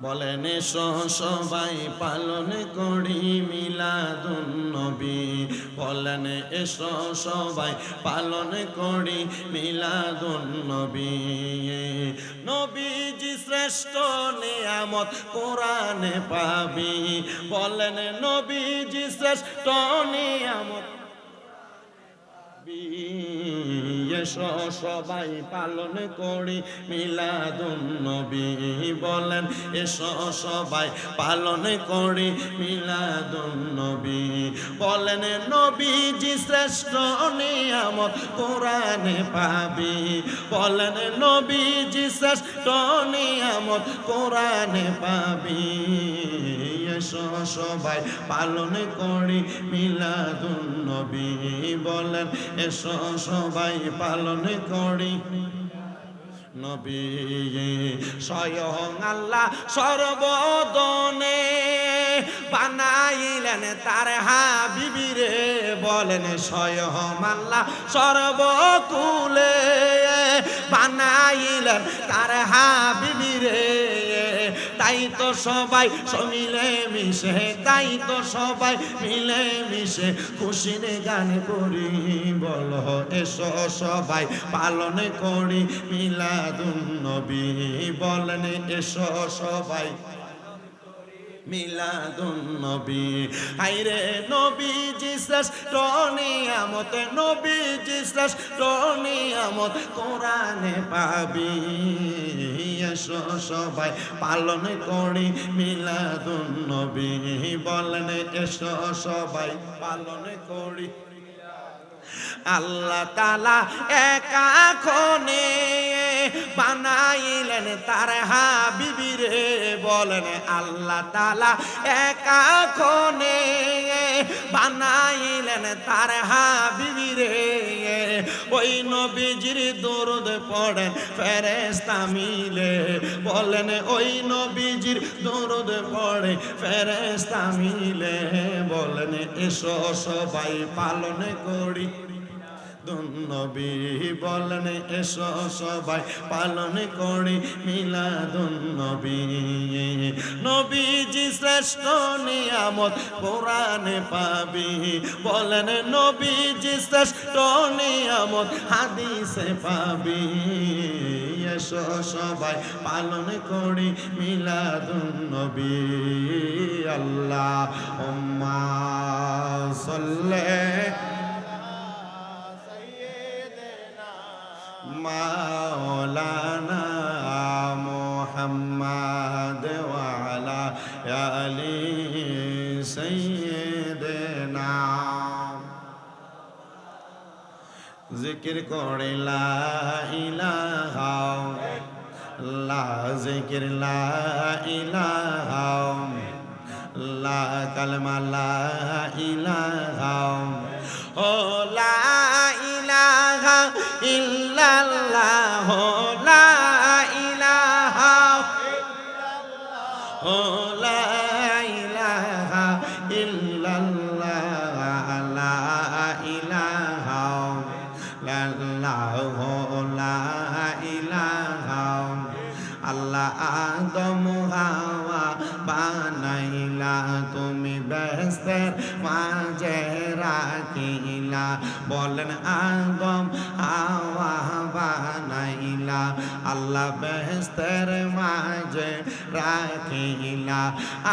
বলেন এসো সবাই পালন করি মিলাদুন নবী। বলেন এসো সবাই পালন করি মিলাদুন নবী। নবীজি শ্রেষ্ঠ নিয়ামত কোরআনে পাবি। বলেন নবীজি শ্রেষ্ঠ নিয়ামত এসো সবাই পালন করি মিলাদুন নবী। বলেন এসো সবাই পালন করি মিলাদুন নবী। বলেন নবীজি শ্রেষ্ঠ নিয়ামত কোরআনে পাবি। বলেন নবীজি শ্রেষ্ঠ নিয়ামত কোরআনে পাবি। এসো সবাই পালন করি মিলাদুন নবী। বলেন এসো সবাই পালন করি নবী। স্বয়ং আল্লাহ সর্বদনে বানাইলেন তার হাবিবিরে। বলেন স্বয়ং আল্লাহ সর্বকুলে বানাইলেন তার হাবিবিরে। তাই তো সবাই মিলে মিশে, তাই তো সবাই মিলে মিশে খুশির গান করি। বলো এসো সবাই পালন করি মিলাদুন নবী। বলেন এসো সবাই মিলাদুন নবী। আইরে নবীজি শ্রেষ্ঠ নিয়ামত, নবীজি শ্রেষ্ঠ নিয়ামত কোরআনে পাবি। এসো সবাই পালন করি মিলাদুন নবী। বলেন এসো সবাই পালন করি। আল্লাহ তাআলা একা খনে বানাইলেন তার হাবিবিরে। বলেন আল্লাহ তাআলা একা খনে বানাইলেন তার হাবিবিরে। ওই নবীজির দরুদ পড়েন ফেরেশতা মিলে। বলেন ওই নবীজির দরুদ পড়ে ফেরেশতা মিলে। বলেন এসো সবাই পালন করি নবী। বলেন এসো সবাই পালন করি মিলাদুন নবী। নবীজি শ্রেষ্ঠ নিয়ামত কোরআনে পাবি। বলেন নবীজি শ্রেষ্ঠ নিয়ামত হাদিসে পাবি। এসো সবাই পালন করি মিলাদুন নবী। আল্লাহুম্মা সাল্লি মাওলানা মুহাম্মদ ওয়া আলা আলি সাইয়্যিদিনা। জিকির করে লা ইলাহা লা জিকির লা ইলাহা লা কালমা লা ইলাহা ও লা ইলাহা ইল্লাল্লাহ লা ইলাহা ও লা ইলাহা ইল্লাল্লাহ লা ইলাহা ইল্লাল্লাহ লা ইলাহা। আল্লাহ আদম হাওয়া বানাইলা তুমি বেহেশতের মাঝে রাখিলা। বলেন আদম হাওয়া বানাইলা আল্লাহ বেহেশতের মাঝে রাখিলা।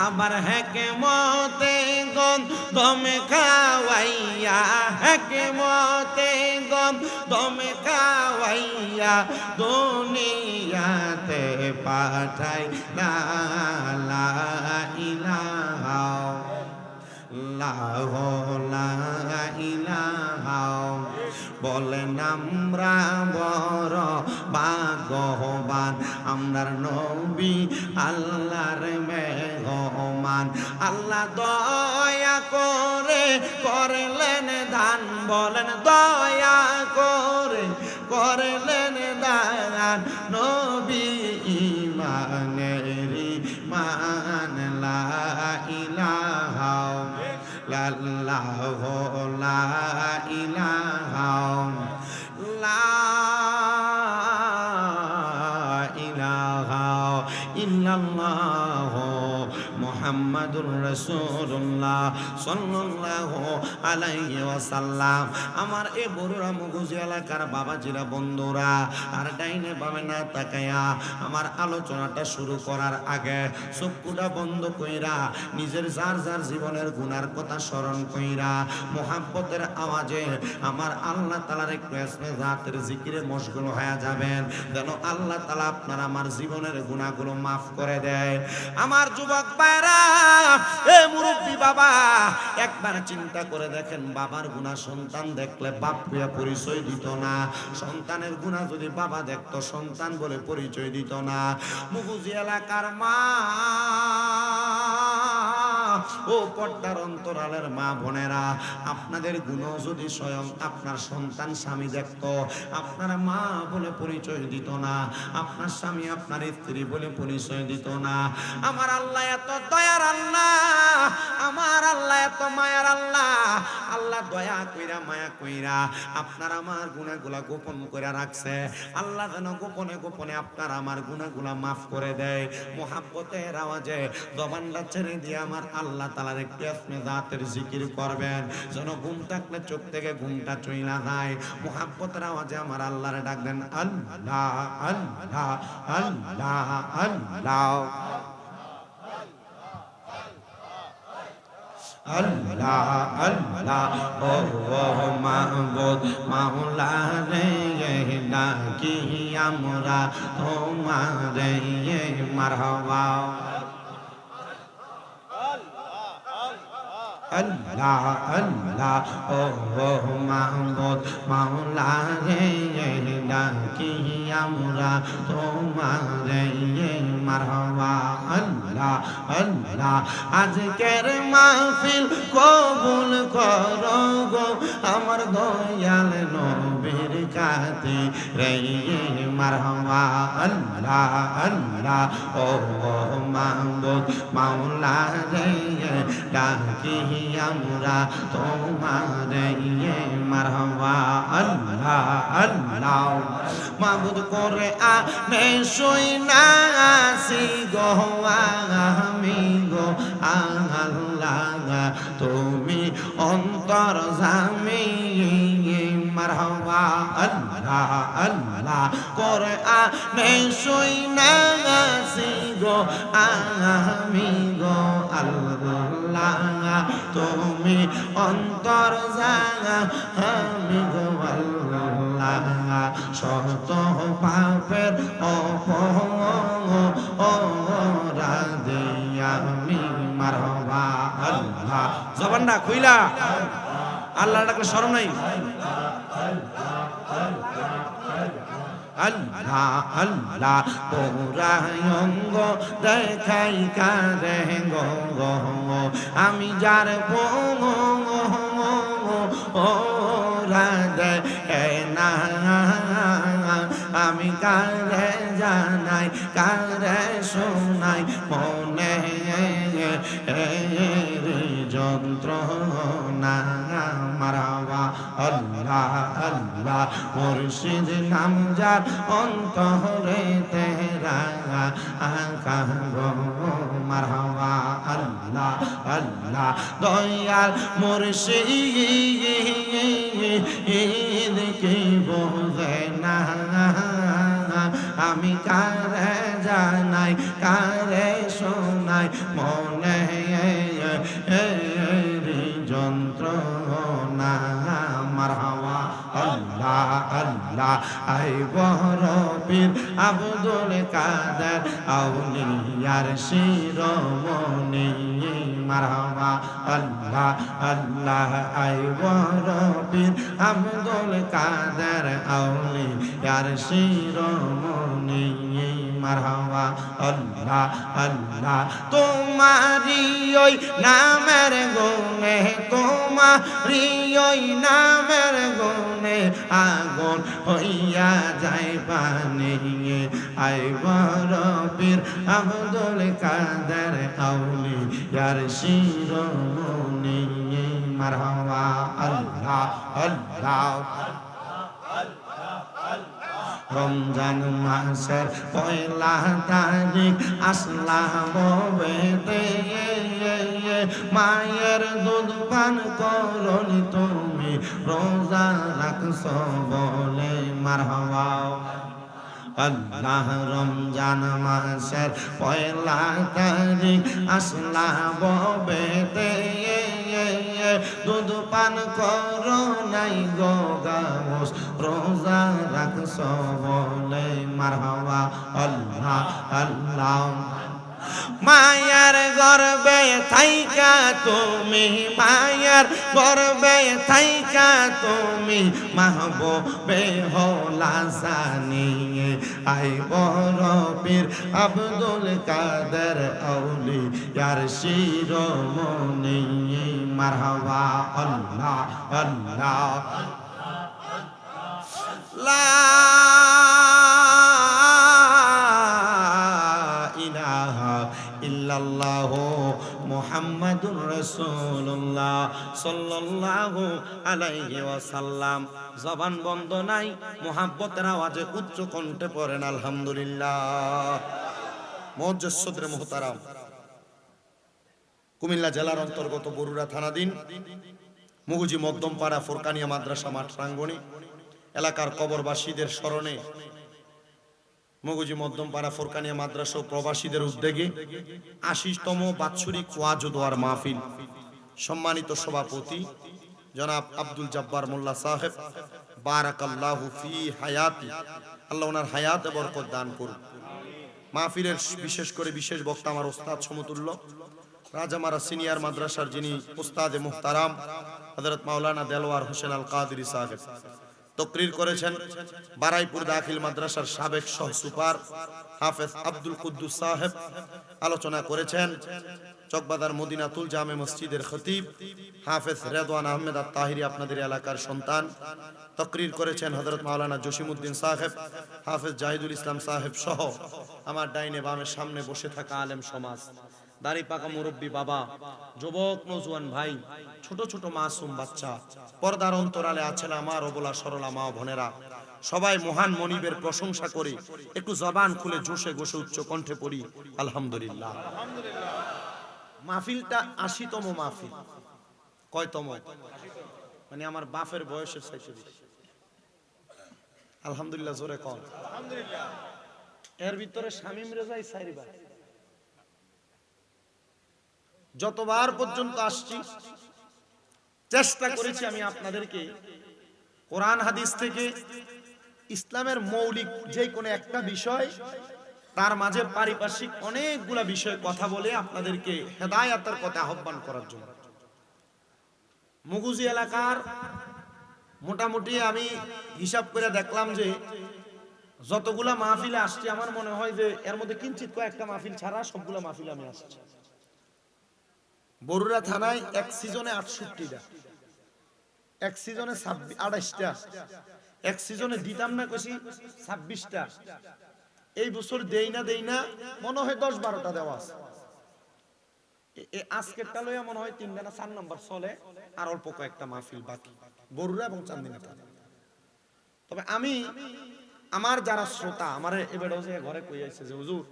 আবার হেকমতে গন্ধমে খাওয়াইয়া, হেকমতে গন্ধমে খাওয়াইয়া দুনিয়াতে পাঠাই লা ইলাহা ইল্লাল্লাহ লা ইলাহা। বলেন আমরা বড় ভাগ্যবান, আমরার নবী আল্লাহর মেহমান। আল্লাহ দয়া করে করলেন দান। বলেন দয়া করে করলেন দান নবী ইমানেরি মান লা ইলাহা ইল্লাল্লাহ লা ইলাহা লা ইলাহা ইল্লাল্লাহ মুহাম্মাদুর রাসূলুল্লাহ সাল্লাল্লাহু আলাইহি ওয়াসাল্লাম। আমার এই বড়রা মুগুজি এলাকার বাবাজিরা বন্ধুরা, আর ডাইনে বামে না তাকায়া আমার আলোচনাটা শুরু করার আগে চক্ষুটা বন্ধ কইরা নিজের যার যার জীবনের গুনার কথা স্মরণ কইরা মুহাব্বতের আওয়াজে আমার আল্লাহ তাআলার একটু ইসমে জাতের জিকিরে মশগুল হয়ে যাবেন, যেন আল্লাহ তাআলা আপনার আমার জীবনের গুনাহগুলো মাফ করে দেয়। আমার যুবক ভাইরা, এ মুরব্বি বাবা, একবার চিন্তা করে দেখেন, বাবার গুনাহ সন্তান দেখলে বাপ হইয়া পরিচয় দিত না, সন্তানের গুনাহ যদি বাবা দেখতো সন্তান বলে পরিচয় দিত না। মুগুজি এলাকার মা ও পর্দার অন্তরালের মা বোনেরা, আপনাদের গুনাহ যদি স্বয়ং আপনার সন্তান স্বামী দেখতো, আপনার মা বলে পরিচয় দিত না, আপনার স্বামী আপনার স্ত্রী বলে পরিচয় দিত না। আমার আল্লাহ এত দয়ার আল্লাহ, আমার আল্লাহ এত মায়ার আল্লাহ। আল্লাহ দয়া কইরা মায়া কইরা আপনার আমার গুনাহগুলা গোপন করে রাখছে। আল্লাহ যেন গোপনে গোপনে আপনার আমার গুনাহগুলা মাফ করে দেয়। মুহাব্বতের আওয়াজে জবানটা ছেড়ে দিয়ে আমার আল্লাহ তাআলার একটু ইসমে জাতের জিকির করবেন, যেন ঘুম থাকলে চোখ থেকে ঘুমটা চইলা যায়। মুহাব্বতের আওয়াজে আমার আল্লাহরে ডাক দেন, আল্লাহ আল্লাহ আল্লাহ আল্লাহ আল্লাহ আল্লাহ। ও মাহবুব মাওলা রে, ডাকি আমরা তোমারে মারহাবা। আল্লাহ আল্লাহ। ও মাহবুব মাওলা রে, ডাকি আমরা তোমারে মারহাবা। আল্লাহ আল্লাহ। আজকের মাহফিল কবুল করো গো আমার দয়াল নবীর খাতিরে মারহাবা। আল্লাহ আল্লাহ। ও মাহবুব মাওলা রে, ডাকি আমরা তোমারে মারহাবা। আল্লাহ আল্লাহ। মাবুদ করে আনে শুইনা আসি গো আমি গো আল্লাহ, তুমি অন্তর্যামী মারহাবা। আল্লাহ আল্লাহ। করে আনে শুইনা আসি গো আমি গো আল্লাহ, তুমি অন্তর্যামী গো আল্লাহ। শত পাপের অপরাধে আমি মারহাবা। আল্লাহ। জবানটা খুইলা আল্লাহ ডাকলে শরম নাই। আল্লাহ আল্লাহ। পৌরায়ঙ্গ দেখাই কারে গো আমি যার রাধে না, আমি কারে জানাই কারে শোনাই মনে যন্ত্রণা মারহাবা। আল্লাহ আল্লাহ। মুর্শিদ নাম যার অন্তরে তেরা আকা গো মারহাবা। আল্লাহ আল্লাহ। দয়াল মুর্শিদ কি বোঝে না, আমি কারে জানাই কারে শোনাই মনে যন্ত্রণা মারহাবা। আল্লাহ আল্লাহ। আই বড় পীর আব্দুল কাদের আউলিয়ার শিরোমণি মারহাবা। আল্লাহ আল্লাহ। আই বড় পীর আব্দুল কাদের আউলিয়ার শিরোমণি মারহাবা। আল্লাহ আল্লাহ। তোমারি ওই নামের গুণে, তোমারি ওই নামের গুণে আগুন হইয়া যায় পানি। আই বড় পীর আব্দুল কাদের আউলিয়ার শিরোমণি মারহাবা। আল্লাহ আল্লাহ। রমজান মাসের পয়লা তারিখ আসলাম বেতে মায়ের দুধ পান করনি তুমি রোজা রাখছ বলে মারহাবা আল্লাহ রমজান মাসের পয়লা তারিখ আসলা ববেতে দুধ পান করো নাই গো গাউস রোজা রাখছ বলে মারহাবা আল্লাহ আল্লাহ মায়ার গর্বে থাইকা তুমি মায়ার গর্বে থাইকা তুমি মাহবুবে হলা জানিয়ে আই বড় পীর আব্দুল কাদের আউলিয়ার শিরোমণি মারহাবা আল্লাহ আল্লাহ লা ইল্লাল্লাহু মুহাম্মাদুর রাসূলুল্লাহ সাল্লাল্লাহু আলাইহি ওয়াসাল্লাম। জবান বন্ধ নাই, মুহাব্বতের আওয়াজে উচ্চ কণ্ঠে পড়েন আলহামদুলিল্লাহ। মুআজ্জাসুদরে মুহতারাম, কুমিল্লা জেলার অন্তর্গত বরুড়া থানাধীন মুগুজি মধ্যমপাড়া ফোরকানিয়া মাদ্রাসা মাঠ প্রাঙ্গণে এলাকার কবরবাসীদের স্মরণে মগুজি মধ্যমপাড়া ফোরকানিয়া মাদ্রাসা ও প্রবাসীদের উদ্যোগে ৮০তম বাৎসরিক ওয়াজ ও দোয়ার মাহফিল। সম্মানিত সভাপতি জনাব আব্দুল জব্বার মোল্লা সাহেব, বারাকাল্লাহু ফি হায়াতি, আল্লাহ ওনার হায়াতে বরকত দান করুন। মাহফিলের বিশেষ করে বিশেষ বক্তা আমার ওস্তাদ সমতুল্য রাজামারা সিনিয়র মাদ্রাসার যিনি উস্তাদে মুহতারাম হযরত মাওলানা দেলওয়ার হোসেন আল কাদেরী সাহেব। তকরির করেছেন বারাইপুর দাখিল মাদ্রাসার সাবেক সহ সুপার হাফেজ আব্দুল কুদ্দুস সাহেব। আলোচনা করেছেন চকবাজার মদিনাতুল জামে মসজিদের খতিব হাফেজ রেদওয়ান আহমেদ আত-তাহিরি, আপনাদের এলাকার সন্তান। তকরির করেছেন হযরত মাওলানা জসিমউদ্দিন সাহেব, হাফেজ জাহিদুল ইসলাম সাহেব সহ আমার ডাইনে বামে সামনে বসে থাকা আলেম সমাজ, দাড়ি পাকা মুরব্বী বাবা, যুবক নওজোয়ান ভাই, ছোট ছোট মাসুম বাচ্চা, পর্দার অন্তরালে আছেন আমার অবলা সরলা মা বোনেরা, সবাই মহান মনিবের প্রশংসা করে একটু জবান খুলে জোশে গোশে উচ্চ কণ্ঠে পড়ি আলহামদুলিল্লাহ। মাহফিলটা ৮০তম মাহফিল। কয়তম? মানে আমার বাপের বয়সের চাইতে বেশি। আলহামদুলিল্লাহ জোরে কর আলহামদুলিল্লাহ। এর ভিতরে শামীম রেজাই সাইরিবার যতবার পর্যন্ত আসছি চেষ্টা করেছি আমি আপনাদেরকে কোরআন হাদিস থেকে ইসলামের মৌলিক যে কোনো একটা বিষয়, তার মাঝে পারিপার্শ্বিক অনেকগুলা বিষয় কথা বলে আপনাদেরকে হেদায়েতের পথে আহ্বান করার জন্য। মুগুজি এলাকার মোটামুটি আমি হিসাব করে দেখলাম যে যতগুলা মাহফিলে আসছি আমার মনে হয় যে এর মধ্যে কিঞ্চিত কয়েকটা মাহফিল ছাড়া সবগুলা মাহফিলে আমি আসছি। বরুড়া থানায় এক সিজনে ৬৮টা, এক সিজনে ২৮টা, এক সিজনে দিতাম না কইছি ২৬টা। এই বছর দেই না মনে হয় ১০-১২টা দেওয়া আছে। আজকেরটা লইয়া মনে হয় ৩টা না ৪ নম্বর চলে, আর অল্প কয়েকটা মাহফিল বাকি বরুড়া এবং চান্দিনাতে। তবে আমি আমার যারা শ্রোতা আমার এবারেও যে ঘরে কই আইছে যে হুজুর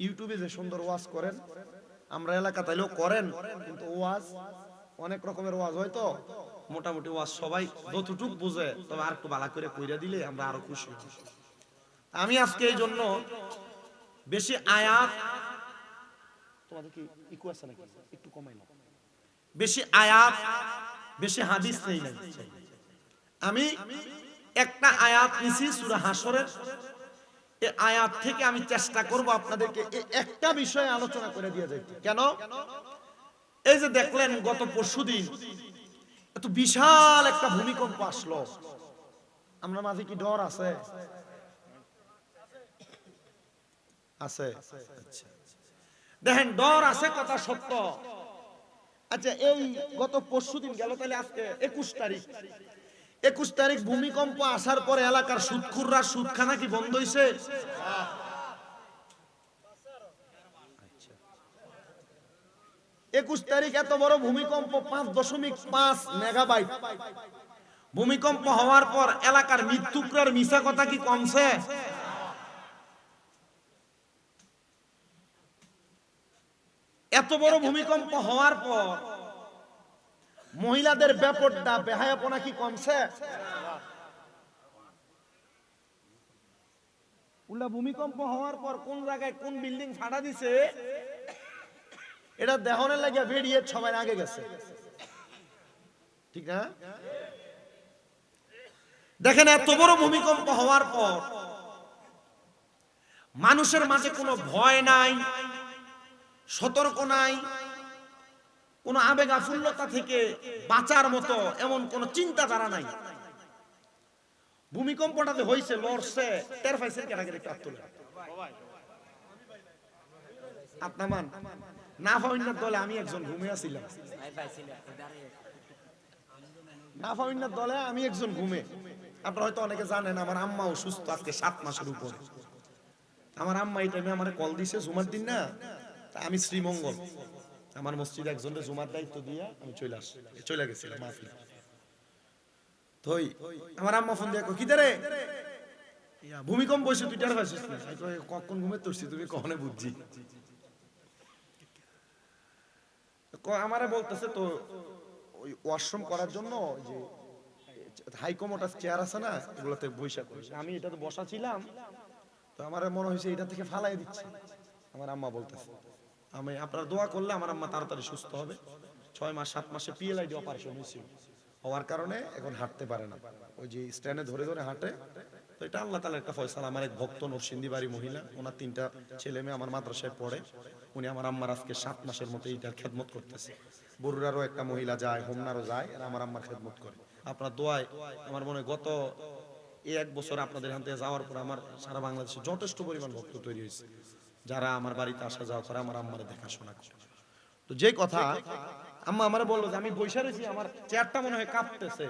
ইউটিউবে যে সুন্দর ওয়াজ করেন, আমরা এলাকা তাইলেও করেন, কিন্তু ওয়াজ অনেক রকমের ওয়াজ হয় তো মোটামুটি ওয়াজ সবাই যতটুক বুঝে, তবে আর একটু ভালো করে কইরা দিলে আমরা আরো খুশি হই। আমি আজকে এই জন্য বেশি আয়াত, তোমাদের কি ইকু আছে নাকি একটু কমাই নাও, বেশি আয়াত বেশি হাদিস নেই নাই। আমি একটা আয়াত নিছি সূরা হাশরের, এই আয়াত থেকে আমি চেষ্টা করব আপনাদেরকে এই একটা বিষয়ে আলোচনা করে দিয়ে যাইতে। কেন? এই যে দেখলেন গত পরশুদিন এত বিশাল একটা ভূমিকম্প আসলো, আমরা মাঝে কি ডর আছে? আছে। আচ্ছা, দেখেন ডর আছে কথা সত্য। আচ্ছা, এই গত পরশুদিন গেল, তাহলে আজকে ২১ তারিখ। ২১ তারিখ ভূমিকম্প আসার পরে এলাকার সুদখুররা সুদখানা কি বন্ধ হইছে? ২১ তারিখ এত বড় ভূমিকম্প, ৫.৫ মেগাবাইট ভূমিকম্প হওয়ার পর এলাকার মৃত্যুকরার মিছা কথা কি কমছে? এত বড় ভূমিকম্প হওয়ার পর মহিলাদের ব্যাপারটা বেহায়াপনা কি কমছে? উল্টা ভূমিকম্প হওয়ার পর কোন জায়গায় কোন বিল্ডিং ফাটা দিছে এটা দেহনের লাগে বেরিয়ে সবাই আগে গেছে, ঠিক না? দেখেন এত বড় ভূমিকম্প হওয়ার পর মানুষের মাঝে কোনো ভয় নাই, সতর্ক নাই, কোনো আবেগ আফুল্লতা থেকে বাঁচার মতো এমন কোনো চিন্তাধারা নাই। ভূমিকম্পটাতে হইছে, লড়ছে, টের পাইছে কেটাকে একটু আত্মলে আপনামান না ফাউন্নার দলে আমি একজন ঘুমে আছিলাম, না ফাউন্নার দলে আমি একজন ঘুমে। আপনারা হয়তো অনেকে জানেন আমার আম্মা অসুস্থ আজকে 7 মাসের উপরে। আমার আম্মা এই টাইমে আমার কল দিছে জুমার দিন না, আমি শ্রীমঙ্গল আমার মসজিদে একজনের জুমার দায়িত্ব দিয়ে আমি চলে গেছিলাম মাহফিল। তো আমার আম্মা ফোন দিয়ে কি রে ভূমিকম্প হইছে তুই টের পাইছিস না? কখন ঘুমে তুলছি তুমি কখনো বুঝছি। আমারে বলতেছে তো ওই ওয়াশরুম করার জন্য যে হাইকমোটাস চেয়ার আছে না এগুলোতে বৈশা করিস। আমি এটাতে বসা ছিলাম, তো আমার মনে হয়েছে এটা থেকে ফালাই দিচ্ছে। আমার আম্মা বলতেছে আমি আপনারা দোয়া করলে আমার আম্মা তাড়াতাড়ি সুস্থ হবে। 6 মাস 7 মাসে পিএলআইডি অপারেশন হয়েছিল, হওয়ার কারণে এখন হাঁটতে পারে না, ওই যে স্ট্যান্ডে ধরে ধরে হাঁটে। তো এটা আল্লাহ তাআলার একটা ফয়সালা। আমার এক ভক্ত নরসিংদী বাড়ি মহিলা, ওনার 3টা ছেলে মেয়ে আমার মাদ্রাসায় পড়ে, উনি আমার আম্মার আজকে 7 মাসের মতো এইটার খেদমত করতেছে। বরুড়ারও একটা মহিলা যায়, হোমনারও যায়, আর আমার আম্মার খেদমত করে। আপনার দোয়ায় আমার মনে হয় গত 1 বছর আপনাদের এখান থেকে যাওয়ার পর আমার সারা বাংলাদেশে যথেষ্ট পরিমাণ ভক্ত তৈরি হয়েছে, যারা আমার বাড়িতে আসা যাওয়া করে, আমার আম্মারে দেখাশোনা করে। তো যে কথা আম্মা আমারে বললো যে আমি বইসা রয়েছি, আমার চেয়ারটা মনে হয় কাঁপতেছে।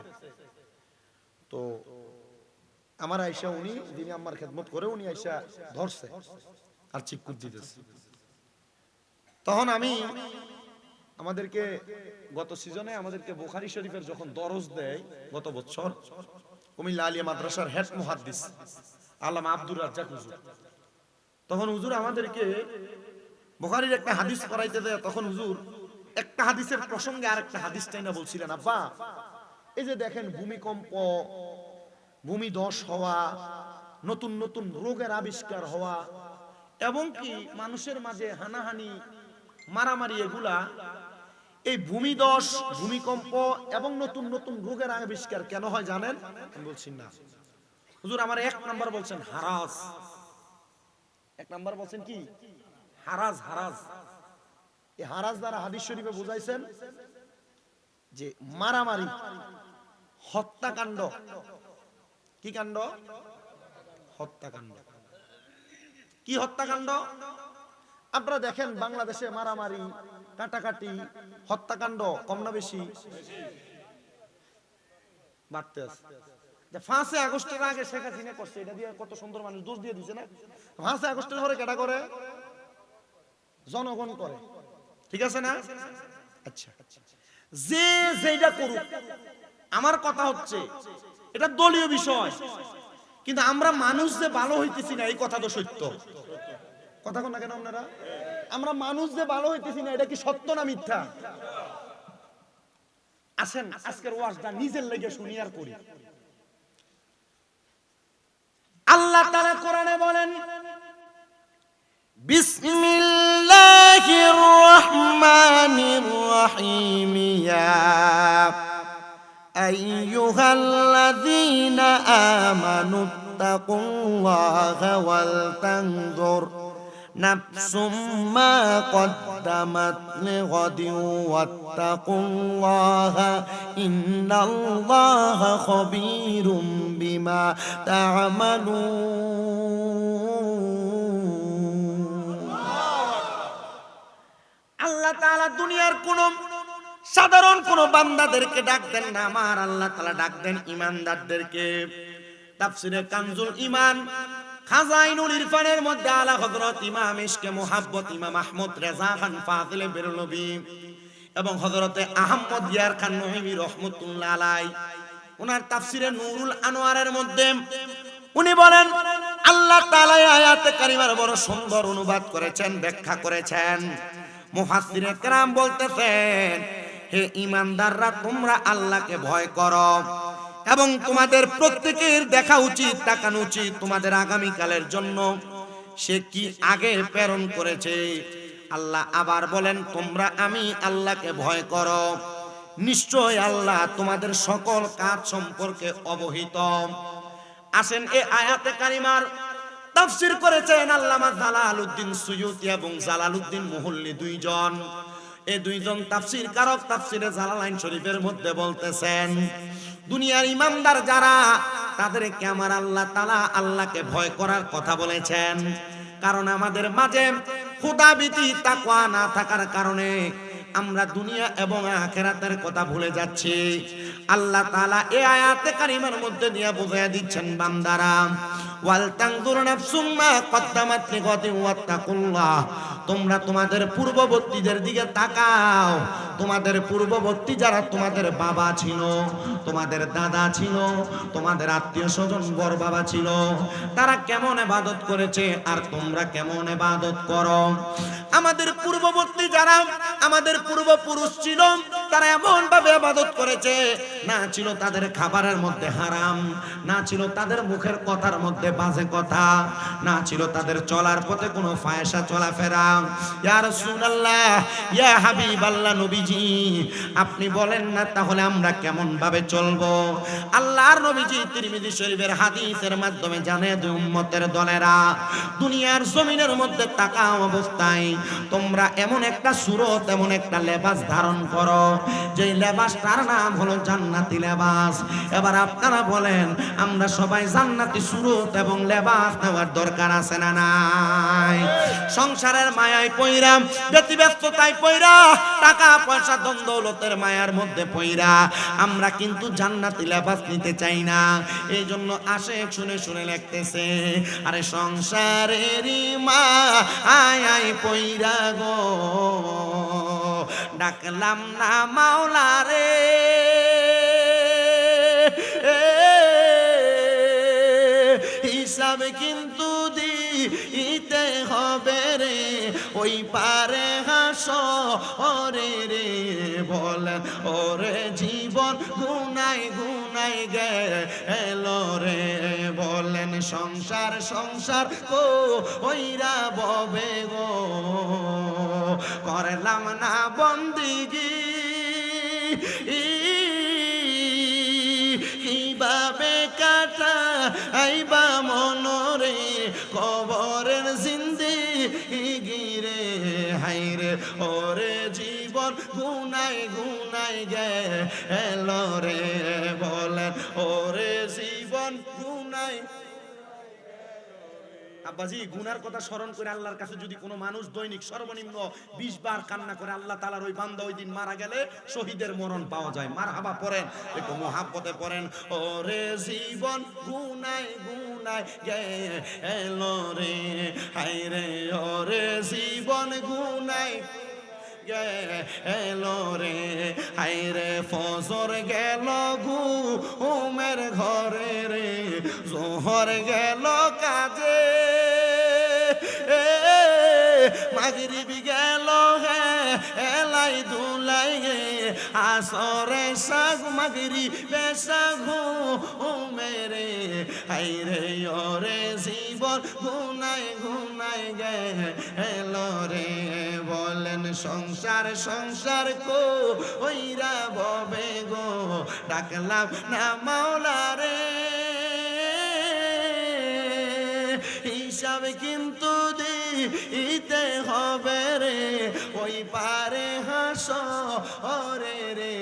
তো আমার আইসা উনি যিনি আম্মার খেদমত করে উনি আইসা ধরছে আর চিকুট দিতেছে। তখন আমি আমাদেরকে গত সিজনে আমাদেরকে বুখারী শরীফের যখন দরজ দেয় গত বছর, কুমিল্লা আলিয়া মাদ্রাসার হেড মুহাদ্দিস আল্লামা আব্দুর রাজ্জাক হুজুর, তখন হুজুর আমাদেরকে বুখারীর একটা হাদিস পড়াইতে দেয়। তখন হুজুর একটা হাদিসের প্রসঙ্গে আরেকটা হাদিস টাইনা বলছিলেন, আব্বা এই যে দেখেন ভূমিকম্প, ভূমিধস হওয়া, নতুন নতুন রোগের আবিষ্কার হওয়া, এবং কি মানুষের মাঝে হানাহানি মারামারি, এগুলা এই ভূমিধস, ভূমিকম্প এবং নতুন নতুন রোগের আবিষ্কার কেন হয় জানেন? আমি বলছি না হুজুর, আমার 1 নাম্বার বলছেন হারাজ। 1 নাম্বার বলছেন কি? হারাজ। হারাজ, এই হারাজ দ্বারা হাদিস শরীফে বুঝাইছেন যে মারামারি, হত্যাকাণ্ড। কি কাণ্ড? হত্যাকাণ্ড। কি হত্যাকাণ্ড? আপনারা দেখেন বাংলাদেশে মারামারি, কাটাকাটি, হত্যাকাণ্ড কম না বেশি? বাড়তে আছে। 5 আগস্টের আগে শেখ হাসিনা করছে, এটা দিয়ে কত সুন্দর মানুষ দোষ দিয়ে দিছে না? 5 আগস্টের পরে কেটা করে? জনগণ করে, ঠিক আছে না? আচ্ছা, যে যেটা করুক, আমার কথা হচ্ছে এটা দলীয় বিষয়, কিন্তু আমরা মানুষ যে ভালো হইতেছি না এই কথা তো সত্য। কথা কোন না কেন আপনারা? আমরা মানুষ যে ভালো হইতেছি না এটা কি সত্য না মিথ্যা? আসেন আজকের ওয়াজটা নিজের লেগে শুনি আর করি। আল্লাহ তাআলা কোরআনে বলেন, বিসমিল্লাহির রহমানির রহিম, ইয়া আইয়ুহাল্লাযীনা আমানুত্তাকুল্লাহা ওয়াল তানজুর নাফসুম মা কদ্দামাত লিগাদিন ওয়াত্তাকুল্লাহা ইন্নাল্লাহা খাবীরুম বিমা তা'মালুন। আল্লাহ তাআলা দুনিয়ার কোন সাধারণ কোন বান্দাদেরকে ডাক দেন না, আমার আল্লাহ তাআলা ডাক দেন ইমানদারদেরকে। তাফসিরে কানজুল ঈমান খাজাইনুল ইরফানের মধ্যে আলা হযরত ইমাম ইশকে মুহাব্বত ইমাম আহমদ রেজা খান ফাজিলে বেরলভী এবং হযরতে আহমদ ইয়ার খান নহিমি রাহমাতুল্লাহ আলাই, ওনার তাফসিরে নূরুল আনোয়ারের মধ্যে উনি বলেন আল্লাহ তাআলা আয়াতে কারিমার বড় সুন্দর অনুবাদ করেছেন, ব্যাখ্যা করেছেন। মুফাসসিরে কেরাম বলতেছেন, হে ঈমানদাররা, তোমরা আল্লাহকে ভয় করো এবং তোমাদের প্রত্যেকের দেখা উচিত, তাকানো উচিত তোমাদের আগামীকালের জন্য সে কি আগে প্রেরণ করেছে। আল্লাহ আবার বলেন, তোমরা আমি আল্লাহকে ভয় করো, নিশ্চয় আল্লাহ তোমাদের সকল কাজ সম্পর্কে অবহিত। আসেন এই আয়াতে কারিমার তাফসীর করেছেন আল্লামা জালালউদ্দিন সুয়ুতী এবং জালালউদ্দিন মুহল্লি দুইজন। এই দুইজন তাফসীর কারক তাফসীরে জালালাইন শরীফের মধ্যে বলতেছেন, দুনিয়ার ইমানদার যারা, তাদেরকে আমার আল্লাহ তাআলা আল্লাহকে ভয় করার কথা বলেছেন। কারণ আমাদের মাঝে খোদাভীতি তাকওয়া না থাকার কারণে আমরা দুনিয়া এবং আখিরাতের কথা ভুলে যাচ্ছি। আল্লাহ তাআলা এই আয়াতে কারিমার মধ্যে দিয়ে বুঝিয়ে দিচ্ছেন, বান্দারা, ওয়াল তানজুর নাফসুম মা কদ্দামাত লিগাদিন ওয়াত্তাকুল্লাহ, তোমরা তোমাদের পূর্ববর্তীদের দিকে তাকাও। তোমাদের পূর্ববর্তী যারা তোমাদের বাবা ছিল, তোমাদের দাদা ছিল, তোমাদের আত্মীয় স্বজন বড় বাবা ছিল, তারা কেমন ইবাদত করেছে আর তোমরা কেমন ইবাদত করো। আমাদের পূর্ববর্তী যারা আমাদের পূর্বপুরুষ ছিল, তারা এমন ভাবে ইবাদত করেছে, না ছিল তাদের খাবারের মধ্যে হারাম, না ছিল তাদের মুখের কথার মধ্যে বাজে কথা, না ছিল তাদের চলার পথে কোনো ফায়সা চলাফেরা। ইয়া রাসূলুল্লাহ, ইয়া হাবিবাল্লাহ, নবীজি আপনি বলেন না তাহলে আমরা কেমন ভাবে চলবো? আল্লাহর নবীজি তিরমিজি শরীফের হাদিসের মাধ্যমে জানিয়ে দেন, উম্মতের দলেরা, দুনিয়ার জমিনের মধ্যে থাকা অবস্থায় তোমরা এমন একটা সুরত, এমন একটা লেবাস ধারণ করো, যে লেবাসটার নাম হলো জান্নাতি লেবাস। এবার আপনারা বলেন, আমরা সবাই জান্নাতি সুরত এবং লেবাস নেওয়ার দরকার আছে না নাই? সংসারের মায়ায় পইরা, ব্যতিব্যস্ততায় পইরা, টাকা পয়সা ধন দৌলতের মায়ার মধ্যে পইরা আমরা কিন্তু জান্নাতি লেবাস নিতে চাই না। এই জন্য আশেক শুনে শুনে লিখতেছে, আরে সংসারেরই মায়ায় পইরা গো, ডাকলাম না মাওলা রে, হিসাব কিন্তু দিতে হবে রে, ওই পারে হাসরে রে। বলেন ওরে জীবন গুনায় গুনায় গেল রে, বলেন সংসার সংসার ও ওইরা ববে গো, করলাম না বন্দিগি, কিভাবে কাটাইবা মনরে কবরের জিন্দেগি রে, হায়রে ওরে জীবন গুনায় গুনায় গেল রে, বলেন ওরে জীবন গুনায়। আব্বাজি, গুনার কথা স্মরণ করে আল্লাহর কাছে যদি কোনো মানুষ দৈনিক সর্বনিম্ন 20 বার কান্না করে, আল্লাহ তাআলার ওই বান্দা ওই দিন মারা গেলে শহীদের মরণ পাওয়া যায়। মারহাবা পড়েন, একটু মুহাব্বতে পড়েন, ওরে জীবন গুনায় গুনায় গেল রে, হায়রে ওরে জীবন গুনায় গেল রে, হায়রে ফজর গেল ঘুমের ঘরে রে, জোহর গেল কাজে, মাগরিব গেল এলাই দুলাই গে, আসরে সাগ মাগরিবে সাগু মেরে, হায়রে ওরে জীবন গুনায় গুনায় গেল রে, বলেন সংসার সংসার কো ওইরা ববে গো, ডাকলাম না মাওলা রে, হিসাব কিন্তু দিতে হবে রে, ওই পারে হাসরে রে,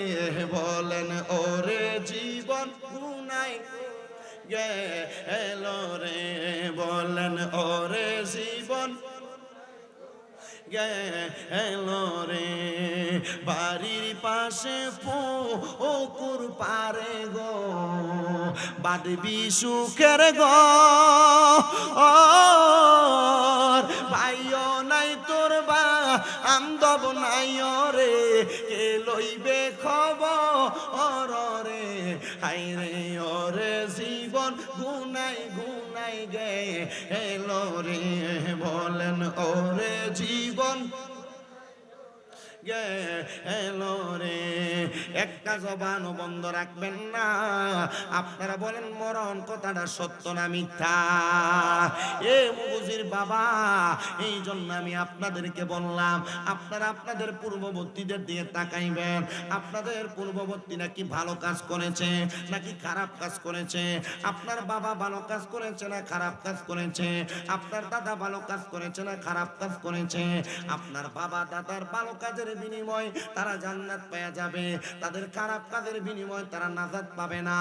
বলেন ওরে জীবন গুনায় গেল রে, বলেন ওরে জীবন গেল রে, বাড়ির পাশে পুকুর পারে গো, বাঁধবি সুখের গো, ভাইও নাই তোর বা আমদব নাই রে, কে লইবে খবর রে, হায়রে ওরে জীবন গুনায় গুনায় গেল রে, বলেন ওরে জীবন গেল রে। একটা জবানও বন্ধ রাখবেন না। আপনারা বলেন মরণ কথাটা সত্য না মিথ্যা? এ মুগুজির বাবা, এই জন্য আমি আপনাদেরকে বললাম, আপনারা আপনাদের পূর্ববর্তীদের দিকে তাকাইবেন। আপনাদের পূর্ববর্তী নাকি ভালো কাজ করেছে নাকি খারাপ কাজ করেছে? আপনার বাবা ভালো কাজ করেছে না খারাপ কাজ করেছে? আপনার দাদা ভালো কাজ করেছে না খারাপ কাজ করেছে? আপনার বাবা দাদার ভালো কাজের বিনিময় তারা জান্নাত পেয়ে যাবে, তাদের খারাপ কাজের বিনিময় তারা নাজাত পাবে না।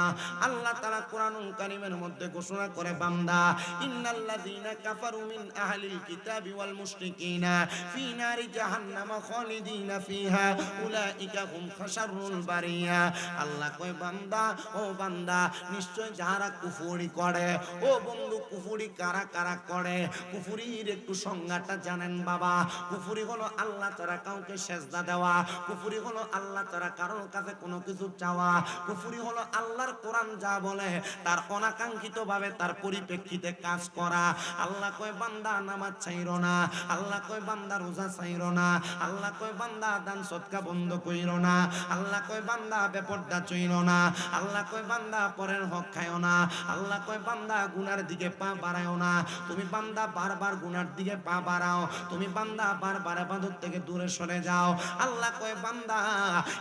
আল্লাহ তাআলা কোরআনুল কারীমের মধ্যে ঘোষণা করে, বান্দা ইন্নাল্লাযীনা কাফারু মিন আহলিল কিতাবি ওয়াল মুশরিকিনা ফি নারি জাহান্নামা খালিদিনা ফিহা উলাইকা হুম খাশারুল বারিয়া। আল্লাহ কয়, বান্দা ও বান্দা, নিশ্চয় যারা কুফরি করে, ও বন্ধু কুফরি কারা কারা করে? কুফরির একটু সংজ্ঞাটা জানেন বাবা? কুফরি হলো আল্লাহ ছাড়া কাউকে সেজদা দেওয়া। কুফরি হলো আল্লাহ ছাড়া কারোর কাছে কোনো কিছু চাওয়া। কুফরি হলো আল্লাহর কোরআন যা বলে তার অনাকাঙ্ক্ষিত ভাবে তার পরিপ্রেক্ষিতে কাজ করা। আল্লাহ কয়, বান্দা নামাজ ছাইরো না। আল্লাহ কয়, বান্দা রোজা ছাইরো না। আল্লাহ কয়, বান্দা দান সদকা বন্ধ কইরো না। আল্লাহ কয়, বান্দা বেপরদা চইরো না। আল্লাহ কয়, বান্দা পরের হক খায়ও না। আল্লাহ কয়, বান্দা গুনার দিকে পা বাড়ায়ও না। তুমি বান্দা বারবার গুনার দিকে পা বাড়াও, তুমি বান্দা বারবার ইবাদত থেকে দূরে সরে যাও। আল্লাহ কয়, বান্দা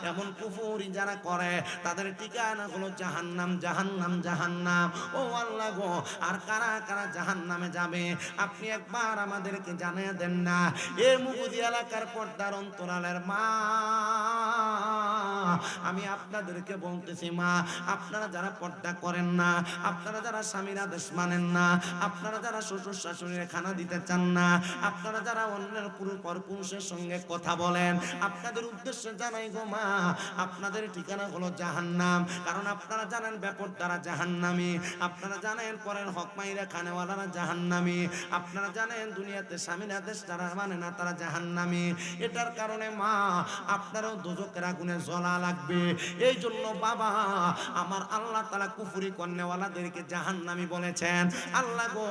এমন কুফরি যারা করে তাদের ঠিকানা হলো জাহান্নাম, জাহান্নাম, জাহান্নাম। ও আল্লাহ গো, আর কারা কারা জাহান্নামে যাবে আপনি একবার আমাদেরকে জানিয়ে দেন না। এ মুগুদি এলাকার পর্দার অন্তরালের মা, আমি আপনাদেরকে বলতেছি মা, আপনারা যারা পর্দা করেন না, আপনারা যারা স্বামীর আদেশ মানেন না, আপনারা যারা শ্বশুর শাশুড়ির খানা দিতে চান না, আপনারা যারা অন্যের পুরুষের সঙ্গে কথা বলেন, আপনাদের উদ্দেশ্যে জানাই গো মা, আপনাদের ঠিকানা হলো জাহান্নাম। কারণ আপনারা জানেন বেপরদারা জাহান্নামী, আপনারা জানেন পরের হক মাইরা খানেওয়ালারা জাহান্নামী, আপনারা জানেন দুনিয়াতে স্বামীর আদেশ যারা মানে না তারা জাহান্নামী। এটার কারণে মা আপনারাও দোজখের আগুনে জ্বলা লাগবে। এই জন্য বাবা আমার আল্লাহ তাআলা কুফরি করনেওয়ালাদেরকে জাহান্নামী বলেছেন। আল্লাহ গো,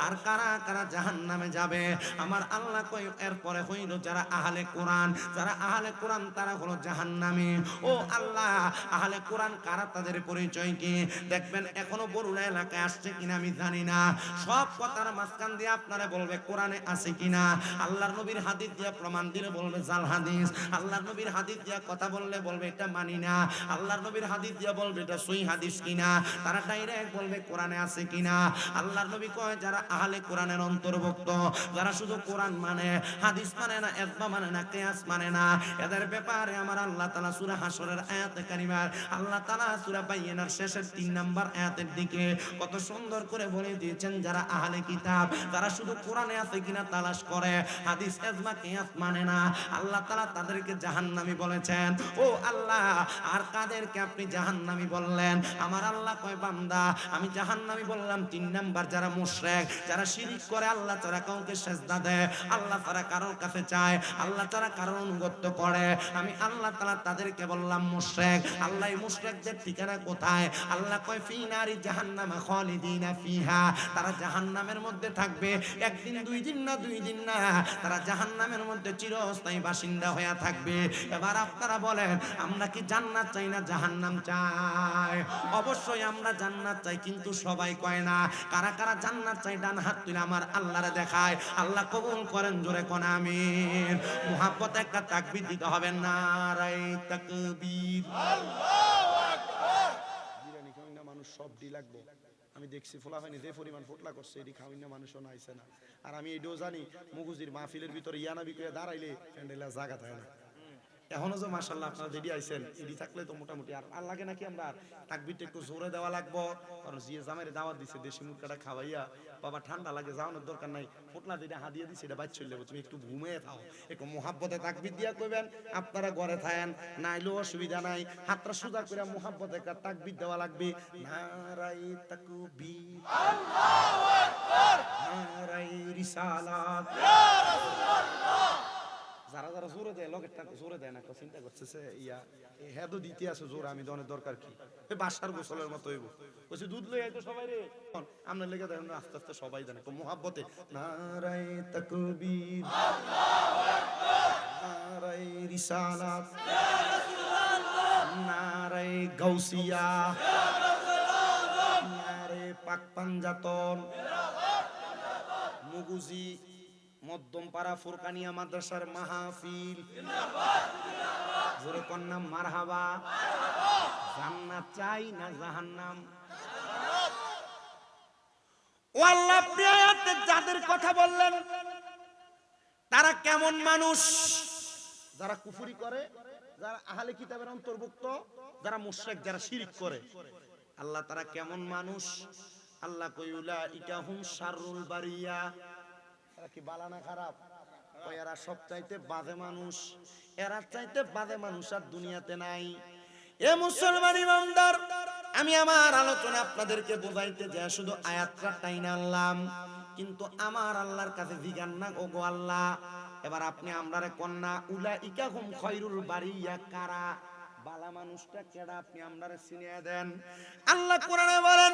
আর কারা কারা জাহান্নামে যাবে আমার আল্লাহ কই এরপরে হইল যারা আহলে কোরআন, যারা আহলে কোরআন তারা হলো জাহান্নামী। ও আল্লাহ, আহলে কোরআন কারা, তাদের পরিচয় কি? দেখবেন এখনো বরুড়া এলাকায় আসছে কিনা আমি জানি না, সব কথার মাঝখান দিয়ে আপনারা বলবে কোরআনে আছে কিনা, আল্লাহর নবীর হাদিস দিয়ে প্রমাণ দিলে বলবে জাল হাদিস, আল্লাহর নবীর হাদিস দিয়ে কথা বললে বলবে এটা মানি না, আল্লাহর নবীর হাদিস দিয়ে বলবে এটা সহিহ হাদিস কিনা, তারা ডাইরেক্ট বলবে কোরআনে আছে কিনা। আল্লাহর নবী কয় যারা আহলে কোরআনের অন্তর্ভুক্ত, যারা শুধু কোরআন মানে, হাদিস মানে না, ইজমা মানে না, কিয়াস মানে না, এদের ব্যাপারে আমার আল্লাহ তাআলা সূরা হাশরের আয়াতে কারিমার আল্লাহ তাআলা সূরা বাইয়িনার শেষের 3 নাম্বার আয়াতের দিকে কত সুন্দর করে বলে দিয়েছেন, যারা আহলে কিতাব, যারা শুধু কোরআনে আছে কিনা তালাশ করে, হাদিস ইজমা কিয়াস মানে না, আল্লাহ তাআলা তাদেরকে জাহান্নামী বলেছেন। ও আল্লাহ, আর কাদেরকে আপনি জাহান্নামী বললেন? আমার আল্লাহ কয় বান্দা আমি জাহান্নামী বললাম 3 নাম্বার যারা মুশরিক, যারা শিরিক করে, আল্লাহ তাআলা কাউকে সিজদা দেয়, আল্লাহ তাআলা কারোর কাছে চায়, আল্লাহ তাআলা কারোর অনুগত্য করে, আমি আল্লাহ তাআলা তাদেরকে বললাম মুশরিক। আল্লাহ এই মুশরিকদের ঠিকানা কোথায়? আল্লাহ কয় ফি নারি জাহান্নামা খালিদিনা ফিহা, তারা জাহান্নামের মধ্যে থাকবে একদিন, 2 দিন না, 2 দিন না, তারা জাহান্নামের মধ্যে চিরস্থায়ী বাসিন্দা হয়ে থাকবে। এবার আপনারা বলেন আমরা কি জান্নাত চাই না জাহান্নাম চাই? অবশ্যই আমরা জান্নাত চাই, কিন্তু সবাই কয় না। কারা কারা জান্নাত চাই ডান হাত তুলে আমার আল্লাহরে দেখায়। আল্লাহ কবুল করেন, জোরে কোন আমিন। মুহাব্বতে একটা তাকবীর দিতে হবে, নারায়ে তাকবীর। আল্লাহু আকবার। বিরিয়ানি খাওয়াই না মানুষ সব ডি লাগবে। আমি দেখছি ফোলা হয়নি যে পরিমাণ ফোটলা করছে, এটি খাওয়াই না মানুষও নাইছে না। আর আমি এটাও জানি মুগুজির মাহফিলের ভিতরে ইয়ানাবি করে দাঁড়াইলে প্যান্ডেলা জায়গা থাকে না। এখনো যে মাশাআল্লাহ আপনারা রেডি আইছেন, এডি থাকলে তো মোটামুটি। আর আল্লাহকে নাকি আমরা তাকবীরটা একটু জোরে দেওয়া লাগবো, কারণ যে জামাইরে দাওয়াত দিছে দেশি মুরগাটা খাওয়াইয়া, বাবা ঠান্ডা লাগে যাওয়ানোর দরকার নাই, ফোটলা যেটা হাদিয়া দিছে এটা বাইর চলে যাবো, তুমি একটু ঘুমিয়ে থাও, একটু মুহাব্বতে তাকবীর দিয়া কইবেন। আপনারা ঘরে থাকেন নাইলেও অসুবিধা নাই, হাতটা সোজা করে মুহাব্বতে একটা তাকবীর দেওয়া লাগবে, নারায়ে তাকবীর, আল্লাহু আকবার, নারায়ে রিসালাত, ইয়া রাসূলুল্লাহ। যারা যারা জোরে দেয় লগেরটা জোরে দেয় না, চিন্তা করতেছে ইয়া হেদো দিতে আছে জোর, আমি দনের দরকার কি? ওই বাসার গোসলের মতো হইব, বলছি দুধ লই আইতো সবাই রে, আমরা লেগে দেখেন আস্তে আস্তে সবাই জানে মুহাব্বতে নারায়ে তাকবীর, আল্লাহু আকবার, নারায়ে রিসালাত, নারায়ে গাউসিয়া, নারায়ে পাক পাঞ্জাতন। মুগুজি মধ্যমপাড়া ফুরকানিয়া মাদ্রাসার মাহফিল, জোরে কন্যা মারহাবা। জান্নাত চাই না জাহান্নাম? ও আল্লাহ, আপনি আয়াতে যাদের কথা বললেন তারা কেমন মানুষ? যারা কুফরি করে, যারা আহলে কিতাবের অন্তর্ভুক্ত, যারা মুশরিক, যারা শিরক করে। আল্লাহ তারা কেমন মানুষ? আল্লাহ কই উলাইকা হুম শাররুল বারিয়া। এরা কি বালা না খারাপ? কই এরা সবচাইতে বাজে মানুষ। এরা চাইতে বাজে মানুষ আর দুনিয়াতে নাই। এ মুসলমান ইমানদার, আমি আমার আলোচনা আপনাদেরকে বোঝাইতে যে শুধু আয়াতটা টাইনা আনলাম, কিন্তু আমার আল্লাহর কাছে জিগান না ওগো আল্লাহ, এবার আপনি আমরারে কন্যা উলাইকা হুম খায়রুল বারিয়া কারা? বালা মানুষটা কেডা? আপনি আমরারে চিনিয়ে দেন। আল্লাহ কোরআনে বলেন,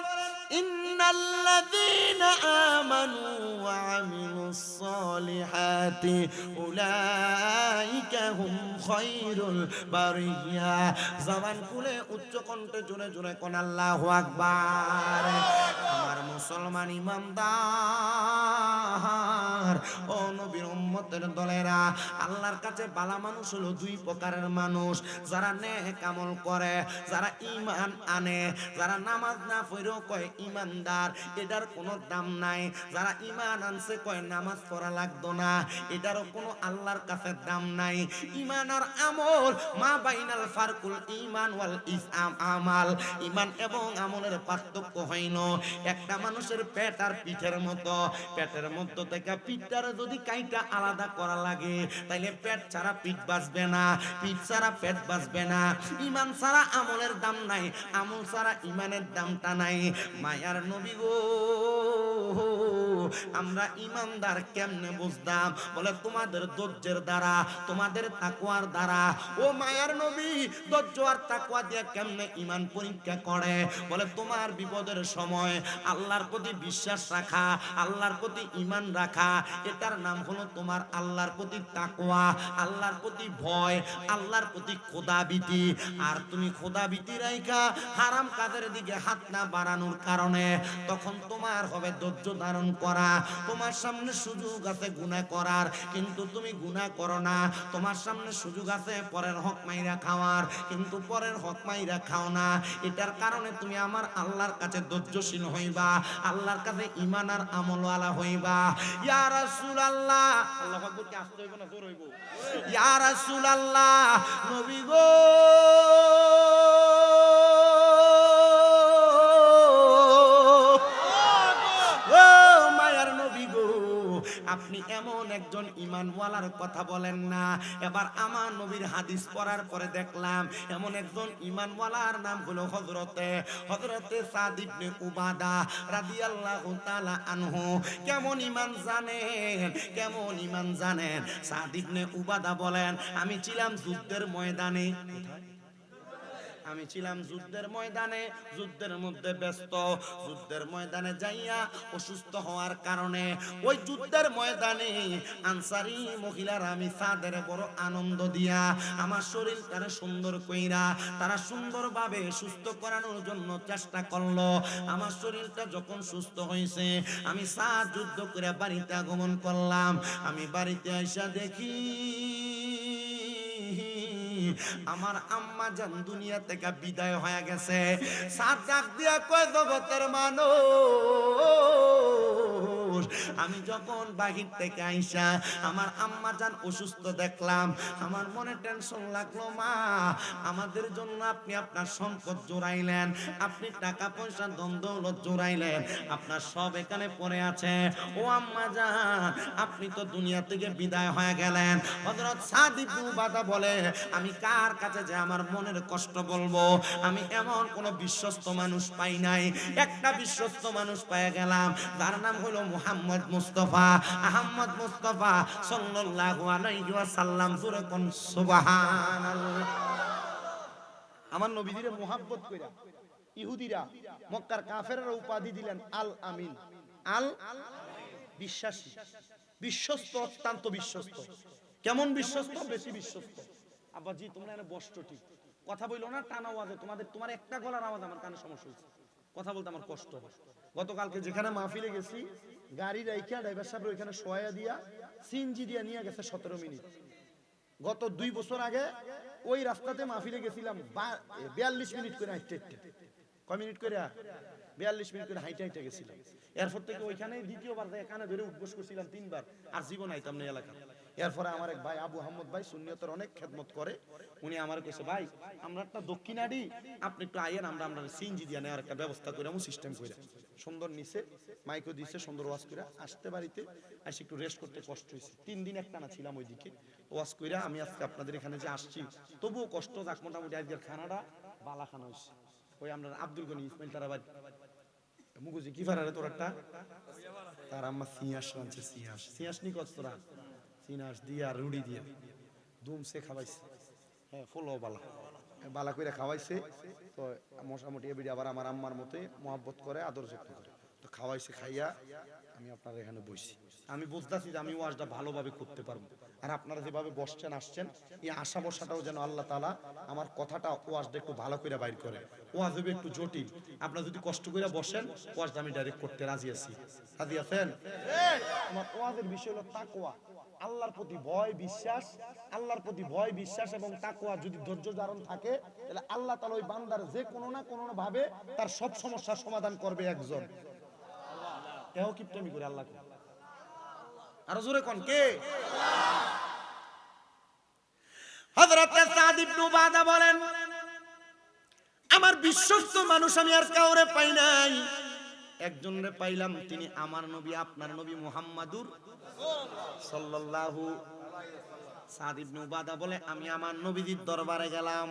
ইন্নাল্লাযীনা আমানু ওয়া আমিলুস সলিহাতি উলাইকা হুম খায়রুল বারিয়া। জবান খুলে উচ্চ কণ্ঠে জোরে জোরে কোন আল্লাহু আকবার। আমার মুসলমান ইমানদার ও নবীর উম্মতের দলেরা, আল্লাহর কাছে বালা মানুষ হলো দুই প্রকারের মানুষ। যারা নেক আমল করে, যারা ঈমান আনে, যারা নামাজ না পড়েও কয় ঈমানদার, এটার কোনো দাম নাই। যারা ঈমান আনছে কয় নামাজ পড়া লাগতো না, এটারও কোনো আল্লাহর কাছে দাম নাই। ঈমান আর আমল মা বাইনাল ফারকুল ঈমান ওয়াল ইসলাম আমাল। ঈমান এবং আমলের পার্থক্য হইল একটা মানুষের পেট আর পিঠের মতো। পেটের মধ্যে থেকে পিঠটার যদি কাইটা আলাদা করা লাগে, তাইলে পেট ছাড়া পিঠ বাঁচবে না, পিঠ ছাড়া পেট বাঁচবে না। ঈমান ছাড়া আমলের দাম নাই, আমল ছাড়া ঈমানের দামটা নাই। মায়ার নবী গো, আমরা ঈমানদার কেমনে বুঝতাম? বলে তোমাদের ধৈর্যের দ্বারা, তোমাদের তাকওয়ার দ্বারা। ও মায়ার নবী, ধৈর্য আর তাকওয়া দিয়ে কেমনে ঈমান পরীক্ষা করে? বলে তোমার বিপদের সময় আল্লাহর প্রতি বিশ্বাস রাখা, আল্লাহর প্রতি ঈমান রাখা, এটার নাম হলো তোমার আল্লাহর প্রতি তাকওয়া, আল্লাহর প্রতি ভয়, আল্লাহর প্রতি খোদাভীতি। আর তুমি খোদাভীতি রাইখা হারাম কাজের দিকে হাত না বাড়ানোর কারণে তখন তোমার হবে ধৈর্য ধারণ করা। তোমার সামনে সুযোগ আছে গুনাহ করার, কিন্তু তুমি গুনাহ করো না। তোমার সামনে সুযোগ আছে পরের হক মাইরা খাওয়ার, কিন্তু পরের হক মাইরা খাও না। এটার কারণে তুমি আমার আল্লাহর কাছে ধৈর্যশীল হইবা, আল্লাহর কাছে ঈমান আর আমলওয়ালা হইবা। ইয়া রাসূলুল্লাহ, আল্লাহু আকবার কি আসতে হইব না জোর হইব? ইয়া রাসূলুল্লাহ, নবী গো, আপনি এমন একজন ঈমানওয়ালার কথা বলেন না। এবার আমার নবীর হাদিস পড়ার পরে দেখলাম এমন একজন ঈমানওয়ালার নাম হলো হযরতে সাদ ইবনে উবাদা রাদিয়াল্লাহু তাআলা আনহু। কেমন ঈমান জানেন? কেমন ঈমান জানেন? সাদ ইবনে উবাদা বলেন, আমি ছিলাম যুদ্ধের ময়দানে। আমি ছিলাম যুদ্ধের ময়দানে, যুদ্ধের মধ্যে ব্যস্ত। যুদ্ধের ময়দানে যাইয়া অসুস্থ হওয়ার কারণে ওই যুদ্ধের ময়দানে আনসারী মহিলারা আমি সাদের বড় আনন্দ দিয়া আমার শরীরটারে সুন্দর কইরা তারা সুন্দরভাবে সুস্থ করানোর জন্য চেষ্টা করলো। আমার শরীরটা যখন সুস্থ হয়েছে, আমি সাদ যুদ্ধ করে বাড়িতে আগমন করলাম। আমি বাড়িতে আইসা দেখি আমার আম্মা জান দুনিয়া থেকে বিদায় হয়ে গেছে। সাত ডাক দিয়া কয়, জগতের মানুষ, আমি যখন বাহির থেকে আইসা আমার আম্মা জান অসুস্থ দেখলাম, আমার মনে টেনশন লাগলো। মা, আমাদের জন্য আপনি আপনার সম্পদ জোড়াইলেন, আপনি টাকা পয়সা ধন দৌলত জোড়াইলেন, আপনার সব এখানে পড়ে আছে। ও আম্মা জান, আপনি তো দুনিয়া থেকে বিদায় হয়ে গেলেন। হযরত সাদ ইবনে উবাদা বলে, আমি কার কাছে যে আমার মনের কষ্ট বলবো? আমি এমন কোন বিশ্বস্ত মানুষ পাই নাই। একটা বিশ্বস্ত মানুষ পেয়ে গেলাম, যার নাম হলো মুহাম্মদ মুস্তাফা, আহমদ মুস্তাফা সাল্লাল্লাহু আলাইহি ওয়াসাল্লাম। জোরে কোন সুবহানাল্লাহ। আমার নবীজিরে মুহাব্বত কইরা ইহুদিরা, মক্কার কাফেররা উপাধি দিলেন আল আমিন। আল বিশ্বাসী, বিশ্বস্ত, অত্যন্ত বিশ্বস্ত। কেমন বিশ্বস্ত? বেশি বিশ্বস্ত। আব্বাজি তোমরা এনে বসছো ঠিক, কথা বইলো না টানা আওয়াজে, তোমার একটা গলার আওয়াজ আমার কানে সমস্যা হয়েছে, কথা বলতে আমার কষ্ট হয়। গতকালকে যেখানে মাহফিলে গেছি, গাড়ি রাইখা ড্রাইভার সাহেব ওইখানে শোয়া দিয়া সিএনজি দিয়া নিয়ে গেছে 17 মিনিট। গত 2 বছর আগে ওই রাস্তাতে মাহফিলে গেছিলাম 42 মিনিট করে হাঁটতে হাঁটতে। কয় মিনিট করে? 42 মিনিট করে হাইটে হাইটে গেছিলাম। এরপর থেকে ওইখানে দ্বিতীয়বার কানে ধরে উঠবস করছিলাম 3 বার, আর জীবন আইতাম না এলাকা। এরপরে আমার এক ভাই আবু আহমদ ভাই সুন্নিয়তের অনেক খেদমত করে, উনি আমার কইছে ভাই আমরা একটা দক্ষিণাডি, আপনি একটু আইয়েন, আমরা সিএনজি দিয়ে নেওয়ার একটা ব্যবস্থা করে আমি সিস্টেম করে সুন্দর নিচে মাইকও দিছে, সুন্দর ওয়াজ করে আসতে বাড়িতে এসে একটু রেস্ট করতে কষ্ট হয়েছে। 3 দিন একটানা ছিলাম ওইদিকে ওয়াজ করে। আমি আজকে আপনাদের এখানে যে আসছি তবুও কষ্ট যাক, মোটামুটি আজকের খানাটা বালা খানা হয়েছে। ওই আমরা আব্দুল গনি ইসমাইল তারা বাড়ি মুগুজি কি ফারারে তোর একটা তার আম্মা সিয়াস রাঁধছে, সিয়াস নি কত তোরা সিনাস দিয়া রুড়ি দিয়া দুমসে খাওয়াইছে। হ্যাঁ ফলো বালা কইরা খাওয়াইছে। তো মোটামুটি এবিডি আবার আমার আম্মার মতে মহব্বত করে, আদর যত্ন করে। তো খাওয়াইছে, খাইয়া আমি আপনার এখানে বসছি। আমি বুঝতেছি যে আমি ওয়াজটা ভালোভাবে করতে পারবো, আর আপনারা যেভাবে বসছেন আসছেন, এই আশা বসাটাও যেন আল্লাহ তাআলা আমার কথাটা ওয়াজটা একটু ভালো করে বাইর করে। ওয়াজ হবে একটু জটিল, আপনারা যদি কষ্ট করে বসেন ওয়াজটা আমি ডাইরেক্ট করতে রাজি আছি। রাজি আছেন? আমার ওয়াজের বিষয় হলো তাকওয়া, আল্লাহর প্রতি ভয় বিশ্বাস। আল্লাহর প্রতি ভয় বিশ্বাস এবং তাকওয়া যদি ধৈর্য ধারণ থাকে, তাহলে আল্লাহ তাআলা ওই বান্দার যে কোনো না কোনো ভাবে তার সব সমস্যার সমাধান করবে একজন। কেউ কিপটামি করে আল্লাহকে, আরো জোরে কোন কে? হযরত সাদ ইবনে উবাদা বলেন, আমার বিশ্বস্ত মানুষ আমি আর কাউরে পাই নাই, একজনরে পাইলাম, তিনি আমার নবী, আপনার নবী মুহাম্মাদুর সাল্লাল্লাহু। সাদ ইবনে উবাদা বলে, আমি আমার নবীজির দরবারে গেলাম,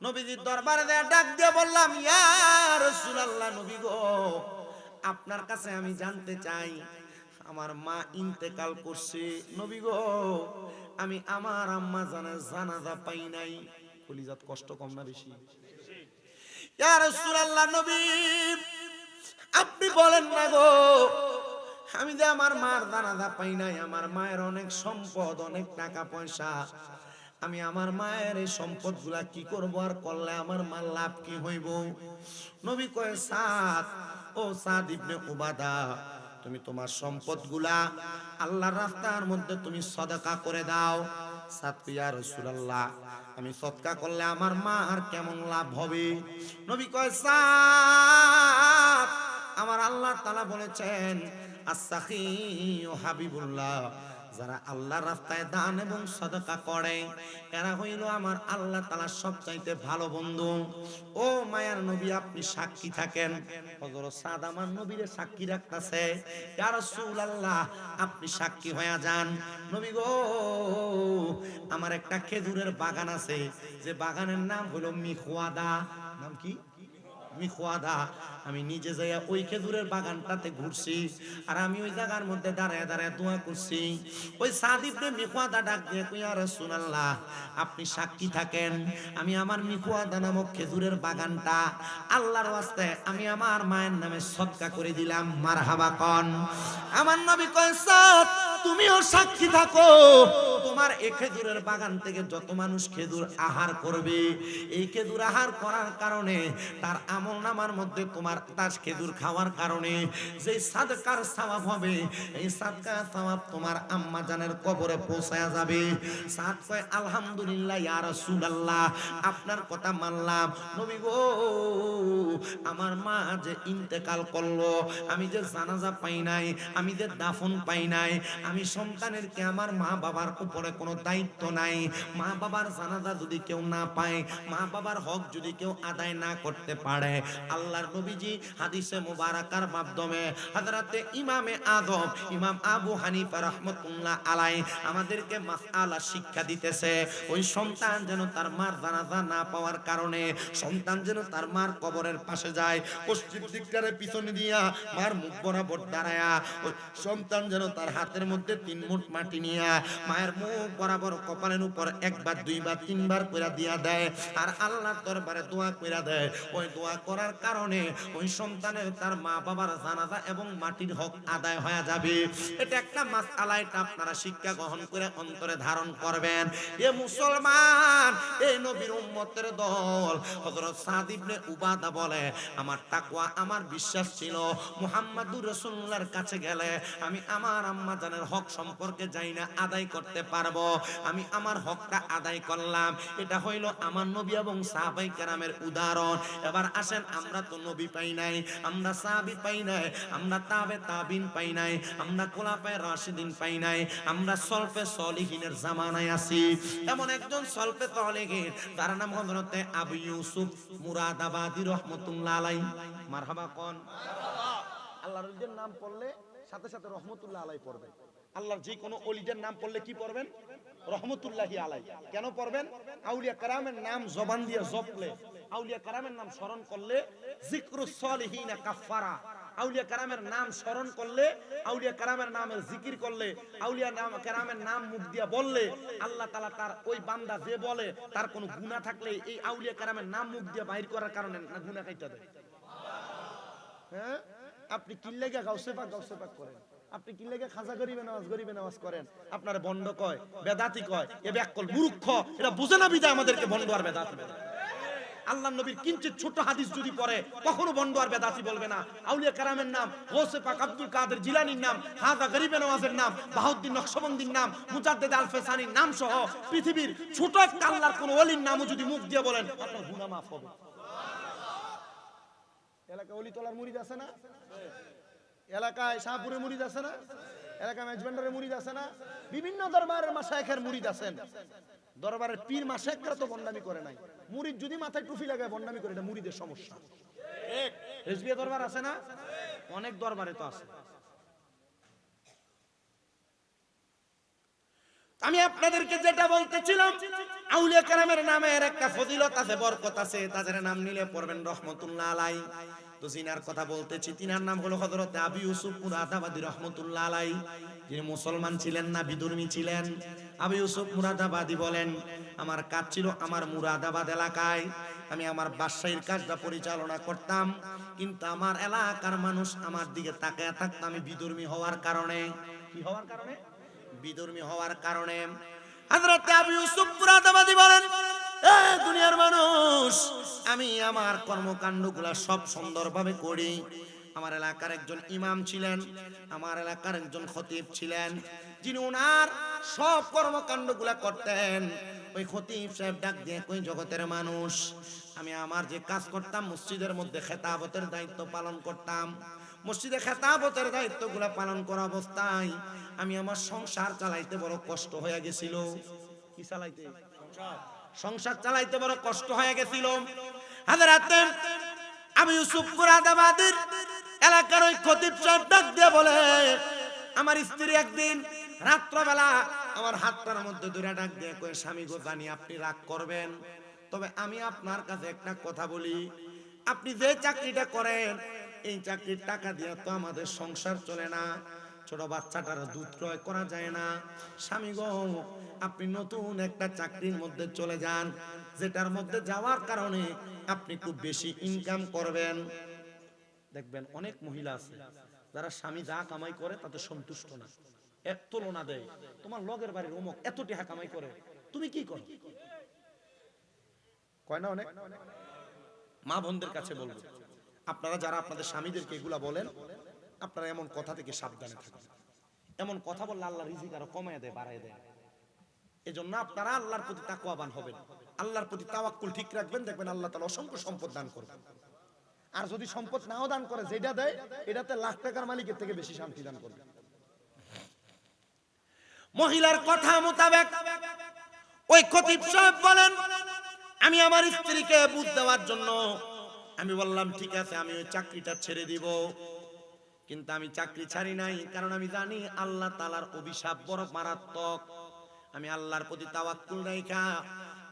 নবীজির দরবারে ডাক দিয়ে বললাম, ইয়া রাসূলুল্লাহ, নবী গো, আপনার কাছে আমি জানতে চাই, আমার মা ইন্তেকাল করছে, নবী গো, আমি আমার আম্মা জানের জানাজা পাই নাই। কলিজাত কষ্ট কম না বেশি? ইয়া রাসূলুল্লাহ, নবী আপনি বলেন না গো, আমি যে আমার মার জানাজা পাই নাই, আমার মায়ের অনেক সম্পদ, অনেক টাকা পয়সা, আমি আমার মায়ের এই সম্পদ গুলা কি করব, আর করলে আমার মার লাভ কি হইব? নবী কয়, সাদ, ও সাদ ইবনে উবাদা, তুমি তোমার সম্পদ গুলা আল্লাহর রাস্তার মধ্যে তুমি সদকা করে দাও। সাদ কয়, ইয়া রাসূলুল্লাহ, আমি সদকা করলে আমার মা আর কেমন লাভ হবে? নবী কয়, সাদ, আমার আল্লাহ তাআলা বলেছেন, আস-সাখিয়্যু হাবিবুল্লাহ, যারা আল্লাহর রাস্তায় দান এবং সদকা করে এরা হইল আমার আল্লাহ তাআলার সবচাইতে ভালো বন্ধু। ও মায়ার নবী, আপনি সাক্ষী থাকেন। হযরত সাদ আমার নবীরে সাক্ষী রাখতেছে, ইয়া রাসূলুল্লাহ, আপনি সাক্ষী হয়ে যান। নবী গো, আমার একটা খেজুরের বাগান আছে, যে বাগানের নাম হলো মিখওয়াদা। নাম কি? মিখওয়াদা। আমি নিজে যাইয়া ওই খেজুরের বাগানটাতে ঘুরছি, আর আমি ওই জায়গার মধ্যে দাঁড়ায় দাঁড়ায় দোয়া করছি। ওই সাদ ইবনে মিখওয়াদা ডাক দিয়ে কই, ইয়া রাসূলুল্লাহ, আপনি সাক্ষী থাকেন, আমি আমার মিখওয়াদা নামক খেজুরের বাগানটা আল্লাহর ওয়াস্তে আমি আমার মায়ের নামে সদকা করে দিলাম। মারহাবা কোন। আমার নবী কয়, সাদ তুমিও সাক্ষী থাকো, তোমার এই খেজুরের বাগান থেকে যত মানুষ খেজুর আহার করবে, এই খেজুর আহার করার কারণে তার আমলনামার মধ্যে তোমার তার খেজুর খাওয়ার কারণে যে সাদকার সওয়াব হবে, এই সাদকার সওয়াব তোমার আম্মা জানের কবরে পৌঁছায়া যাবে। সাদ কয়, আলহামদুলিল্লাহ ইয়া রাসূলুল্লাহ, আপনার কথা মানলাম। নবী গো, আমার মা যে ইন্তেকাল করলো, আমি যে জানাজা পাই নাই, আমি যে দাফন পাই নাই, আমি সন্তানের কি আমার মা বাবার উপরে কোনো দায়িত্ব নাই? মা বাবার জানাজা যদি কেউ না পায়, মা বাবার হক যদি কেউ আদায় না করতে পারে, আল্লাহর নবীজি হাদিসে মুবারাকার মাধ্যমে হযরতে ইমামে আযম ইমাম আবু হানিফা রাহমাতুল্লাহ আলাইহি আমাদেরকে মাসআলা শিক্ষা দিতেছে, ওই সন্তান যেন তার মার জানাজা না পাওয়ার কারণে সন্তান যেন তার মার কবরের পাশে যায়, পশ্চিম দিকটারে পিছনে দিয়া মার মুখ বরাবর দাঁড়ায়া ওই সন্তান যেন তার হাতের মধ্যে 3 মুঠ মাটি নিয়া মায়ের মুখ মুখ বরাবর কপালের উপর একবার দুইবার তিনবার কইরা দিয়া দেয় আর আল্লাহর দরবারে দোয়া কইরা দেয়। ওই দোয়া করার কারণে ওই সন্তানের তার মা বাবার জানাজা এবং মাটির হক আদায় হয়ে যাবে। এটা একটা মাসআলা, এটা আপনারা শিক্ষা গ্রহণ করে অন্তরে ধারণ করবেন। এ মুসলমান, এই নবীর উম্মতের দল হযরত সাদ ইবনে উবাদা বলে, আমার তাকওয়া, আমার বিশ্বাস ছিল মুহাম্মাদুর রাসূলুল্লাহর কাছে গেলে আমি আমার আম্মা জানের হক সম্পর্কে যাই না আদায় করতে পারবো। আমি আমার হকটা আদায় করলাম। এটা হইল আমার নবী এবং সাহাবায়ে কেরামের উদাহরণ। এবার আসেন, আমরা তো নবী পাই নাই, আমরা সাহাবী পাই নাই, আমরা তাবে তাবিন পাই নাই, আমরা খোলাফায়ে রাশিদিন পাই নাই, আমরা সলফে সলিহিনের জামানায় আছি। এমন একজন সলফে সলিহিন, তার নাম হযরত আবু ইউসুফ মুরাদাবাদী রাহমাতুল্লাহ আলাইহি। মারহাবা কোন মারহাবা। আল্লাহর ওলিদের নাম পড়লে সাথে সাথে রহমতুল্লাহ আলাইহি পড়বেন। আল্লাহর যে কোনো ওলিদের নাম পড়লে কি পড়বেন? রহমতুল্লাহি আলাইহি। কেন পড়বেন? আউলিয়া কেরামের নাম জবান দিয়ে জপলে, আউলিয়া কেরামের নাম স্মরণ করলে যিকরুস সলিহিনা কাফারা। আউলিয়া কেরামের নাম স্মরণ করলে, আউলিয়া কেরামের নামের জিকির করলে, আউলিয়া কেরামের নাম মুখ দিয়া বললে আল্লাহ তাআলা তার ওই বান্দা যে বলে তার কোনো গুনাহ থাকলে এই আউলিয়া কেরামের নাম মুখ দিয়ে বাইর করার কারণে গুনাহ কাইটা দেয়। হ্যাঁ, আপনি কিল্লেগা গাউসে পাক করেন, আপনি কিল্লেগা খাজা গরিবে নামাজ করেন, আপনার বন্ড কয়, বেদাতি কয়, এ ব্যাকল মূর্খ, এটা বুঝে না বিদায় আমাদেরকে বন্ড আর বেদাতি। আল্লাহর নবীর কিঞ্চিত ছোট হাদিস যদি পড়ে কখনো বন্ড আর বেদাতি বলবে না। আউলিয়া কেরামের নাম, গৌসে পাক আব্দুল কাদের জিলানীর নাম, খাজা গরিবে নওয়াজের নাম, বাহাউদ্দিন নকশবন্দির নাম, মুজাদ্দেদ আল ফেসানির নাম সহ পৃথিবীর ছোট একটা আল্লাহর কোন ওলির নামও যদি মুখ দিয়ে বলেন আপনার গুনাহ মাফ হবে। এলাকায় ওলি তোলার মুরিদ আছে না? এলাকায় শাহপুরের মুরিদ আছে না? এলাকায় মেজবান্ডারের মুরিদ আছে না? বিভিন্ন দরবারের মাশায়েখের মুরিদ আছেন। দরবারের পীর মাশায়েখরা তো বন্ডামি করে নাই, মুরিদ যদি মাথায় টুপি লাগায় বন্ডামি করে, এটা মুরিদের সমস্যা। ঠিক, রেজবিয়া দরবার আছে না? অনেক দরবারে তো আছে। আমি আপনাদেরকে যেটা বলতেছিলাম, আউলিয়া কেরামের নামের একটা ফজিলত আছে, বরকত আছে। তাদের নাম নিলে পড়বেন রহমতুল্লাহ আলাইহি। তো জিনার কথা বলতেছি, তিনার নাম হলো হযরত আবু ইউসুফ মুরাদাবাদী রাহমাতুল্লাহ আলাইহি। যিনি মুসলমান ছিলেন না, বিধর্মী ছিলেন। আবু ইউসুফ মুরাদাবাদী বলেন, আমার কাজ ছিল আমার মুরাদাবাদ এলাকায়, আমি আমার বাদশাহীর কাজটা পরিচালনা করতাম, কিন্তু আমার এলাকার মানুষ আমার দিকে তাকায় থাকতো। আমি বিধর্মী হওয়ার কারণে, কি হওয়ার কারণে? বিধর্মী হওয়ার কারণে। হযরত আবু ইউসুফ মুরাদাবাদী বলেন, এ দুনিয়ার মানুষ, আমি আমার কর্মকাণ্ডগুলো সব সুন্দরভাবে করি। আমার এলাকার একজন ইমাম ছিলেন, আমার এলাকার একজন খতিব ছিলেন, যিনি ওনার সব কর্মকাণ্ডগুলো করতেন। ওই খতিব সাহেব ডাক দিয়ে কই, জগতের মানুষ, আমি আমার যে কাজ করতাম, মসজিদের মধ্যে খেতাবতের দায়িত্ব পালন করতাম। মসজিদে খেতাবতের দায়িত্বগুলো পালন করা অবস্থায় আমি আমার সংসার চালাইতে বড় কষ্ট হয়ে গেছিল। কি চালাইতে? সংসার চালাইতে বড় কষ্ট হয়ে গেছিল। হযরত আবু ইউসুফ মুরাদাবাদীর এলাকার ওই খতিব সাহেব ডাক দিয়ে বলে, আমার স্ত্রী একদিন রাত্রবেলা আমার হাতটার মধ্যে ধরে ডাক দিয়ে কয়, স্বামী গো, জানি আপনি রাগ করবেন, তবে আমি আপনার কাছে একটা কথা বলি, আপনি যে চাকরিটা করেন এই চাকরির টাকা দিয়ে তো আমাদের সংসার চলে না, ছোট বাচ্চাটার দুধ ক্রয় করা যায় না। স্বামী গো, আপনি নতুন একটা চাকরির মধ্যে চলে যান, যেটার মধ্যে যাওয়ার কারণে আপনি খুব বেশি ইনকাম করবেন। দেখবেন অনেক মহিলা আছে যারা স্বামী যা কামাই করে তাতে সন্তুষ্ট না, এক তুলনা দেয়, তোমার লগের বাড়ির অমুক এত টাকা কামাই করে, তুমি কি করো? কয় না অনেক। মা বোনদের কাছে বলবো, আপনারা যারা আপনাদের স্বামীদেরকে এগুলা বলেন, আপনারা এমন কথা থেকে সাবধানে থাকুন। এমন কথা বললে আল্লাহ রিজিক আরো কমায় দেয়, বাড়ায় দেয়। এজন্য আপনারা আল্লাহর প্রতি তাকওয়াবান হবেন, আল্লাহর প্রতি তাওয়াক্কুল ঠিক রাখবেন, দেখবেন আল্লাহ তাআলা অসংখ্য সম্পদ দান করবেন। আর যদি সম্পদ নাও দান করে, যেটা দেয় এটাতে লাখ টাকার মালিকের থেকে বেশি শান্তি দান করবে। মহিলার কথা মোতাবেক ওই খতিব সাহেব বলেন, আমি আমার স্ত্রীকে বুঝ দেওয়ার জন্য আমি বললাম, ঠিক আছে, আমি ওই চাকরিটা ছেড়ে দিব। কিন্তু আমি চাকরি ছাড়ি নাই, কারণ আমি জানি আল্লাহ তাআলার অভিশাপ বড় মারাত্মক। আমি আল্লাহর প্রতি তাওয়াক্কুল রাখা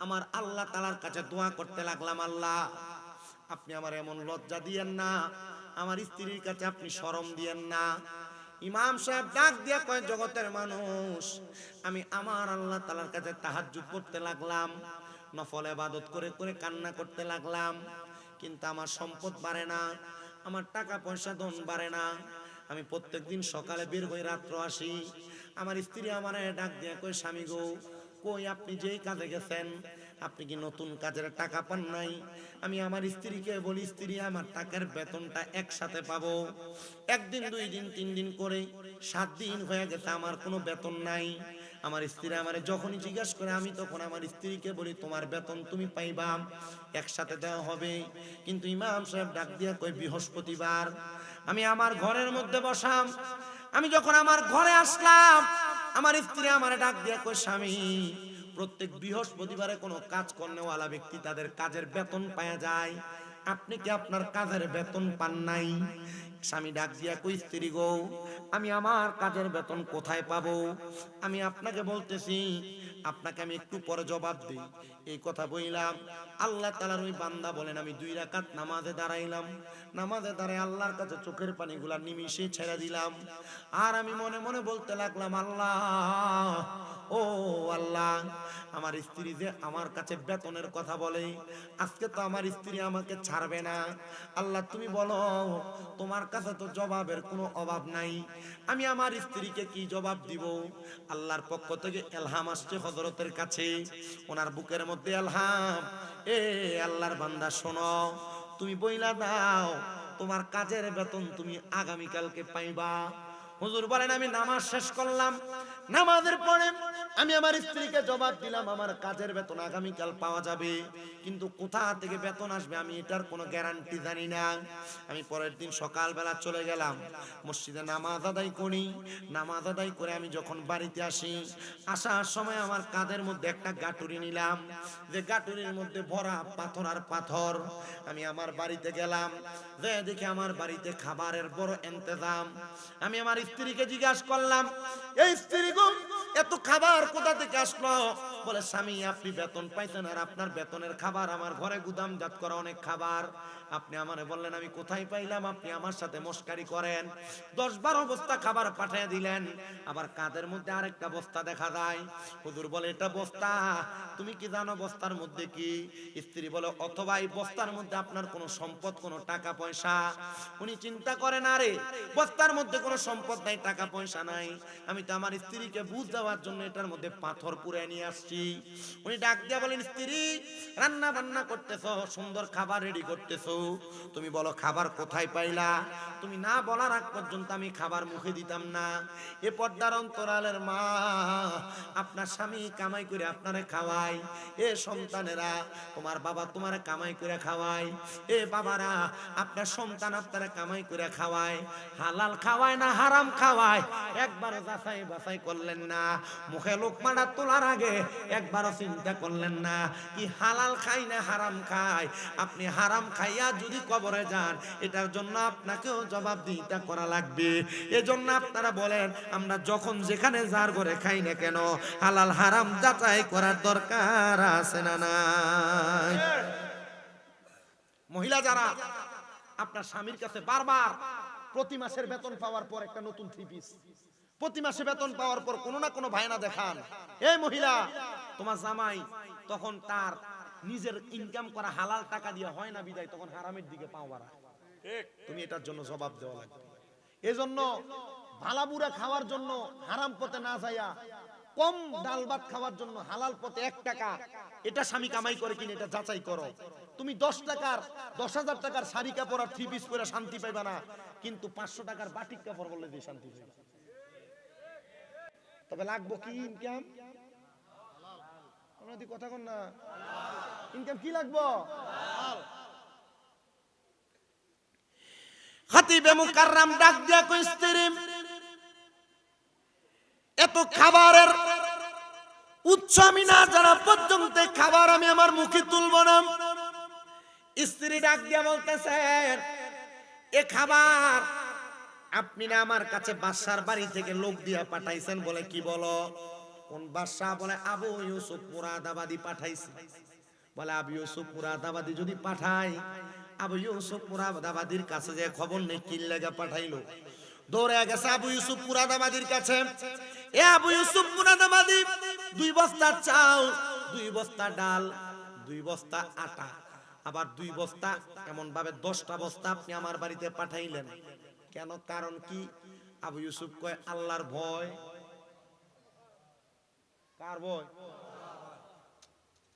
আমার আল্লাহ তাআলার কাছে দোয়া করতে লাগলাম, আল্লাহ আপনি আমার এমন লজ্জা দিয়েন না, আমার স্ত্রীর কাছে আপনি শরম দিয়েন না। ইমাম সাহেব ডাক দিয়ে কয়, জগতের মানুষ, আমি আমার আল্লাহ তাআলার কাছে তাহাজ্জুদ করতে লাগলাম, নফল ইবাদত করে করে কান্না করতে লাগলাম, কিন্তু আমার সম্পদ বাড়ে না, আমার টাকা পয়সা ধন বাড়ে না। আমি প্রত্যেকদিন সকালে বের হই, রাত্র আসি। আমার স্ত্রী আমারে ডাক দিয়ে কই, স্বামী গো, কই আপনি যেই কাজে গেছেন, আপনি কি নতুন কাজের টাকা পান নাই? আমি আমার স্ত্রীকে বলি, স্ত্রী আমার টাকার বেতনটা একসাথে পাবো। একদিন, 2 দিন, 3 দিন করে 7 দিন হয়ে গেছে, আমার কোনো বেতন নাই। আমার স্ত্রী আমারে যখনই জিজ্ঞাসা করে, আমি তখন আমার স্ত্রীকে বলি, তোমার বেতন তুমি পাইবা, একসাথে দেওয়া হবে। কিন্তু ইমাম সাহেব ডাক দিয়া কই, বৃহস্পতিবার আমি আমার ঘরের মধ্যে বসাম। আমি যখন আমার ঘরে আসলাম, আমার স্ত্রী আমারে ডাক দিয়া কই, স্বামী, প্রত্যেক বৃহস্পতিবারে কোনো কাজ কর্নেওয়ালা ব্যক্তি তাদের কাজের বেতন পাওয়া যায়, আপনি কি আপনার কাজের বেতন পান নাই? স্বামী ডাক দিয়া কই, স্ত্রী গো, আমি আমার কাজের বেতন কোথায় পাবো? আমি আপনাকে বলতেছি, আপনাকে আমি একটু পরে জবাব দিই। এই কথা বললাম, আল্লাহ তাআলার ওই বান্দা বলেন, আমি 2 রাকাত নামাজে দাঁড়াইলাম, নামাজে দাঁড়ায় আল্লাহর কাছে চোখের পানিগুলা নিমিষে ছেড়ে দিলাম। আর আমি মনে মনে বলতে লাগলাম, আল্লাহ, ও আল্লাহ, আমার স্ত্রী যে আমার কাছে বেতনের কথা বলে, আজকে তো আমার স্ত্রী আমাকে ছাড়বে না। আল্লাহ তুমি বলো, তোমার কাছে তো জবাবের কোনো অভাব নাই, আমি আমার স্ত্রীকে কি জবাব দিব? আল্লাহর পক্ষ থেকে ইলহাম আসছে হযরতের কাছে, ওনার বুকের মধ্যে ইলহাম, এ আল্লাহর বান্দা শোনো, তুমি বইলা দাও, তোমার কাজের বেতন তুমি আগামী কালকে পাইবা। হুজুর বলেন, আমি নামাজ শেষ করলাম, নামাজের পরে আমি আমার স্ত্রীকে জবাব দিলাম, আমার কাজের বেতন আগামীকাল পাওয়া যাবে, কিন্তু কোথা থেকে বেতন আসবে আমি এটার কোনো গ্যারান্টি জানি না। আমি পরের দিন সকালবেলা চলে গেলাম, মসজিদে নামাজ আদায় করি। নামাজ আদায় করে আমি যখন বাড়িতে আসি, আসার সময় আমার কাঁধের মধ্যে একটা গাটুরি নিলাম, যে গাটুরির মধ্যে ভরা পাথর আর পাথর। আমি আমার বাড়িতে গেলাম, যে দেখি আমার বাড়িতে খাবারের বড় ইন্তজাম। আমি আমার স্ত্রীকে জিজ্ঞাসা করলাম, এই স্ত্রী গো, এত খাবার কোথা থেকে আসলো? বলে, স্বামী, আপনি বেতন পাইছেন, আর আপনার বেতনের খাবার আমার ঘরে গুদামজাত করা অনেক খাবার। আপনি আমারে বললেন আমি কোথায় পাইলাম, আপনি আমার সাথে মস্কারি করেন। 10-12 বস্তা খাবার পাঠিয়ে দিলেন, আবার কাঁধের মধ্যে আরেকটা বস্তা দেখা যায়। হুজুর বলে, এটা বস্তা, তুমি কি জানো বস্তার মধ্যে কি? স্ত্রী বলে, অথবা এই বস্তার মধ্যে আপনার কোনো সম্পদ, কোনো টাকা পয়সা? উনি চিন্তা করে, না রে, বস্তার মধ্যে কোনো সম্পদ নাই, টাকা পয়সা নাই, আমি তো আমার স্ত্রীকে বুঝ দেওয়ার জন্য এটার মধ্যে পাথর পুরে নিয়ে আসছি। উনি ডাক দিয়া বলেন, স্ত্রী, রান্না বান্না করতেছো, সুন্দর খাবার রেডি করতেছো, তুমি বলো খাবার কোথায় পাইলা? তুমি না বলার আগ পর্যন্ত আমি খাবার মুখে দিতাম না। এ পর্দার অন্তরালের মা, আপনার স্বামী কামাই করে আপনারে খাওয়ায়, এ সন্তানেরা, তোমার বাবা তোমারে কামাই করে খাওয়ায়, এ বাবারা, আপনার সন্তান আপনারা কামাই করে খাওয়ায়, হালাল খাওয়ায় না হারাম খাওয়ায়, একবারও যাচাই বাছাই করলেন না। মুখে লোকমাটা তোলার আগে একবারও চিন্তা করলেন না কি হালাল খাই না হারাম খাই? আপনি হারাম খাইয়া যদি কবরে যান, এটার জন্য আপনাকেও জবাবদিহিতা করা লাগবে। এজন্য আপনারা বলেন, আমরা যখন যেখানে যার ঘরে খাই না কেন, হালাল হারাম যাচাই করার দরকার আছে না নাই? মহিলা যারা আপনার স্বামীর কাছে বারবার প্রতি মাসের বেতন পাওয়ার পর একটা নতুন 3 পিস, প্রতি মাসে বেতন পাওয়ার পর কোনো না কোনো ভাইনা দেখান, এই মহিলা, তোমার জামাই তখন তার নিজের ইনকাম করা হালাল টাকা দিয়ে হয় না বিদায়, তখন হারামের দিকে পাও বাড়ায়। তুমি এটার জন্য জবাব দেওয়া লাগবে। এজন্য ভালাবুরা খাওয়ার জন্য হারাম পথে না যাইয়া, কম ডাল ভাত খাওয়ার জন্য হালাল পথে 1 টাকা, এটা স্বামী কামাই করে কিনা এটা যাচাই করো। তুমি 10 টাকার 10,000 টাকার শাড়ি কাপড় আর 3 পিস পরে শান্তি পাইবা না, কিন্তু 500 টাকার বাটিক কাপড় বললে দিয়ে শান্তি পাইবা। তবে লাগবো কি ইনকাম? আপনাদের কথা কন না, ইনকাম কি লাগবো? খতিবে মুকাররম ডাক দিয়া কই, স্ত্রী, এত খাবারের উৎস আমি না জানা পর্যন্ত খাবার আমি আমার মুখে তুলব না। স্ত্রী ডাক দিয়া বলতেছেন, এ খাবার আপনি না আমার কাছে বাদশার বাড়ি থেকে লোক দিয়া পাঠাইছেন? বলে, কি বলো? কোন বাদশা? বলে, আবু ইউসুফ মুরাদাবাদী পাঠাইছে। বলে, আবু ইউসুফ মুরাদাবাদী যদি পাঠাই, আবু ইউসুফ মুরাদাবাদীর কাছে যে খবর নেই কি লাগা পাঠাইলো? দৌড়ে গেছে আবু ইউসুফ মুরাদাবাদীর কাছে। এ আবু ইউসুফ মুরাদাবাদী, 2 বস্তা চাল, 2 বস্তা ডাল, 2 বস্তা আটা, আবার 2 বস্তা এমন ভাবে 10টা বস্তা আপনি আমার বাড়িতে পাঠাইলেন কেন? কারণ কি? আবু ইউসুফ কয় আল্লাহর ভয়। কার ভয়?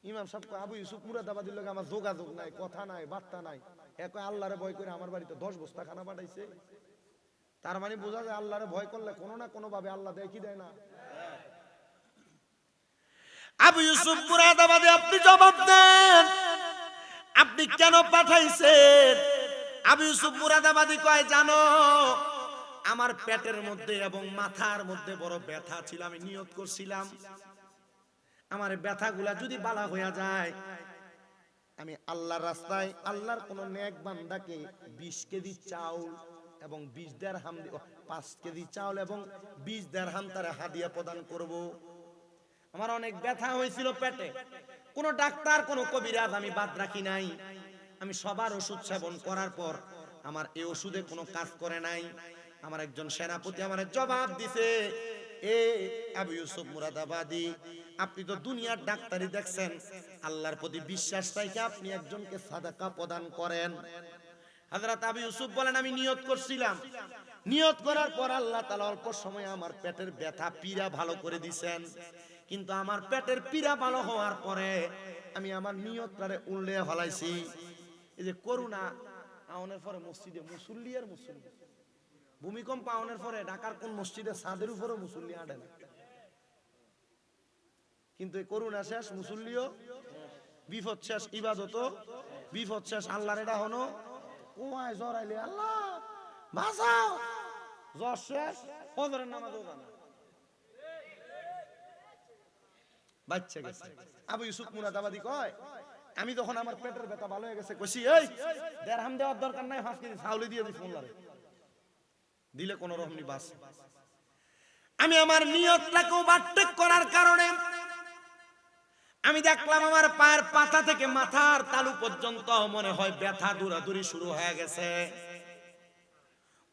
ইমাম সাহেব কয় আবু ইউসুফ মুরাদাবাদীর লগে আমার যোগাযোগ নাই, কথা নাই, বার্তা নাই, এ কয় আল্লাহরে ভয় করে আমার বাড়িতে 10 বস্তা খানা পাঠাইছে। তার মানে বোঝা যায় আল্লাহরে ভয় করলে কোনো না কোনো ভাবে আল্লাহ দেয় কি দেয় না। আবু ইউসুফ মুরাদাবাদী, আপনি জবাব দেন, আপনি কেন পাঠাইছেন? আবু ইউসুফ মুরাদাবাদী কয় জানো, আমার পেটের মধ্যে এবং মাথার মধ্যে বড় ব্যথা ছিল, আমি নিয়ত করছিলাম আমার ব্যথাগুলা যদি বালা হয়ে যায়, আমি আল্লাহর রাস্তায় আল্লাহর কোন নেক বান্দাকে 20 কেজি চাউল এবং 20 দিরহাম, 5 কেজি চাউল এবং 20 দিরহাম তারে হাদিয়া প্রদান করব। আমার অনেক ব্যথা হয়েছিল পেটে, কোন ডাক্তার কোন কবিরাজ আমি বাদ রাখি নাই, আমি সবার ওষুধ সেবন করার পর আমার এই ওষুধে কোনো কাজ করে নাই। আমার একজন সেনাপতি আমার জবাব দিছে, এ আবু ইউসুফ মুরাদাবাদী, আপনি তো দুনিয়ার ডাক্তারি দেখছেন, আল্লাহর প্রতি বিশ্বাস রাখে আপনি একজনকে সাদাকা প্রদান করেন। হযরত আবু ইউসুফ বলেন আমি নিয়ত করছিলাম, নিয়ত করার পর আল্লাহ তাআলা অল্প সময়ে আমার পেটের ব্যথা পীড়া ভালো করে দিবেন, কিন্তু আমার পেটের পীড়া ভালো হওয়ার পরে আমি আমার নিয়তটারে উল্টে ফলাইছি। এই যে করোনা আওনের পরে মসজিদে মুসল্লি আর মুসল্লি, ভূমিকম্প আওনের পরে ঢাকার কোন মসজিদে ছাদের উপরে মুসল্লি আড়ে না, কিন্তু এই করোনা শেষ মুসল্লিও, বিপদ শেষ ইবাদতও, বিপদ শেষ আল্লাহর এটা হনো, কুয়ায় জ্বর আইলে আল্লাহ বাঁচাও, জ্বর শেষ ফজরের নামাজও জানা বাচ্চা গেছে। আবু ইউসুফ মুরাদাবাদী কয় আমি যখন আমার পেটের ব্যথা ভালো হয়ে গেছে কইছি এই দিরহাম দেওয়ার দরকার নাই, 5 কেজি চাউল দিয়ে দিই ফোনলারে, দিলে কোন রকমই বাস। আমি আমার নিয়তটাকেও বাট্টেক করার কারণে আমি দেখলাম আমার পায়ের পাতা থেকে মাথার তালু পর্যন্ত মনে হয় ব্যথা দৌড়াদৌড়ি শুরু হয়ে গেছে।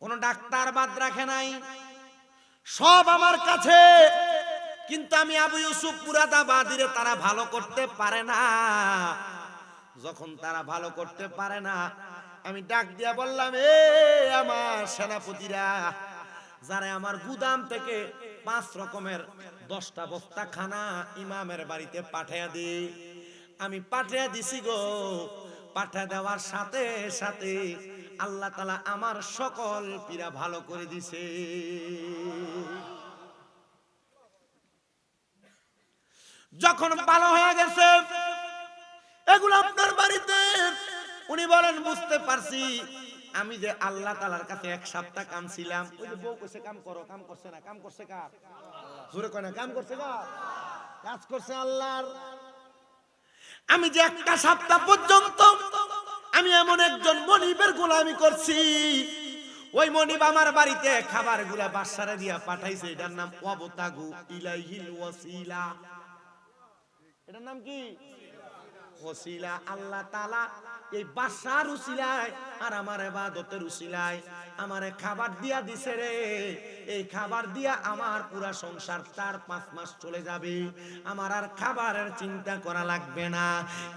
কোন ডাক্তার বাদ রাখে নাই, সব আমার কাছে, কিন্তু আমি আবু ইউসুফ মুরাদাবাদীরে তারা ভালো করতে পারে না। যখন তারা ভালো করতে পারে না, আমি ডাক দিয়া বললাম এ আমার সেনাপতিরা, যারা আমার গুদাম থেকে 5 রকমের 10টা বস্তা খানা ইমামের বাড়িতে পাঠিয়ে দি, আমি পাঠিয়ে দিছি গো, পাঠিয়ে দেওয়ার সাথে সাথে আল্লাহ তাআলা আমার সকল পীড়া ভালো করে দিছে। যখন ভালো হয়ে গেছে এগুলো আপনার বাড়িতে, উনি বলেন বুঝতে পারছি আমি যে আল্লাহ তাআলার কাছে 1 সপ্তাহ কাম ছিলাম। ওই যে বউ কইছে কাম করো, কাম করছে না, কাম করছে কার? জোরে কয় না, কাম করছে কার? কাজ করছে আল্লাহর। আমি যে 1টা সপ্তাহ পর্যন্ত আমি এমন একজন মনিবের গোলামি করছি, ওই মনিব আমার বাড়িতে খাবারগুলা বাদশারে দিয়া পাঠাইছে, এটার নাম ওয়াবতাগু ইলাইহিল ওয়াসিলা। এটার নাম কি? ওসিলা। আল্লাহ তাআলা এই বাদশার উসিলায় আর আমার ইবাদতের উসিলায় আমারে খাবার দিয়া দিছে রে। এই খাবার দিয়া আমার পুরা সংসার 4-5 মাস চলে যাবে, আমার আর খাবারের চিন্তা করা লাগবে না।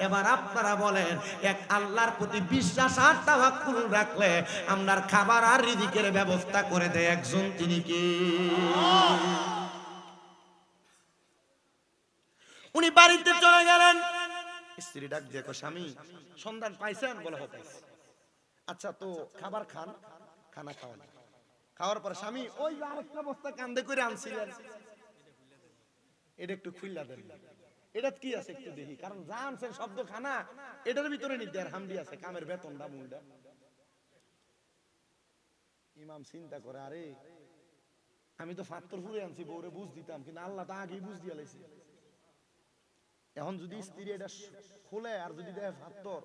এবার আপনারা বলেন, এক আল্লাহর প্রতি বিশ্বাস আর তাওয়াক্কুল রাখলে আমরার খাবার আর রিজিকের ব্যবস্থা করে দেয় একজন, তিনি কি? উনি বাড়িতে চলে গেলেন, স্ত্রী ডাক দিয়ে কয় স্বামী সন্ধান পাইছেন? বলে হ্যাঁ পাইছি। আচ্ছা তো খাবার খান। খানা খাওয়ান, খাওয়ার পর স্বামী ওই আরেকটা বস্তা কান্দে করে আনছিলেন, এটা একটু খুইলা দেন, এটা কি আছে একটু দেখি, কারণ যা আনছেন শব্দ খানা, এটার ভিতরে নি দিরহাম দিয়ে আছে, কামের বেতনটা মুলটা। ইমাম চিন্তা করে আরে আমি তো ৭০ ফুরে আনছি, বউরে বুঝ দিতাম, কিন্তু আল্লাহ তা আগেই বুঝ দিয়া লাইছে। এখন যদি স্ত্রী এটা খুলে আর যদি দেয় ৭০,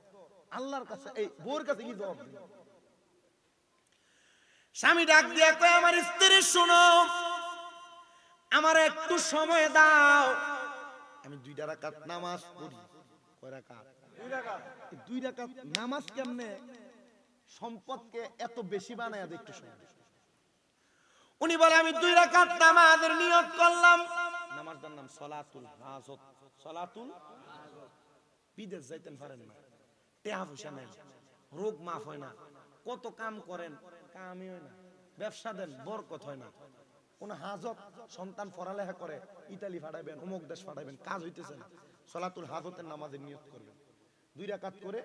আল্লাহর কাছে এই বউর কাছে কি জবাব দিবে? স্বামী ডাক দিয়া কয় আমার স্ত্রী শোনো, আমার একটু সময় দাও, আমি 2 রাকাত নামাজ পড়ি। কয় রাকাত? 2 রাকাত। 2 রাকাত নামাজ কেমনে সম্পদকে এত বেশি বানায় দেয়? একটু সময়। উনি বলে আমি 2 রাকাত নামাজের নিয়ত করলাম। নামাজটার নাম সলাতুল হাজত। সলাতুল বিদেশ যাইতেন পারেন না, টেহা পয়সা নেন, রোগ মাফ হয় না, কত কাম করেন, কামই হয় না, ব্যবসা দেন, বরকত হয় না, কোন হাজত, সন্তান পড়ালেখা করে, ইতালি ফাটাইবেন, অমুক দেশ ফাটাইবেন, কাজ হইতেছে না, সলাতুল হাজতের নামাজের নিয়ত করবেন। 2 রাকাত করে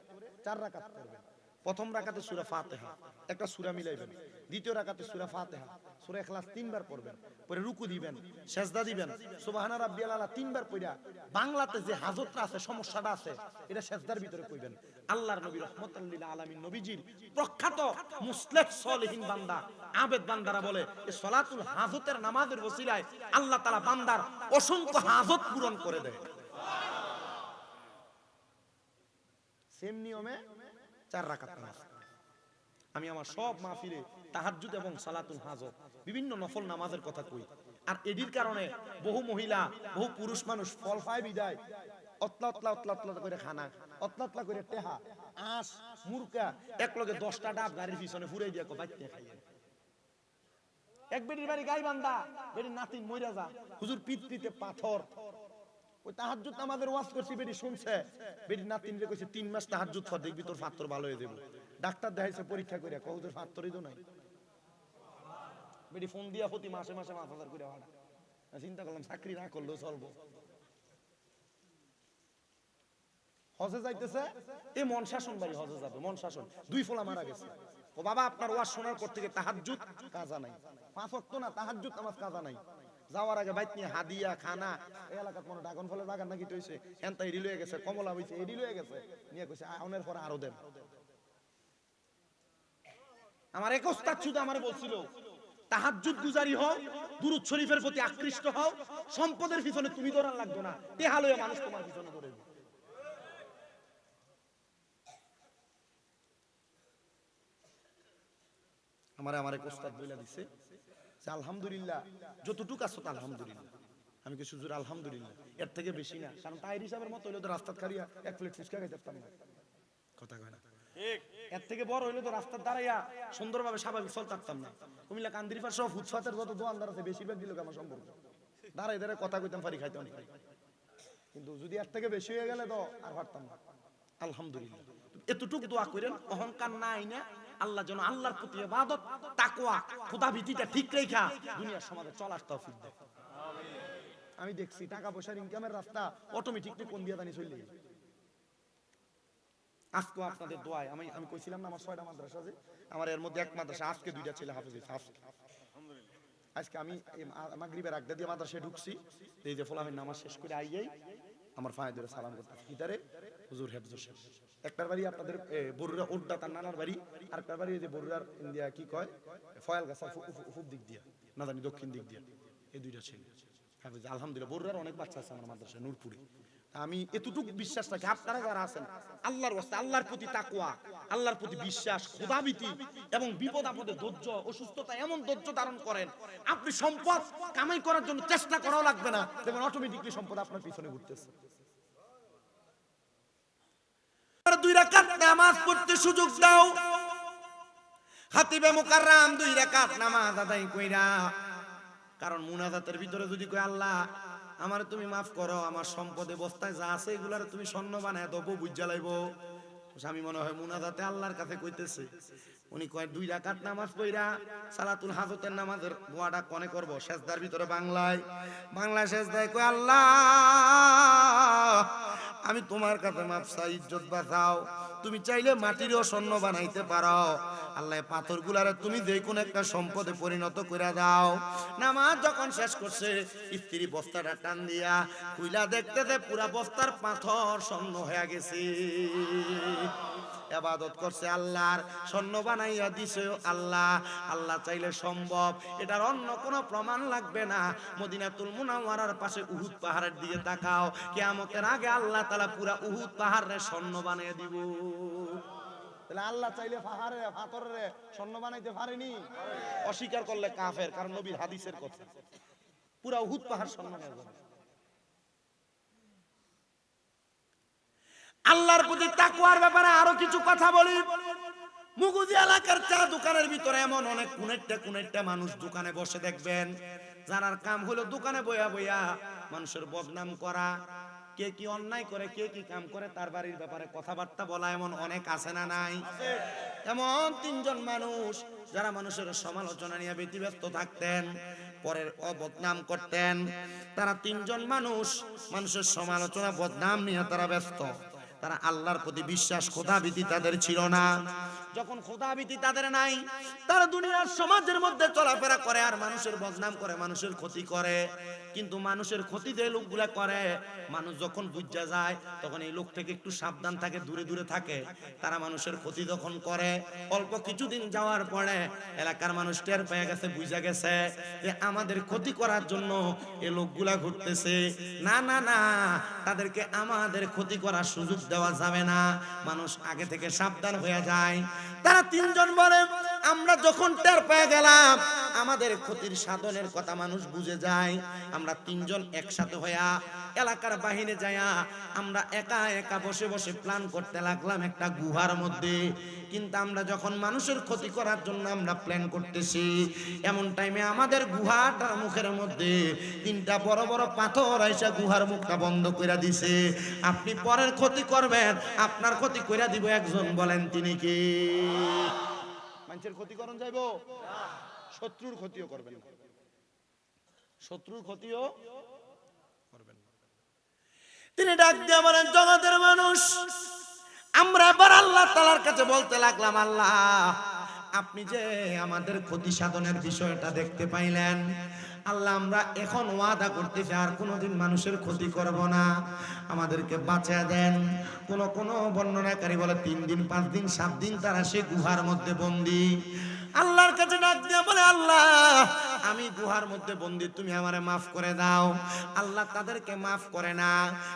4 রাকাত করবেন। প্রথম রাকাতে সূরা ফাতিহা একটা সূরা মিলাইবেন, দ্বিতীয় রাকাতে সূরা ফাতিহা সূরা ইখলাস 3 বার পড়বেন, পরে রুকু দিবেন, সিজদা দিবেন, সুবহানা রাব্বিয়াল আলা 3 বার পড়া বাংলাতে যে হাজতটা আছে, সমস্যাটা আছে, এটা সিজদার ভিতরে কইবেন। আল্লাহর নবী রাহমাতুল লিল আলামিন নবীজির প্রখ্যাত মুসলিহ সলিহিন বান্দা আবেদ বান্দারা বলে এই সলাতুল হাজতের নামাজের ওসিলায় আল্লাহ তাআলা বান্দার অসংখ্য হাজত পূরণ করে দেয়। সেম নিয়মে 4 রাকাত নামাজ। আমি আমার সব মাহফিলে তাহাজ্জুদ এবং সালাতুল হাজত বিভিন্ন নফল নামাজের কথা কই। আর এডির কারণে বহু মহিলা, বহু পুরুষ মানুষ ফল পায় বিদায় অতলা অতলা অতলা অতলা করে খানা, অতলা অতলা করে টেহা, আঁশ, মুরকা একলগে 10টা ডাব গাড়ির পিছনে ফুরাই দিয়া বাইতে খাইয়ে। এক বেটির বাড়ি গাইবান্ধা, বেটির নাতিন মইরা যা, হুজুর পিঠ পিঠে পাথর। ওই তাহাজ্জুদ নামাজের ওয়াজ করছি, বেটি শুনছে, বেটি নাতিনরে কইছে 3 মাস তাহাজ্জুদ পড়, দেখবি তোর পাথর ভালো হয়ে যাবে। ডাক্তার দেখাইছে, পরীক্ষা করে কও তোর পাথরই তো নাই। বেটি ফোন দিয়া প্রতি মাসে মাসে 5000 করে ভাড়া। চিন্তা করলাম চাকরি না করলেও চলবো। হজে যাইতেছে, এই মন শাসন বাড়ি হজে যাবে, মন শাসন 2 ফোলা মারা গেছে। ও বাবা আপনার ওয়াজ শোনার পর থেকে তাহাজ্জুদ কাজা নাই, 5 ওয়াক্ত না তাহাজ্জুদ নামাজ কাজা নাই। যাওয়ার আগে বাইক নিয়ে হাদিয়া খানা, এই এলাকার মনে ড্রাগন ফলের বাগান নাকি তৈছে, এনতা এডি লয়ে গেছে, কমলা হইছে এডি লয়ে গেছে, নিয়ে কইছে আউনের পরে আরো দেন। আমার এক ওস্তাদ শুধু আমারে বলছিল তাহাজ্জুদ গুজারি হও, দুরূদ শরীফের প্রতি আকৃষ্ট হও, সম্পদের পিছনে তুমি দৌড়ান লাগবে না, টেহা লয়ে মানুষ তোমার পিছনে দৌড়াবে। আমার এক ওস্তাদ বইলা দিছে যে আলহামদুলিল্লাহ যতটুকু আছে তা আলহামদুলিল্লাহ। আমি কি হুজুর আলহামদুলিল্লাহ, এর থেকে বেশি না, কারণ তাইর হিসাবের মতো হইলে তো রাস্তাত খাইয়া 1 প্লেট ফুচকা খাইতে পারতাম না। কথা কয় না ঠিক? এর থেকে বড় হইলে তো রাস্তার দাঁড়াইয়া সুন্দরভাবে স্বাভাবিক চলতে পারতাম না। কুমিল্লা কান্দিরপাড় সব ফুটপাতের যত দোকানদার আছে বেশিরভাগ দিল আমার সম্পর্ক, দাঁড়াই দাঁড়ায় কথা কইতাম পারি, খাইতাম পারি। কিন্তু যদি এর থেকে বেশি হয়ে গেলে তো আর পারতাম না। আলহামদুলিল্লাহ এতটুকু দোয়া করেন, অহংকার নাই না, আল্লাহ যেন আল্লাহর প্রতি ইবাদত, তাকওয়া, খোদাভীতিটা ঠিক রেখা দুনিয়ার সমাজে চলার তৌফিক দেয়। আমি দেখছি টাকা পয়সার ইনকামের রাস্তা অটোমেটিকলি কোন দিয়া জানি চলে যায়। আজকে আপনাদের দোয়ায় আমি কইছিলাম না আমার 6টা মাদ্রাসা আছে, আমার এর মধ্যে এক মাদ্রাসা আজকে 2টা ছেলে হাফেজ হইছে। আজকে আমি মাগরিবের আগে দিয়ে মাদ্রাসায় ঢুকছি, এই যে ফলামের নামাজ শেষ করে আইয়াই আমার ফায়ে ধরে সালাম করতেছি, কিতারে হুজুর হেফজুর সাহেব। একটার বাড়ি আপনাদের বরুড়া ওড্ডা তার নানার বাড়ি, আরেকটার বাড়ি এই যে বরুড়ার ইন্ডিয়া কি কয় ফয়াল গাছা ফুপ দিক দিয়া না জানি দক্ষিণ দিক দিয়া, এই 2টা ছেলে হাফেজ। আলহামদুলিল্লাহ বরুড়ার অনেক বাচ্চা আছে আমার মাদ্রাসায় নূরপুরে। আমি এতটুকু বিশ্বাস রাখি আপনারা যারা আছেন আল্লাহর ওয়াস্তে, আল্লাহর প্রতি তাকওয়া, আল্লাহর প্রতি বিশ্বাস, খোদাভীতি এবং বিপদ আপদে ধৈর্য, অসুস্থতা এমন ধৈর্য ধারণ করেন, আপনি সম্পদ কামাই করার জন্য চেষ্টা করাও লাগবে না, দেখবেন অটোমেটিকলি সম্পদ আপনার পিছনে ঘুরতেছে। 2 রাকাত নামাজ পড়তে সুযোগ দাও, খাতিবে মুকাররম 2 রাকাত নামাজ আদায় কইরা, কারণ মুনাজাতের ভিতরে যদি কই আল্লাহ আমার তুমি মাফ করো, আমার সম্পদে বস্তায় যা আছে এগুলার তুমি স্বর্ণ বানায় দেবো, বুঝা লাইবো। আমি মনে হয় মুনাজাতে আল্লাহর কাছে কইতেছে। উনি কয় 2 রাকাত নামাজ পড়া সালাতুল হাজতের নামাজের দোয়াটা কোনে করব, সেজদার ভিতরে বাংলায় সেজদায় কয় আল্লাহ আমি তোমার কাছে মাফ চাই, ইজ্জত বাঁচাও, তুমি চাইলে মাটিরও স্বর্ণ বানাইতে পারো, আল্লাহ পাথরগুলারে তুমি যে কোন একটা সম্পদে পরিণত করে দাও। নামাজ যখন শেষ করছে স্ত্রী বস্তাটা টান দিয়া খুইলা দেখতেছে পুরা বস্তার পাথর স্বর্ণ হয়ে গেছে। ইবাদত করছে আল্লাহর, স্বর্ণ বানাইয়া দিছে আল্লাহ, আল্লাহ চাইলে সম্ভব, এটার অন্য কোনো প্রমাণ লাগবে না। মদিনাতুল মুনাওয়ারার পাশে উহুদ পাহাড়ের দিকে তাকাও, কিয়ামতের আগে আল্লাহ তাআলা পুরা উহুদ পাহাড়ে স্বর্ণ বানিয়ে দিব। তাহলে আল্লাহ চাইলে পাহাড়ে পাথরে স্বর্ণ বানাইতে পারেনি? অস্বীকার করলে কাফের, কারণ নবীর হাদিসের কথা, পুরা উহুদ পাহাড় স্বর্ণ হয়ে যাবে। আল্লাহর প্রতি তাকওয়ার ব্যাপারে আরো কিছু কথা বলি। মুগুজি এলাকার চা দোকানের ভিতরে এমন অনেক কুনেরটা মানুষ দোকানে বসে দেখবেন, যারার কাম হলো দোকানে বইয়া বইয়া মানুষের বদনাম করা, কে কি অন্যায় করে কে কি কাম করে তার বাড়ির ব্যাপারে কথাবার্তা বলা, এমন অনেক আছে না নাই? এমন তিনজন মানুষ যারা মানুষের সমালোচনা নিয়ে ব্যতিব্যস্ত থাকতেন, পরের বদনাম করতেন। তারা তিনজন মানুষ মানুষের সমালোচনা বদনাম নিয়ে তারা ব্যস্ত। তারা আল্লাহর প্রতি বিশ্বাস খোদাভীতি তাদের ছিল না। যখন খোদাভীতি তাদের নাই, তারা দুনিয়ার সমাজের মধ্যে চলাফেরা করে আর মানুষের বদনাম করে, মানুষের ক্ষতি করে। কিন্তু মানুষের ক্ষতি যে লোকগুলা করে, মানুষ যখন বুঝা যায় তখন এই লোক থেকে একটু সাবধান থাকে, দূরে দূরে থাকে। তারা মানুষের ক্ষতি যখন করে, অল্প কিছুদিন যাওয়ার পরে এলাকার মানুষ টের পেয়ে গেছে, বুঝা গেছে যে আমাদের ক্ষতি করার জন্য এই লোকগুলা ঘুরতেছে। না না না, তাদেরকে আমাদের ক্ষতি করার সুযোগ দেওয়া যাবে না। মানুষ আগে থেকে সাবধান হয়ে যায়। তারা তিনজন বলে, আমরা যখন টের পেয়ে গেলাম আমাদের ক্ষতির সাধনের কথা মানুষ বুঝে যায়, আমরা তিনজন একসাথে হইয়া এলাকার বাহিরে যাইয়া আমরা একা একা বসে বসে প্ল্যান করতে লাগলাম একটা গুহার মধ্যে। কিন্তু আমরা যখন মানুষের ক্ষতি করার জন্য আমরা প্ল্যান করতেছি, এমন টাইমে আমাদের গুহাটার মুখের মধ্যে তিনটা বড় বড় পাথর আইসা গুহার মুখটা বন্ধ করে দিছে। আপনি পরের ক্ষতি করবেন, আপনার ক্ষতি কইরা দিব একজন, বলেন তিনি কি? মানুষের ক্ষতি করুন যাইব, শত্রুর ক্ষতিও করবেন না, শত্রুর ক্ষতিও করবেন না। তিনি ডাক দিয়ে বলেন, জগতের মানুষ, আমরা এবার আল্লাহ তাআলার কাছে বলতে লাগলাম, আল্লাহ আপনি যে আমাদের ক্ষতি সাধনের বিষয়টা দেখতে পাইলেন, আল্লাহ আমরা এখন ওয়াদা করতেছি আর কোনোদিন মানুষের ক্ষতি করব না, আমাদেরকে বাঁচিয়ে দেন। কোন বর্ণনাকারী বলে 3 দিন 5 দিন 7 দিন তারা সে গুহার মধ্যে বন্দী। আল্লাহর কাছে ডাক দিয়ে বলে, আল্লাহ আমি গুহার মধ্যে বন্দী, তুমি আমারে মাফ করে দাও। আল্লাহ তাদেরকে মাফ করে না,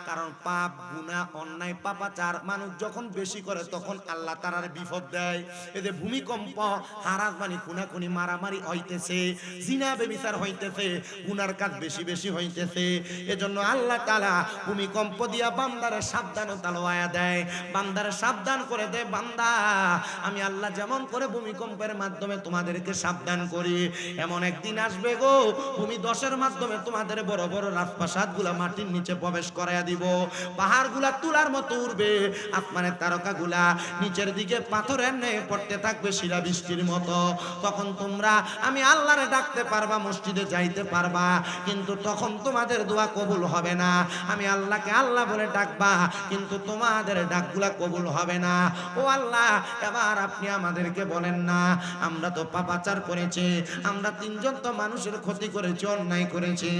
কারণ পাপ গুনাহ অন্যায় পাপাচার মানুষ যখন বেশি করে তখন আল্লাহ তার বিপদ দেয়। এই যে ভূমিকম্প, হারাসবানি, খুনাখুনি, মারামারি হইতেছে, জিনা ব্যভিচার হইতেছে, গুনার কাজ বেশি বেশি হইতেছে, এজন্য আল্লাহ তাআলা ভূমিকম্প দিয়া বান্দারে সাবধানতা লওয়া দেয়, বান্দারে সাবধান করে দেয়। বান্দা আমি আল্লাহ যেমন করে ভূমিকম্পের মাধ্যমে তোমাদেরকে সাবধান করি, এমন একদিন আসবে গো ভূমি ধসের মাধ্যমে তোমাদের বড় বড় রাজপ্রাসাদ গুলা মাটির নিচে প্রবেশ করাইয়া দিব, পাহাড় গুলা তুলার মতো উঠবে, আসমানের তারকা গুলা নিচের দিকে পাথরের ন্যায় পড়তে থাকবে শিলা বৃষ্টির মতো। তখন তোমরা আমি আল্লাহরে ডাকতে পারবা, মসজিদে যাইতে পারবা, কিন্তু তখন তোমাদের দোয়া কবুল হবে না। আমি আল্লাহকে আল্লাহ বলে ডাকবা, কিন্তু তোমাদের ডাকগুলা কবুল হবে না। ও আল্লাহ, এবার আপনি আমাদেরকে বলেন না, আমরা তো পাপাচার করেছি, আমরা তিনজন তো মানুষের ক্ষতি করেছি, অন্যায় করেছি,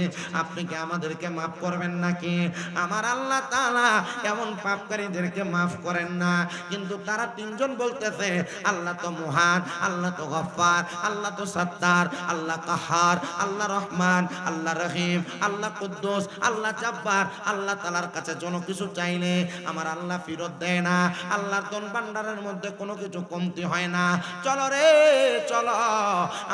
আপনি কি আমাদেরকে মাফ করবেন নাকি? আমার আল্লাহ তাআলা এমন পাপকারীদেরকে মাফ করেন না। কিন্তু তারা তিনজন বলতেছে, আল্লাহ তো মহান, আল্লাহ তো গফফার, আল্লাহ তো সত্তার, আল্লাহ কাহার, আল্লাহ রহমান, আল্লাহ রহিম, আল্লাহ কুদ্দুস, আল্লাহ জব্বার। আল্লাহ তাআলার কাছে কোনো কিছু চাইলে আমার আল্লাহ ফেরত দেয় না, আল্লাহর ধন ভান্ডারের মধ্যে কোনো কিছু কমতি হয় না। চলো রে চলো,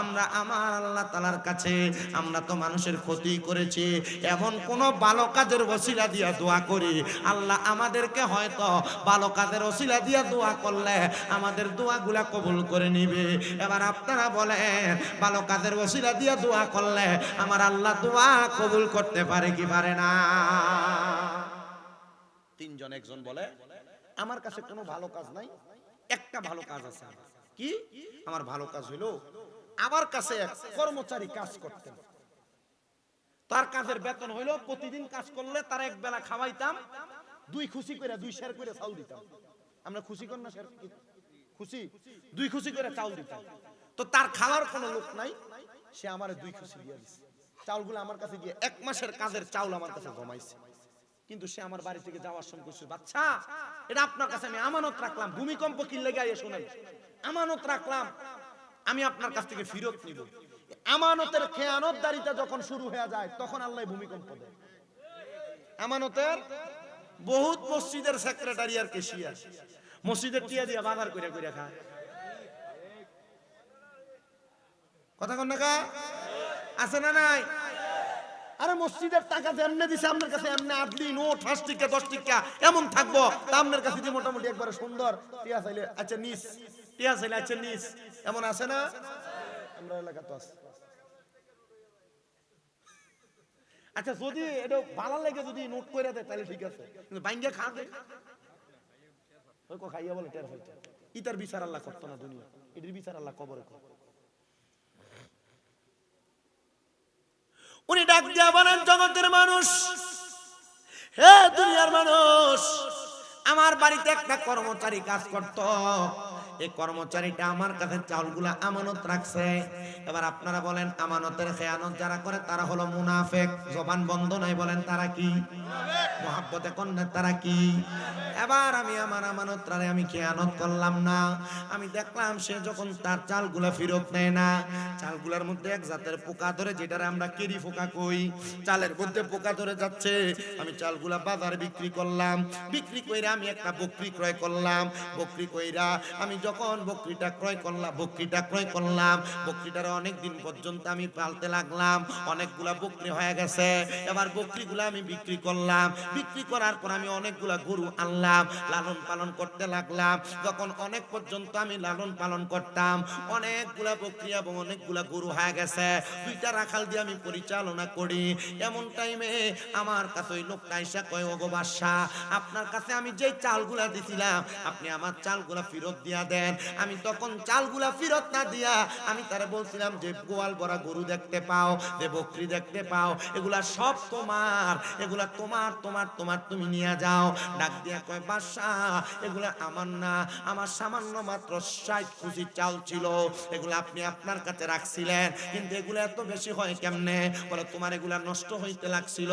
আমরা আমার আল্লাহ তাআলার কাছে, আমরা তো মানুষের ক্ষতি করেছি, এমন কোন ভালো কাজের ওসিলা দিয়া দোয়া করি, আল্লাহ আমাদেরকে হয়তো ভালো কাজের ওসিলা দিয়া দোয়া করলে আমাদের দোয়াগুলা কবুল করে নিবে। এবার আপনারা বলেন, ভালো কাজের ওসিলা দিয়া দোয়া করলে আমার আল্লাহ দোয়া কবুল করতে পারে কি পারে না? তিনজন একজন বলে, আমার কাছে কোনো ভালো কাজ নাই, একটা ভালো কাজ আছে। কি? আমার ভালো কাজ হলো, আমার কাছে এক কর্মচারী কাজ করতেন, তার কাজের বেতন হইলো প্রতিদিন কাজ করলে তার এক বেলা খাওয়াইতাম, 2 খুশি করে 2 শের করে চাউল দিতাম। আমরা খুশি কর না শের, খুশি 2 খুশি করে চাউল দিতাম। তো তার খাওয়ার কোনো লোক নাই, সে আমারে 2 খুশি দিয়ে দিছে, চাউলগুলো আমার কাছে দিয়ে 1 মাসের কাজের চাউল আমার কাছে জমাইছে। কিন্তু সে আমার বাড়ি থেকে যাওয়ার সময় কইছে, বাচ্চা এটা আপনার কাছে আমি আমানত রাখলাম, ভূমিকম্প কি লেগে আইয়া শুনেন, আমানত রাখলাম, আমি আপনার কাছ থেকে ফেরত নিব। আমানতের খেয়ানতদারিতা যখন শুরু হয়ে যায় তখন আল্লাহ ভূমিকম্প দেয়। আমানতের বহুত মসজিদের সেক্রেটারি আর কেশিয়ার মসজিদের টিয়া দিয়া বাজার করে করে খায়, কথা কন না কা আছে না নাই? আরে মসজিদের টাকা যে এমনি দিছে আপনার কাছে, এমনি 8 দিন ও 5 টাকা 10 টাকা এমন থাকবো, তা আপনার কাছে যে মোটামুটি একবারে সুন্দর টিয়া চাইলে, আচ্ছা নিস টিয়া ছেলে আছে নিস, এমন আছে না? আমরা এলাকা তো আছে। আচ্ছা যদি এটা ভালো লাগে যদি নোট করে দেয় তাহলে ঠিক আছে, কিন্তু বাইঙ্গা খা দে ওই কো খাইয়া বলে টের হইতে ইতার বিচার আল্লাহ করতো না দুনিয়া, এটির বিচার আল্লাহ কবরে কর। উনি ডাক দিয়া বলেন জগতের মানুষ, হে দুনিয়ার মানুষ, আমার বাড়িতে একটা কর্মচারী কাজ করত, এই কর্মচারীটা আমার কাছে চাউলগুলা আমানত রাখছে। এবার আপনারা বলেন আমানতের খেয়ানত যারা করে তারা হলো মুনাফিক। জবান বন্ধ নাই, বলেন তারা কি? মহাব্বতে কন্যা তারা কি? এবার আমি আমার আমানতটারে আমি খেয়ানত করলাম না। আমি দেখলাম সে যখন তার চালগুলা ফেরত নেয় না, চালগুলার মধ্যে এক জাতের পোকা ধরে, যেটারে আমরা কেরি পোকা কই, চালের মধ্যে পোকা ধরে যাচ্ছে। আমি চালগুলা বাজারে বিক্রি করলাম, বিক্রি কইরা আমি একটা বকরি ক্রয় করলাম, বকরি কইরা আমি যখন বকরিটা ক্রয় করলাম, বকরিটারে অনেক দিন পর্যন্ত আমি পালতে লাগলাম, অনেকগুলা বকরি হয়ে গেছে। এবার বকরিগুলা আমি বিক্রি করলাম, বিক্রি করার পর আমি অনেকগুলা গরু আনলাম, লালন পালন করতে লাগলাম। যখন অনেক পর্যন্ত আমি লালন পালন করতাম, অনেকগুলা বকরি এবং অনেকগুলা গরু হয়ে গেছে, দুইটা রাখাল দিয়ে আমি পরিচালনা করি। এমন টাইমে আমার কাছে ওই লোকটা এসে কয়, ওগো বাদশা, আপনার কাছে আমি যেই চালগুলা দিছিলাম আপনি আমার চালগুলা ফেরত দিয়া দেন। আমি তখন চালগুলা ফেরত না দিয়া আমি তারে বলছিলাম যে গোয়াল ভরা গরু দেখতে পাও, যে বকরি দেখতে পাও, এগুলা সব তোমার, এগুলা তোমার তোমার তোমার, তুমি নিয়ে যাও। ডাক দিয়া কয়, বাদশা এগুলা আমার না, আমার সামান্য মাত্র 60 কেজি চাল ছিল, এগুলা আপনি আপনার কাছে রাখছিলেন, কিন্তু এগুলা এত বেশি হয় কেমনে? বলে তোমার এগুলা নষ্ট হইতে লাগছিল,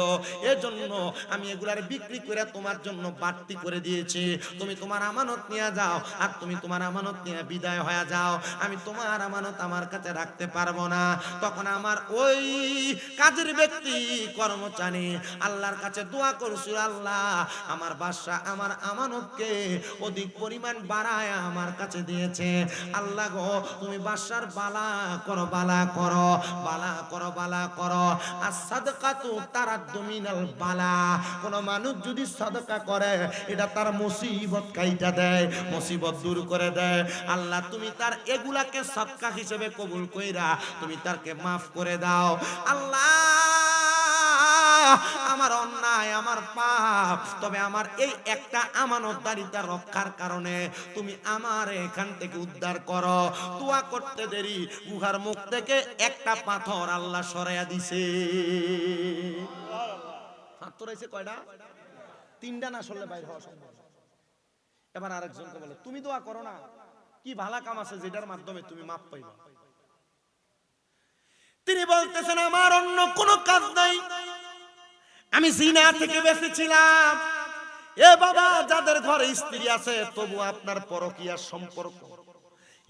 এজন্য আমি এগুলার বিক্রি করে তোমার জন্য বাড়তি করে দিয়েছি। তুমি তোমার আমানত নিয়ে যাও, আর তুমি তোমার আমানত নিয়ে বিদায় হয়ে যাও, আমি তোমার আমানত আমার কাছে রাখতে পারবো না। তখন আমার ওই কাজের ব্যক্তি কর্মচারী আল্লাহর কাছে দোয়া করছিল, আল্লাহ আমার বাদশা আমার আমানতকে অধিক পরিমাণ বাড়ায় আমার কাছে দিয়েছে, আল্লাহ গো তুমি বাদশার বালা করো, বালা করো, বালা করো, বালা করো। আর সাদকাতু তারাদ্দু মিনাল বালা, কোন মানুষ যদি সাদকা করে এটা তার মুসিবত কাইটা দেয়, মুসিবত দূর করে দেয়। আল্লাহ তুমি তার এগুলাকে সদকা হিসেবে কবুল কইরা তুমি তারকে মাফ করে দাও। আল্লাহ আমার অন্যায়, আমার পাপ, তবে আমার এই একটা আমানতদারিতা রক্ষার কারণে তুমি আমার এখান থেকে উদ্ধার করো। দোয়া করতে দেরি গুহার মুখ থেকে একটা পাথর আল্লাহ সরাইয়া দিছে। পাথর হইছে কয়টা? 3টা না সরলে বাইরে হওয়া সম্ভব। এবার আরেকজনকে বলে, তুমি দোয়া করো না, কি ভালো কাম আছে যেটার মাধ্যমে তুমি মাপ পাইবা? তিনি বলতেছেন আমার অন্য কোনো কাজ নাই, আমি জিনা থেকে বেঁচেছিলাম। এ বাবা, যাদের ঘরে স্ত্রী আছে তবু আপনার পরকীয়ার সম্পর্ক,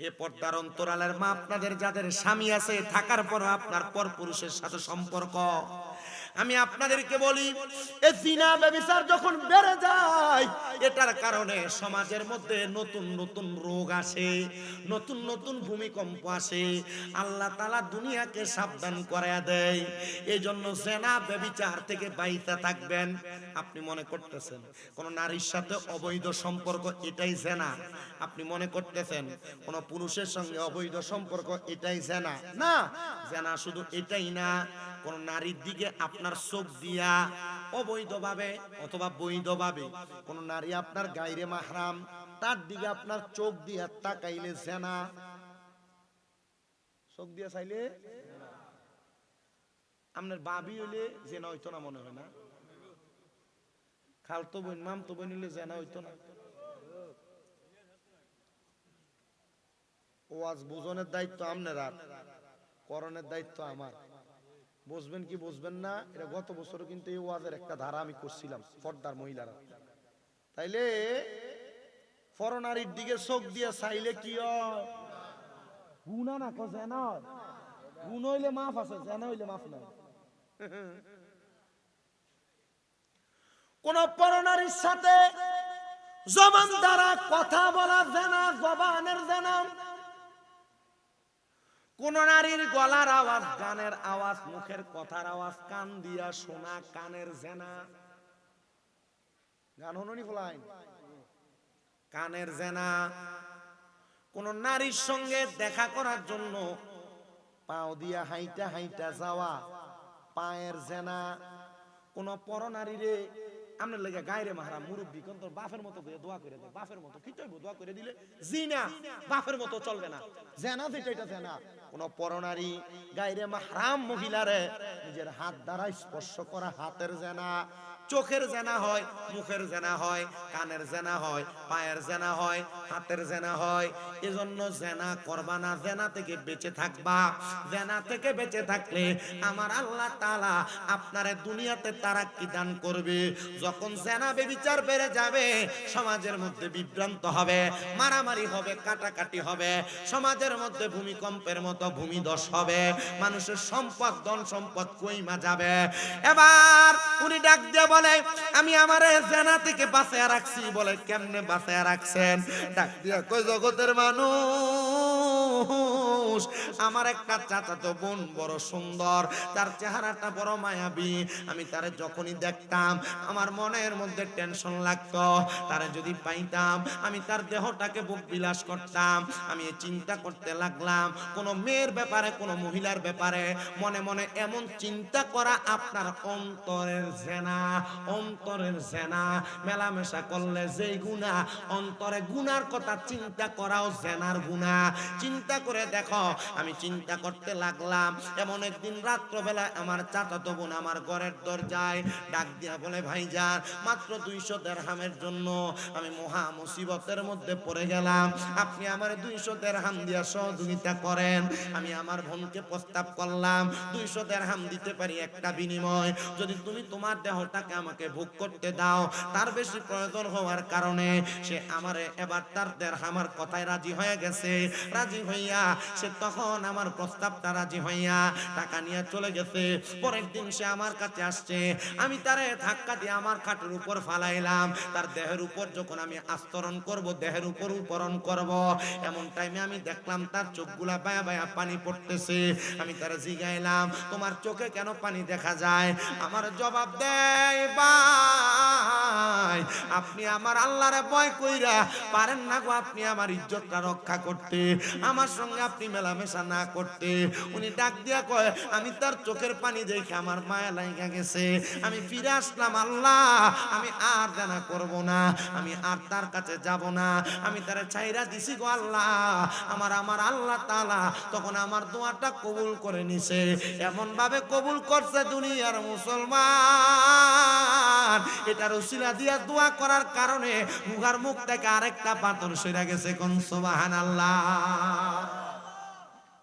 এ পর্দার অন্তরালের মা আপনাদের যাদের স্বামী আছে থাকার পর আপনার পরপুরুষের সাথে সম্পর্ক, আমি আপনাদেরকে বলি এই জিনা ব্যভিচার যখন বেড়ে যায় এটার কারণে সমাজের মধ্যে নতুন নতুন রোগ আসে, নতুন নতুন ভূমিকম্প আসে। আল্লাহ তাআলা দুনিয়াকে সাবধান করায়া দেয়। এই জন্য জিনা ব্যভিচার থেকে বাইরে থাকবেন। আপনি মনে করতেছেন কোন নারীর সাথে অবৈধ সম্পর্ক এটাই জিনা, আপনি মনে করতেছেন কোন পুরুষের সঙ্গে অবৈধ সম্পর্ক এটাই জিনা, না, জিনা শুধু এটাই না, কোন নারীর দিকে আপনার চোখ দিয়া অবৈধভাবে অথবা বৈধভাবে কোন নারী আপনার গায়রে মাহরাম তার দিকে আপনার চোখ দিয়া তাকাইলে জিনা, চোখ দিয়া চাইলে আপনার বাবি হইলে জিনা হইতো না, মনে হয় না? খালতো বোন মামতো বোন হইলে জিনা হইতো না? ওয়াজ বুঝনের দায়িত্ব আপনার, আর করণের দায়িত্ব আমার। বুঝবেন কি বুঝবেন না এটা গত বছর কিন্তু এই ওয়াজের একটা ধারা আমি করছিলাম, পর্দার মহিলারা। তাইলে ফরনারীর দিকে চোখ দিয়ে চাইলে কি হয়? গুনাহ না, কো জানা গুণ হইলে মাফ আছে, জানা হইলে মাফ নাই। কোন পরনারীর সাথে জবান দ্বারা কথা বলা জানা, জবানের জানা। কোন নারীর গলার আওয়াজ, গানের আওয়াজ, মুখের কথার আওয়াজ কান দিয়া শোনা, কানের জেনা। গান হননি ফলাইন, কানের জেনা। কোন নারীর সঙ্গে দেখা করার জন্য পাও দিয়া হাইটা হাইটা যাওয়া, পায়ের জেনা, কোন পরনারীরে আমনের লেগে গায়রে মাহারাম মুরব্বী কোন তোর বাপের মতো করে দোয়া করে দে, বাপের মতো কি চাইবো দোয়া করে দিলে জিনা, বাপের মতো চলবে না, জেনা যেটা এটা জেনা। কোন পরনারী গায়রে মাহরাম মহিলারে নিজের হাত দ্বারা স্পর্শ করা, হাতের জেনা, চোখের জেনা হয়, মুখের জেনা হয়, কানের জেনা হয়, পায়ের জেনা হয়, হাতের জেনা হয়। এজন্য জেনা করবা না, জেনা থেকে বেঁচে থাকবা। জেনা থেকে বেঁচে থাকলে আমার আল্লাহ তাআলা আপনারে দুনিয়াতে তারাক্কি দান করবে। যখন জেনা ব্যভিচার বেড়ে যাবে, সমাজের মধ্যে বিভ্রান্ত হবে, মারামারি হবে, কাটাকাটি হবে, সমাজের মধ্যে ভূমিকম্পের মতো ভূমিধস হবে, মানুষের সম্পদ ধন সম্পদ কইমা যাবে। এবার উনি ডাক দিয়ে বলে, আমি আমারে জেনা থেকে বাঁচায়া রাখছি। বলে কেমনে বাঁচায়া রাখছেন? ডাক দিয়া কই, জগতের মানুষ, আমার একটা চাচাতো বোন বড় সুন্দর, তার চেহারাটা বড় মায়াবী। আমি তারে যখনই দেখতাম আমার মনের মধ্যে টেনশন লাগতো। তারে যদি পাইতাম আমি তার দেহটাকে বুক বিলাস করতাম। আমি চিন্তা করতে লাগলাম কোন মেয়ের ব্যাপারে, কোন মহিলার ব্যাপারে মনে মনে এমন চিন্তা করা আপনার অন্তরের জেনা, অন্তরের জেনা। মেলামেশা করলে যেই গুনাহ, অন্তরে গুনার কথা চিন্তা করাও জেনার গুনাহ। চিন্তা করে দেখো। আমি চিন্তা করতে লাগলাম। এমন একদিন রাত্রবেলা আমার চাচাতো বোন আমার ঘরের দরজায় ডাক দিয়া বলে, ভাইজান মাত্র 200 দিরহামের জন্য আমি মহা মুসিবতের মধ্যে পড়ে গেলাম, আপনি আমার 200 দিরহাম দিয়া সহযোগিতা করেন। আমি আমার বোনকে প্রস্তাব করলাম 200 দিরহাম দিতে পারি একটা বিনিময়, যদি তুমি তোমার দেহটাকে আমাকে ভোগ করতে দাও। তার বেশি প্রয়োজন হওয়ার কারণে সে আমারে এবার তার দিরহামের কথায় রাজি হয়ে গেছে। রাজি হইয়া সে তখন আমার প্রস্তাবটা রাজি হইয়া টাকা নিয়ে চলে গেছে। পরের দিন সে আমার কাছে আসছে। আমি তারে ধাক্কা দিয়ে আমার খাটের উপর ফালাইলাম। তার দেহের উপর যখন আমি আস্তরণ করব, দেহের উপর উপরণ করব, এমন টাইমে আমি দেখলাম তার চোখগুলা বায়া বায়া পানি পড়তেছে। আমি তারে জিগাইলাম, তোমার চোখে কেন পানি দেখা যায়? আমার জবাব দেয়, ভাই আপনি আমার আল্লাহরে ভয় কইরা পারেন না গো, আপনি আমার ইজ্জতটা রক্ষা করতে, আমার সঙ্গে আপনি মেলামেশা না করতে। উনি ডাক দিয়া কয়, আমি তার চোখের পানি দেখে আমার মায়া লাগা গেছে, আমি ফিরে আসলাম। আল্লাহ আমি আর জানা করব না, আমি আর তার কাছে যাব না, আমি তারে ছাইরা দিছি গো আল্লাহ। আমার আল্লাহ তাআলা তখন আমার দোয়াটা কবুল করে নিছে। এমন ভাবে কবুল করছে দুনিয়ার মুসলমান, এটার উসিলা দিয়া দোয়া করার কারণে মুগার মুখ থেকে আরেকটা পাথর সরে গেছে। কোন সুবহানাল্লাহ।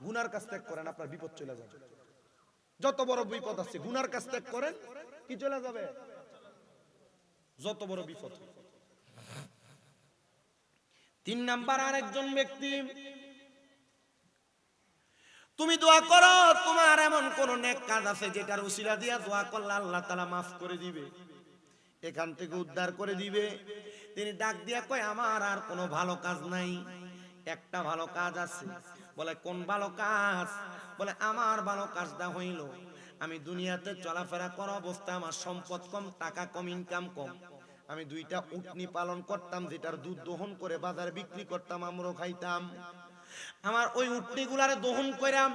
গুনার কাজ ত্যাগ করেন, আপনার বিপদ চলে যাবে। যত বড় বিপদ আছে গুনার কাজ ত্যাগ করেন, কি চলে যাবে? যত বড় বিপদ। 3 নাম্বার আরেকজন ব্যক্তি, তুমি দোয়া করো তোমার এমন কোন নেক কাজ আছে যেটার উসিলা দিয়া দোয়া করলে আল্লাহ তাআলা মাফ করে দিবে, এখান থেকে উদ্ধার করে দিবে। তিনি ডাক দিয়া কয়, আমার আর কোনো ভালো কাজ নাই, একটা ভালো কাজ আছে। বলে কোন ভালো কাজ? বলে আমার ভালো কাজটা হইল, আমি দুনিয়াতে চলাফেরা করা অবস্থায় আমার সম্পদ কম, টাকা কম, ইনকাম কম। আমি 2টা উটনি পালন করতাম, যেটার দুধ দহন করে বাজারে বিক্রি করতাম, আমরাও খাইতাম। আমার ওই উটনিগুলারে দহন কইরাম,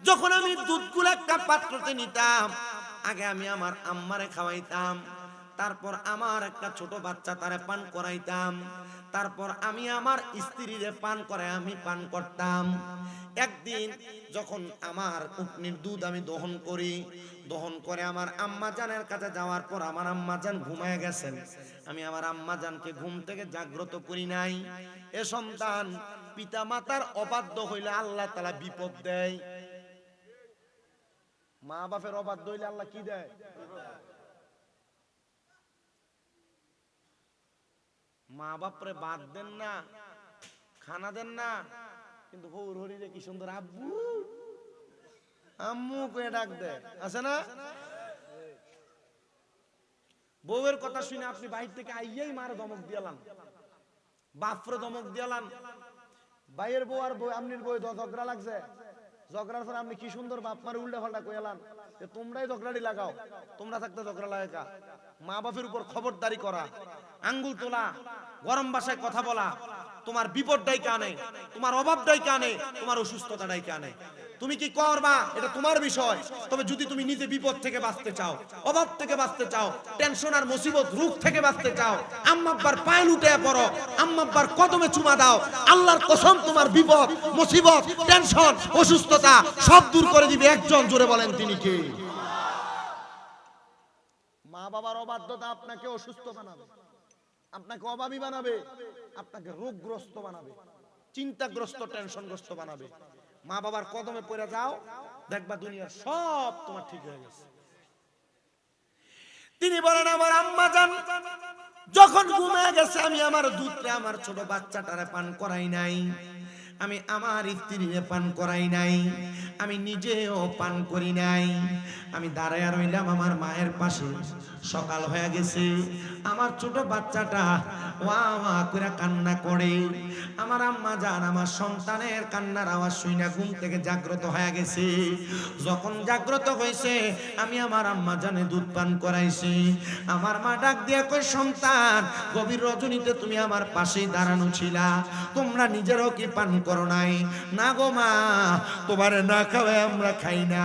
যখন আমি দুধগুলা একটা পাত্রতে নিতাম, আগে আমি আমার আম্মারে খাওয়াইতাম, তারপর আমার একটা ছোট বাচ্চা তারে পান করাইতাম, তারপর আমি আমার স্ত্রীরে পান করে আমি পান করতাম। একদিন যখন আমার উটনির দুধ আমি দহন করি, দহন করে আমার আম্মা জানের কাছে যাওয়ার পর আমার আম্মা জান ঘুমায় গেছেন। আমি আমার আম্মা জানকে ঘুম থেকে জাগ্রত করি নাই। এ সন্তান, পিতা মাতার অবাধ্য হইলে আল্লাহ তাআলা বিপদ দেয়। মা বাপের অবাধ্য হইলে আল্লাহ কি দেয়? মা বাপরে বাদ দেন না, খানা দেন না, কিন্তু হৌর হরিরে কি সুন্দর আব্বু আম্মু করে ডাক দেয়, আছে না? বউয়ের কথা শুনে আপনি বাইর থেকে আইয়াই মার ধমক দিয়ালাম, বাপরে ধমক দিয়ালাম। ভাইয়ের বউ আর বউ, আমনির বউ ঝগড়া লাগছে, ঝগড়ার পর আপনি কি সুন্দর বাপ মারে উল্টা পাল্টা কইলাম যে তোমরাই ঝগড়াটি লাগাও, তোমরা থাকতে ঝগড়া লাগা। মা বাপের উপর খবরদারি করা, আঙ্গুল তোলা, গরম ভাষায় কথা বলা, তোমার বিপদটাই কানে, তোমার অভাবটাই কানে, তোমার অসুস্থতাটাই কানে। তুমি কি করবা এটা তোমার বিষয়। তবে যদি তুমি নিজে বিপদ থেকে বাঁচতে চাও, অভাব থেকে বাঁচতে চাও, টেনশন আর মুসিবত রোগ থেকে বাঁচতে চাও, আম্মা আব্বার পায়ে লুটে পড়ো, আম্মা আব্বার কদমে চুমা দাও। আল্লাহর কসম তোমার বিপদ, মুসিবত, টেনশন, অসুস্থতা সব দূর করে দিবে একজন। জোরে বলেন তিনি কে? মা বাবার অবাধ্যতা আপনাকে অসুস্থ বানাবে, আপনাকে অভাবী বানাবে, আপনাকে রোগগ্রস্ত বানাবে, চিন্তাগ্রস্ত, টেনশনগ্রস্ত বানাবে। মা বাবার কদমে পড়ে যাও, দেখবা দুনিয়ার সব তোমার ঠিক হয়ে গেছে। তিনি বলেন আমার আম্মা জান যখন ঘুমিয়ে গেছে আমি আমার দুধটা আমার ছোট বাচ্চাটারে পান করাই নাই, আমি আমার স্ত্রীরে পান করাই নাই, আমি নিজেও পান করি নাই। আমি দাঁড়ায় রইলাম আমার মায়ের পাশে। সকাল হয়ে গেছে, আমার ছোট বাচ্চাটা ওয়া ওয়া করে কান্না করে। আমার আম্মা জান আমার সন্তানের কান্নার আওয়াজ শুনে ঘুম থেকে জাগ্রত হয়ে গেছে। যখন জাগ্রত হয়েছে আমি আমার আম্মা জানে দুধ পান করাইছি। আমার মা ডাক দিয়া কই সন্তান গভীর রজনীতে তুমি আমার পাশেই দাঁড়ানো ছিলা, তোমরা নিজেরও কি পান করো নাই? না গো মা, তোমারে না খাওয়াই আমরা খাই না।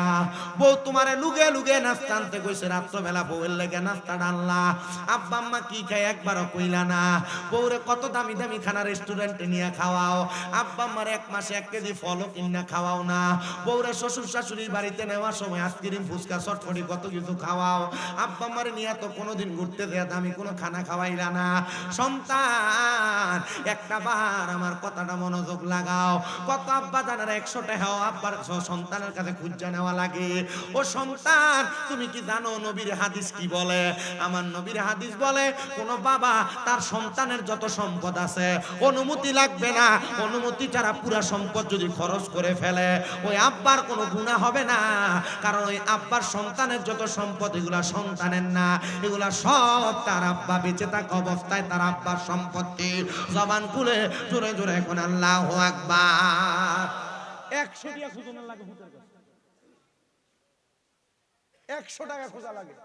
বউ তোমারে লুগে লুগে নাস্তা আনতে কইছে, রাত্রবেলা বউয়ের লেগে নাস্তা ডাললা, আব্বা আম্মা কি খায় একবারও কইলা না। বউরে কত দামি দামি খানা রেস্টুরেন্টে নিয়ে খাওয়াও, আব্বা আম্মার এক মাসে 1 কেজি ফলও কিনা খাওয়াও না। বউরে শ্বশুর শাশুড়ির বাড়িতে নেওয়ার সময় আইসক্রিম ফুচকা চটপটি কত কিছু খাওয়াও, আব্বা আম্মারে নিয়ে তো কোনোদিন ঘুরতে দেয়া দামি কোনো খানা খাওয়াইলা না। সন্তান একটা বার আমার কথাটা মনোযোগ লাগাও। কত আব্বা জানার 100 টাকাও আব্বার সন্তানের কাছে খুঁজা নেওয়া লাগে। ও সন্তান তুমি কি জানো নবীর হাদিস কি বলে? আমার নবীর হাদিস বলে কোন বাবা তার সন্তানের যত সম্পদ আছে অনুমতি লাগবে না, অনুমতি ছাড়া পুরা সম্পদ যদি খরচ করে ফেলে ওই আব্বার কোনো গুনাহ হবে না। কারণ ওই আব্বার সন্তানের যত সম্পদ এগুলা সন্তানের না, এগুলা সব তার আব্বা বেঁচে থাকা অবস্থায় তার আব্বার সম্পত্তি। জবান খুলে জোরে জোরে এখন আল্লাহু আকবার। 100 টাকা খুঁজে লাগে ভূতের কাছে, 100 টাকা খোঁজা লাগে।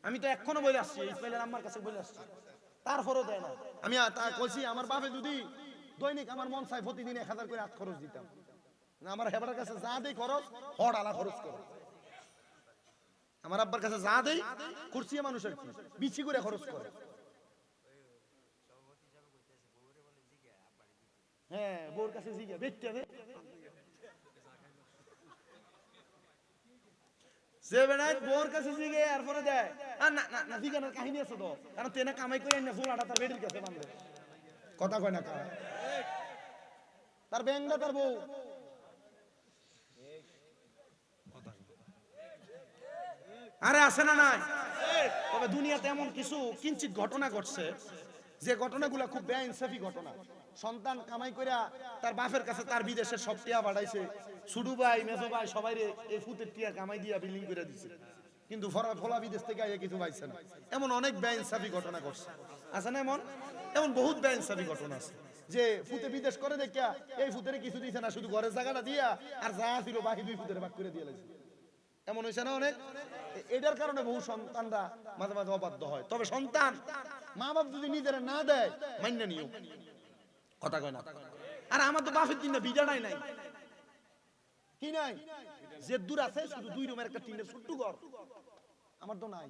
আমি তো এখনো বলে আসছি, ইসমাইলের আম্মার কাছে বলে আসছি, তারপরও দেয় না। আমি কইছি আমার বাপে যদি দৈনিক আমার মন চাই প্রতিদিন 1000 করে হাত খরচ দিতাম না, আমার হেবারের কাছে যা দেই খরচ হড় আলা খরচ করে। আমার আব্বার কাছে যা দেই কুরসিয়া মানুষের কি বিচি করে খরচ করে। হ্যাঁ বউর কাছে জিগা বেচতে দে সে বেড়ায় বউর কাছে জিগে এরপরে দেয়। আর না না না জিগানোর কাহিনী আছে তো, কারণ তেনা কামাই করে না জোলাটা তার বেডির কাছে বাঁধে। কথা কয় না কারা তার ব্যাংটা তার বউ। আরে আছে না নাই? তবে দুনিয়াতে এমন কিছু কিঞ্চিত ঘটনা ঘটছে যে ঘটনাগুলো খুব বেইনসাফি ঘটনা। সন্তান কামাই কইরা তার বাপের কাছে তার বিদেশের সব টিয়া বাড়াইছে, ছুডু ভাই মেজো ভাই সবাই এই ফুতের টিয়া কামাই দিয়া বিল্ডিং করে দিছে, কিন্তু ফলা বিদেশ থেকে আইয়া কিছু পাইছে না। এমন অনেক বেইনসাফি ঘটনা ঘটছে, আছে না? এমন এমন বহুত বেইনসাফি ঘটনা আছে যে ফুতে বিদেশ করে দেখিয়া এই ফুতের কিছু দিছে না, শুধু ঘরের জায়গাটা দিয়া আর যা ছিল বাকি 2 ফুতের ভাগ করে দিয়ে লাইছে। এমন হয়েছে না অনেক? এটার কারণে বহু সন্তানরা মাঝে মাঝে অবাধ্য হয়। তবে সন্তান মা বাপ যদি নিজেরা না দেয় মাইন্না নিও। কথা কয় না? আর আমার তো বাপের দিন না বিজাটাই নাই, কি নাই যে দূর আছে শুধু 2 রুমের একটা টিনের ছোট্ট ঘর, আমার তো নাই।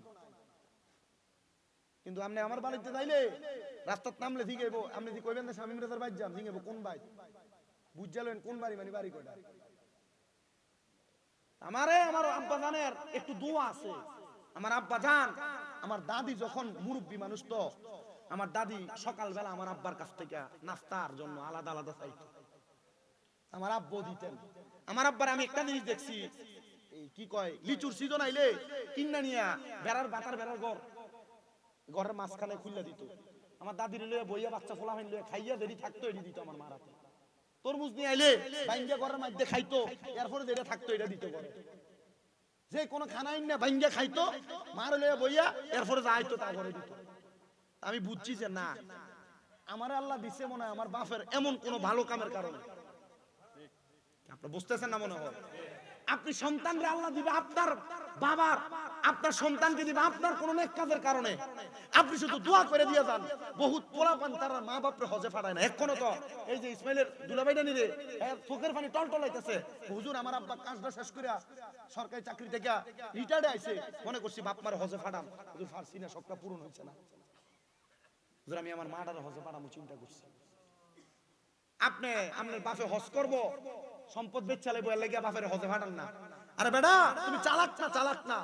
কিন্তু আপনি আমার বাড়িতে যাইলে রাস্তার নামলে জিগাইবো, আপনি যদি কইবেন না শামীম রেজার বাইর যাম, জিগাইবো কোন বাইর, বুঝালেন কোন বাড়ি, মানে বাড়ি কয়টা। আমারে আমার আব্বা জানের একটু দোয়া আছে। আমার আব্বা জান আমার দাদি যখন মুরব্বী মানুষ, তো আমার দাদি সকালবেলা আমার আব্বার কাছ থেকে নাস্তার জন্য আলাদা আলাদা চাইতো, আমার আব্বু দিতেন। আমার আব্বার আমি একটা জিনিস দেখছি, এই কি কয় লিচুর সিজন আইলে কিন্না নিয়া বেড়ার বাতার বেড়ার ঘরের মাঝখানে খুললা দিত। আমার দাদির লইয়া বইয়া বাচ্চা ফোলা হইলে খাইয়া দেরি থাকতো এটি দিত আমার মারাতে। তরমুজ নিয়ে আইলে বাইঙ্গা ঘরের মধ্যে খাইতো, এরপরে যেটা থাকতো এটা দিত করে। যে কোনো খানা না বাইঙ্গা খাইতো মার লইয়া বইয়া, এরপরে যা আইতো তা করে দিত। আমি বুঝছি যে না, আমার আল্লাহ দিছে মনে হয় আমার বাপের এমন কোন ভালো কামের কারণে। আপনি বুঝতেছেন না মনে হয়? আপনি সন্তানকে আল্লাহ দিবে আপনার বাবার, আপনার সন্তানকে দিবে আপনার কোন নেক কাজের কারণে। আপনি শুধু দোয়া করে দিয়ে যান। বহুত পোলাপান তারা মা বাপরে হজে পাঠায় না এখনো। তো এই যে ইসমাইলের দুলাভাইটা নিরে চোখের পানি টলটলাইতেছে, হুজুর আমার আব্বা কাজটা শেষ করে সরকারি চাকরি থেকে রিটায়ার্ডে আইছে, মনে করছি বাপ মার হজে পাঠাম, হুজুর ফারসি না, সবটা পূরণ হইছে না। হুজুর আমি আমার মাটার হজে পাঠামো চিন্তা করছি। আপনি আপনার বাপে হজ করব, সম্পদ বেচালে বইয়া লেগে বাপের হজে পাঠান না। আরে বেটা তুমি চালাক না, চালাক না।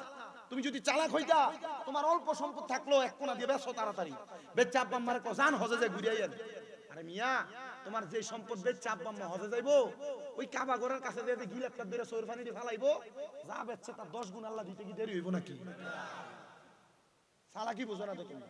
তুমি যদি চালাক হইতা, তোমার অল্প সম্পদ থাকলো এক কোনা দিয়ে বেচো তাড়াতাড়ি, বেচে আব্বা আম্মারে কও যান হজে যাই ঘুরে আইয়েন। আরে মিয়া তোমার যে সম্পদ বেচে আব্বা আম্মা হজে যাইবো, ওই কাবা ঘরের কাছে দিয়ে গিলাপটা ধরে সৌর পানি দিয়ে ফালাইবো, যা বেচছে তার 10 গুণ আল্লাহ দিতে কি দেরি হইব নাকি? চালাকি বুঝো না তো তুমি।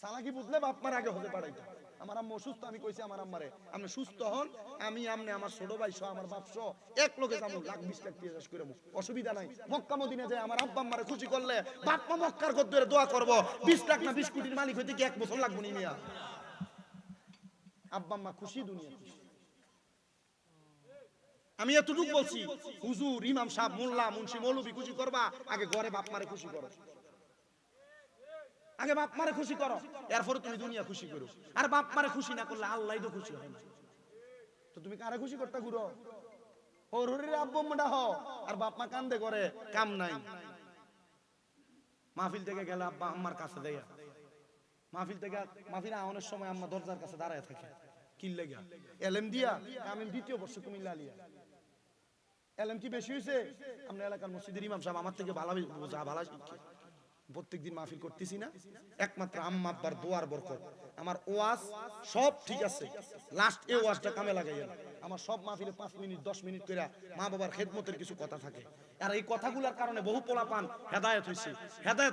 চালাকি বুঝলে বাপ মার আগে হজে পাঠাইতা। আমার আম্মা অসুস্থ, আমি কইছি আমার আম্মারে আপনি সুস্থ হন, আমি আমনে আমার ছোট ভাই সহ আমার বাপ সহ এক লোকে যাবো, লাখ 20 লাখ টাকা শেষ করে অসুবিধা নাই। মক্কা মদিনা যায় আমার আব্বা আম্মারে খুশি করলে বাপ মা মক্কার গদ্দরে দোয়া করব, 20 লাখ না 20 কোটির মালিক হইতে কি 1 বছর লাগবে নি মিয়া? আব্বা আম্মা খুশি, দুনিয়া খুশি। আমি এতটুকু বলছি, হুজুর ইমাম সাহেব মোল্লা মুন্সি মৌলভী খুশি করবা, আগে ঘরে বাপ মারে খুশি করো, আগে বাপ মারে খুশি করো, এরপরে তুমি দুনিয়া খুশি করো। আর বাপ মারে খুশি না করলে আল্লাহ তো খুশি হয় না। তো তুমি কারে খুশি করতে ঘুরো? হরির আব্বু আম্মাটা হ, আর বাপ মা কান্দে করে কাম নাই। মাহফিল থেকে গেলে আব্বা আম্মার কাছে দেয়া, মাহফিল থেকে মাহফিল আওয়ানোর সময় আম্মা দরজার কাছে দাঁড়ায় থাকে, কি লেগা এলএম দিয়া। আমি দ্বিতীয় বর্ষ কুমিল্লা আলিয়া, এলএম কি বেশি হয়েছে? আমরা এলাকার মসজিদের ইমাম সাহেব আমার থেকে ভালো ভালো শিক্ষা। প্রত্যেকদিন মাহফিল করতেছি না, একমাত্র আম্মা আব্বার দোয়ার বরকত। আমার ওয়াজ সব ঠিক আছে, লাস্ট এই ওয়াজটা কামে লাগাইয়া আমার সব মাহফিলে 5 মিনিট 10 মিনিট করে মা বাবার খেদমতের কিছু কথা থাকে। আর এই কথাগুলোর কারণে বহু পোলাপান হেদায়েত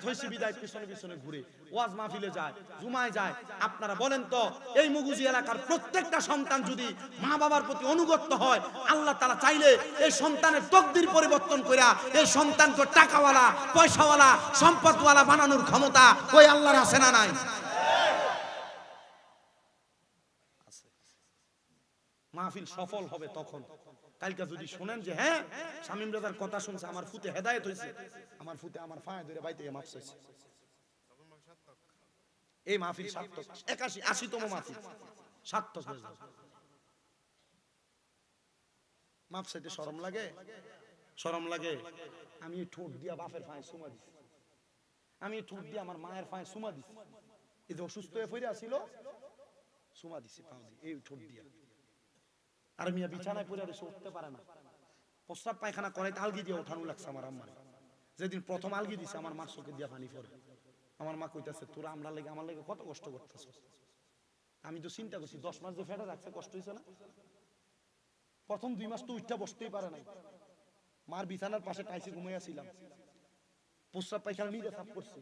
হইছে বিদায় পিছনে পিছনে ঘুরে ওয়াজ মাহফিলে যায়, জুমায় যায়। আপনারা বলেন তো, এই মুগুজি এলাকার প্রত্যেকটা সন্তান যদি মা বাবার প্রতি অনুগত হয়, আল্লাহ তাআলা চাইলে এই সন্তানের তকদির পরিবর্তন কইরা এই সন্তানকে টাকাওয়ালা, পয়সাওয়ালা, সম্পদওয়ালা বানানোর ক্ষমতা ওই আল্লাহর আছে না নাই? মাহফিল সফল হবে তখন। কালকে যদি শুনেন যে হ্যাঁ শামীম রাজার কথা শুনছে, আমার ফুতে হেদায়েত হইছে, আমার ফুতে আমার ফায়ে ধরে বাইতে মাফ চাইছে, এই মাহফিল সার্থক। 81-80তম মাহফিল সার্থক হয়ে যাবে। মাফ চাইতে শরম লাগে? শরম লাগে? আমি ঠোঁট দিয়া বাপের ফায়ে সুমা দিছি, আমি ঠোঁট দিয়ে আমার মায়ের ফায়ে সুমা দিছি। এই যে অসুস্থ হয়ে পড়ে আসিল, সুমা দিছি পাও দিয়ে, এই ঠোঁট দিয়া। আর মিয়া বিছানায় পড়ে আর উঠতে পারে না, প্রস্রাব পায়খানা করে আলগি দিয়ে ওঠানো লাগছে আমার আম্মার। যেদিন প্রথম আলগি দিছে আমার মার চোখে দিয়া পানি পড়ে। আমার মা কইতাছে তোরা আমরা লেগে আমার লেগে কত কষ্ট করতেছ। আমি তো চিন্তা করছি 10 মাস যে ফেটে রাখছে কষ্ট হয়েছে না? প্রথম 2 মাস তো উঠটা বসতেই পারে নাই, মার বিছানার পাশে টাইসে ঘুমাইয়াছিলাম, প্রস্রাব পায়খানা নিজে সাফ করছি,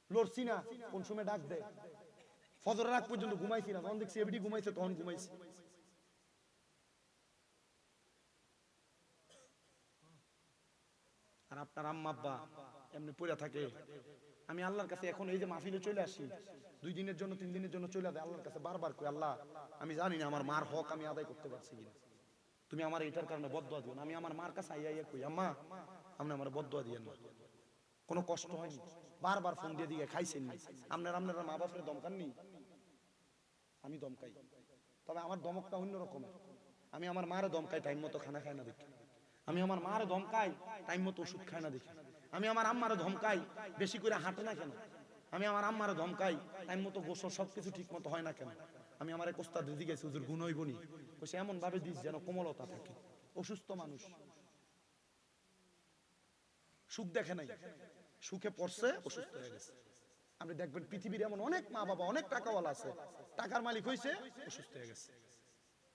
লড়ছি না। কোন সময় ডাক দেয়, ফজরের আগ পর্যন্ত ঘুমাইছি না, তখন দেখছি এবিডি ঘুমাইছে, তখন ঘুমাইছি। আর আপনার আম্মা আব্বা এমনি পড়ে থাকে। আমি আল্লাহর কাছে এখন এই যে মাহফিলে চলে আসি, 2 দিনের জন্য 3 দিনের জন্য চলে যায়, আল্লাহর কাছে বারবার কই আল্লাহ আমি জানি না আমার মার হক আমি আদায় করতে পারছি কিনা, তুমি আমার এটার কারণে বদদোয়া দিও না। আমি আমার মার কাছে আইয়া কই আম্মা আপনি আমার বদদোয়া দিয়েন না, কোনো কষ্ট হয়নি, বারবার ফোন দিয়ে দিয়ে খাইছেন নি, আপনারা মা বাপরে দমকাননি, আমি দমকাই। তবে আমার দমকটা অন্য রকমের। আমি আমার মারে দমকাই টাইম মতো খানা খায় না দেখি, আমি আমার মারে ধমকাই টাইম মতো ওষুধ খায় না দেখি, আমি আমার আম্মারে ধমকাই বেশি করে হাঁটে না কেন, আমি আমার আম্মারে ধমকাই টাইম মতো গোসল সবকিছু ঠিক মতো হয় না কেন। আমি আমার এক ওস্তাদ দিদি গেছি হুজুর গুণ হইবনি, সে এমন ভাবে দিস যেন কোমলতা থাকে। অসুস্থ মানুষ সুখ দেখে নাই, সুখে পড়ছে অসুস্থ হয়ে গেছে। আপনি দেখবেন পৃথিবীর এমন অনেক মা বাবা অনেক টাকাওয়ালা আছে, টাকার মালিক হয়েছে অসুস্থ হয়ে গেছে,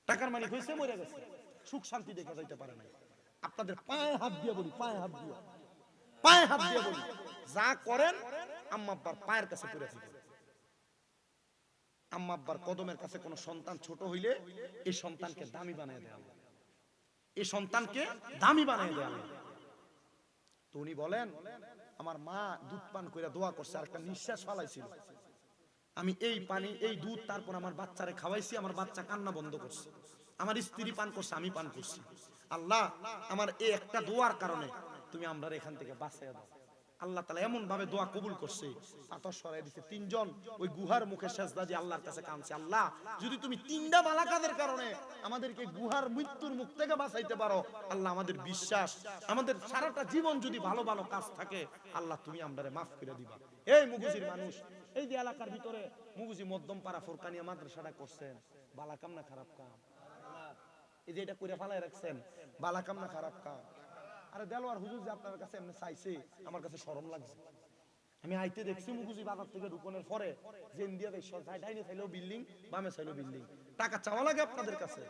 টাকার মালিক হয়েছে মরে গেছে, সুখ শান্তি দেখা যাইতে পারে নাই। আপনাদের পায়ে হাত দিয়ে বলি, পায়ে হাত দিয়ে বলি, যা করেন আম্মা আব্বার পায়ের কাছে পড়ে থাকেন। আম্মা আব্বার কদমের কাছে কোন সন্তান ছোট হইলে এই সন্তানকে দামি বানিয়ে দেয় আল্লাহ, এই সন্তানকে দামি বানিয়ে দেয় আল্লাহ। তো উনি বলেন আমার মা দুধ পান করে দোয়া করছে, আর একটা নিঃশ্বাস ফালাইছিল, আমি এই পানি এই দুধ তারপর আমার বাচ্চারে খাওয়াইছি, আমার বাচ্চা কান্না বন্ধ করছে, আমার স্ত্রী পান করছে, আমি পান করছি, আল্লাহ আমার এই একটা দোয়ার কারণে তুমি আমরা এখান থেকে বাঁচাইয়া দাও। আল্লাহ তাআলা এমন ভাবে দোয়া কবুল করছে, পাথর সরাই দিছে। তিনজন ওই গুহার মুখে সেজদা দিয়ে আল্লাহর কাছে কাঁদছে, আল্লাহ যদি তুমি তিনটা ভালো কাজের কারণে আমাদেরকে গুহার মৃত্যুর মুখ থেকে বাঁচাইতে পারো, আল্লাহ আমাদের বিশ্বাস, আমাদের সারাটা জীবন যদি ভালো ভালো কাজ থাকে, আল্লাহ তুমি আমরারে মাফ করে দিবা। এই মুগুজির মানুষ, এই যে এলাকার ভিতরে মুগুজি মধ্যমপাড়া ফুরকানিয়া মাদ্রাসাটা করছেন, ভালো কাম না খারাপ কাম? এই যে এটা করে ফালাই রাখছেন, ভালো কাম না খারাপ কাম? আরে দেলোয়ার হুজুর যে আপনার কাছে এমনি চাইছে, আমার কাছে শরম লাগছে। আমি আইতে দেখছি মুগুজি বাজার থেকে ঢুকনের পরে যে ইন্ডিয়া দেশ সরকার ডাইনে চাইলেও বিল্ডিং, বামে চাইলেও বিল্ডিং, টাকা চাওয়া লাগে আপনাদের কাছে?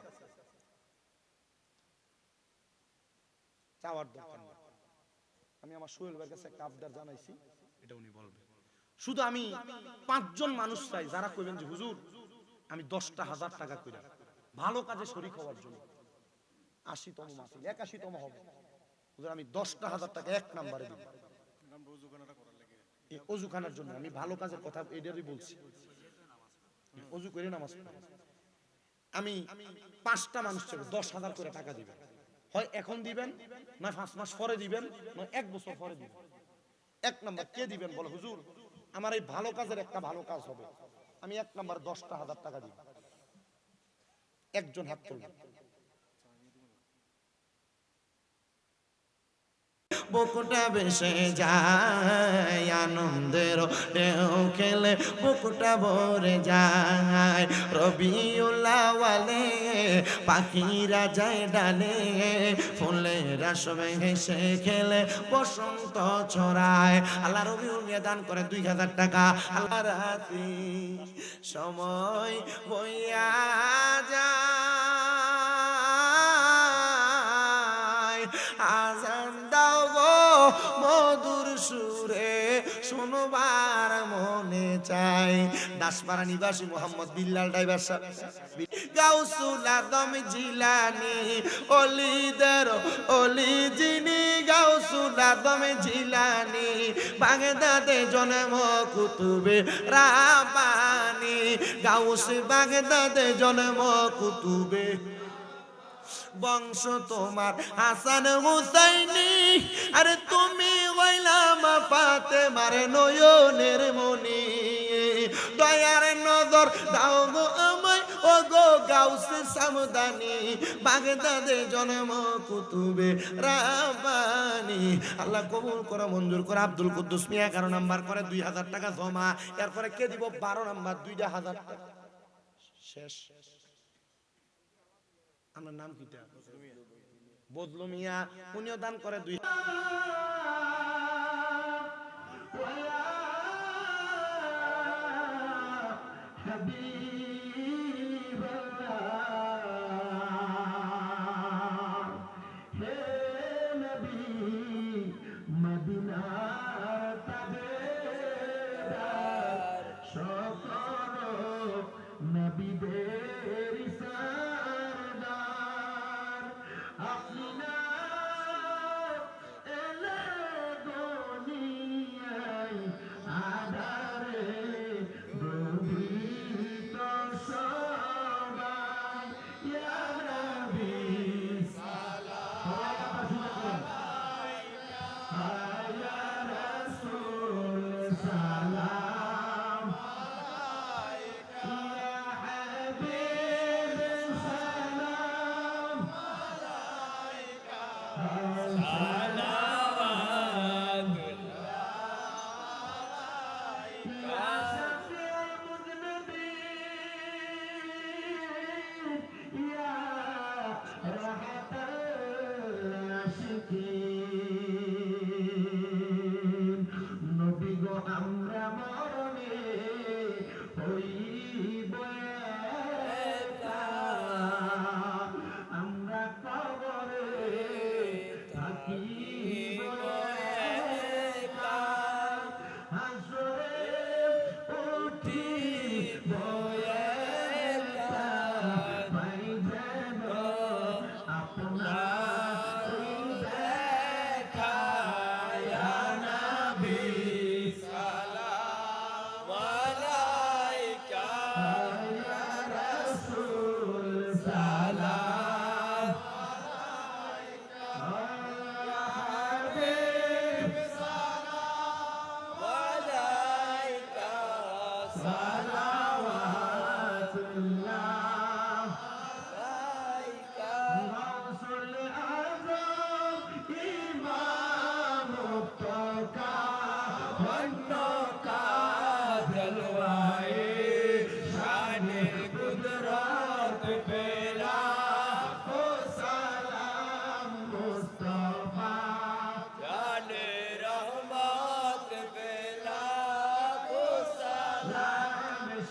চাওয়ার দরকার নেই। আমি আমার সোহেল ভাইয়ের কাছে একটা আবদার জানাইছি, এটা উনি বলবে। শুধু আমি 5 জন মানুষ চাই যারা কইবেন যে হুজুর আমি 10,000 টাকা কইরা ভালো কাজে শরীক হওয়ার জন্য, 80তম মাহফিল 81তম হবে, হুজুর আমি 10,000 টাকা এক নম্বরে দিব এই ওযুখানার জন্য। আমি ভালো কাজের কথা এটারই বলছি, ওযু করে নামাজ পড়ি। আমি 5টা মানুষ চাই 10,000 করে টাকা দিবেন, হয় এখন দিবেন, না 5 মাস পরে দিবেন, না 1 বছর পরে দিবেন। এক নাম্বার কে দিবেন বলো, হুজুর আমার এই ভালো কাজের একটা ভালো কাজ হবে, আমি 1 নাম্বার 10,000 টাকা দিব। একজন হাত তুলবেন। বুকটা ভেসে যায় আনন্দের ঢেউ খেলে, বুকটা ভরে যায় রবিউল আউয়ালে, পাখিরা যায় ডালে, ফুলেরা সবে হেসে খেলে বসন্ত ছড়ায়। আল্লাহ রবিউল দান করে 2000 টাকা। আল্লাহ রাতে সময় বইয়া যায়, আজান দাও গো মধুর সুরে শোনবার মনে চাই। দাসপাড়া নিবাসী মোহাম্মদ বিল্লাল ড্রাইভার সাহেব, গাউসুল আজম জিলানী অলিদের অলি যিনি, গাউসুল আজম জিলানী বাগদাদে জন্ম কুতুবে রাব্বানী, গাউস বাগদাদে জন্ম কুতুবে, বংশ তোমার হাসান হুসাইনি, আরে তুমি হইলাম ফাতেমার নয়নের মনি, দয়ার নজর দাও গো আমায় ও গো গাউসে সামদানি, বাগদাদে জন্ম কুতুবে রাব্বানি। আল্লাহ কবুল করো, মঞ্জুর করো। আব্দুল কুদ্দুস মিয়া 11 নাম্বার করে 2000 টাকা জমা। এরপরে কে দিব 12 নাম্বার 2000 টাকা শেষ। আমার নাম কিটা? বদলু মিয়া, উনিও দান করে 2। নবী গো আমরা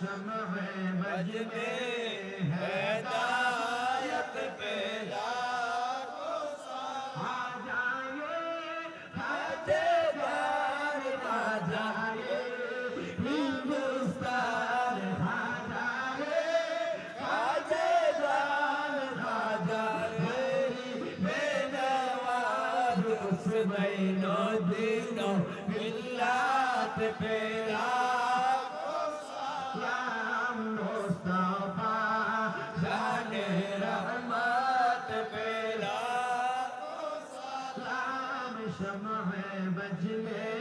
शम्ह बज में हिदायत पे लाखों आ जाए खातेदार आ जाए हिंदुस्तान आ जाए खातेदार आ जाए बेनवाज उस बैनो दीनो मिल्लत पे लाखों सलाम मुस्तफा जाने रहमत पे लाखों सलाम शम्ह बज में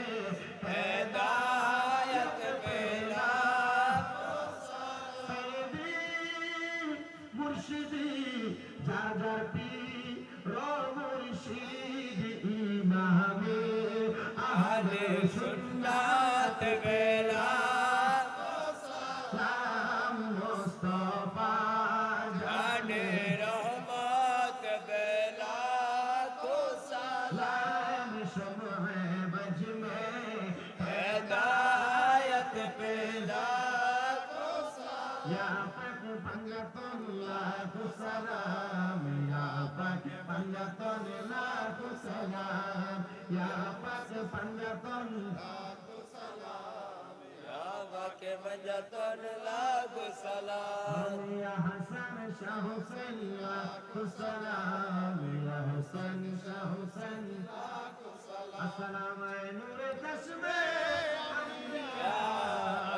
हिदायत पे लाखों सलाम मुर्शिदी जागर पीर रो मुर्शिद इमामे आहले सुन्नत पे लाखों सलाम मुस्तफा जाने रहमत पे लाखों सलाम शम्ह बज में हिदायत पे लाखों सलाम या पाक पंगतन लाखों सलाम या पाक पंगतन लाखों सलाम या पाक पंगतन लाखों सलाम या पाक पंगतन लाखों सलाम या हसन शाह हुसैन लाखों सलाम या हसन शाह हुसैन लाखों सलाम अस्सलाम नूर चश्मे अंबिया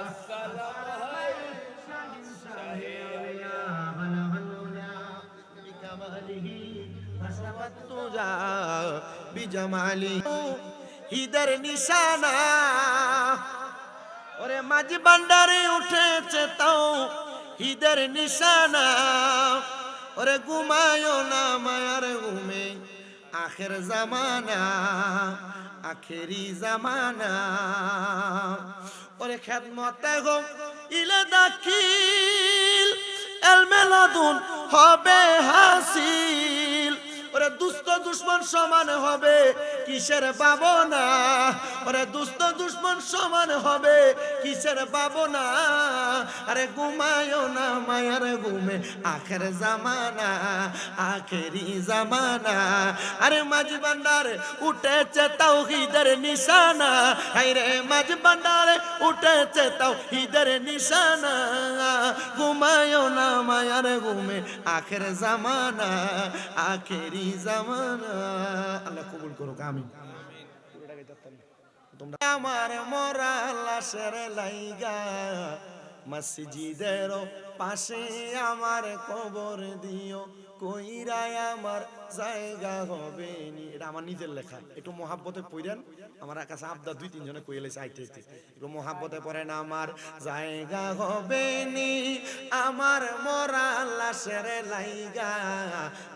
अस्सलाम शाहे औलिया बलगल उला बिकमालिही फसबत तुजा बिजमाली হিদের নিশানা ওরে মাঝ ভান্ডারে উঠেছে তাও হিদের নিশানা ওরে ঘুমায়ো না মায়ার ঘুমে আখের জামানা আখেরি জামানা ওরে খেদমতে গো ইলে দাখিল এলমেলাদুন হবে হাসিল ওরে দুষ্ট দুশ্মন সমান হবে কিসের ভাবনা ওরে দুষ্ট দুশ্মন সমান হবে কিসের ভাবনা আরে ঘুমায়ো না মায়ার ঘুমে আখের জামানা আখেরি জামানা আরে মাঝ ভান্ডারে উঠেছে তাওহীদের নিশানা হায়রে মাঝ ভান্ডারে উঠেছে তাওহীদের নিশানা ঘুমায়ো না মায়ার ঘুমে আখের জামানা আখেরি জামানা আল্লাহ কবুল করুক আমিন তোমরা আমার মরা লাশের লাইগা মসজিদের পাশে আমার কবর দিও কইরায় আমার জায়গা হবে নি এটা আমার নিজের লেখা একটু মহাব্বতে পড়েন আমার কাছে আবদা দুই তিন জনে কইলেছে আইতে একটু মহাব্বতে পড়েন আমার জায়গা হবে নি আমার মরা লাশের লাইগা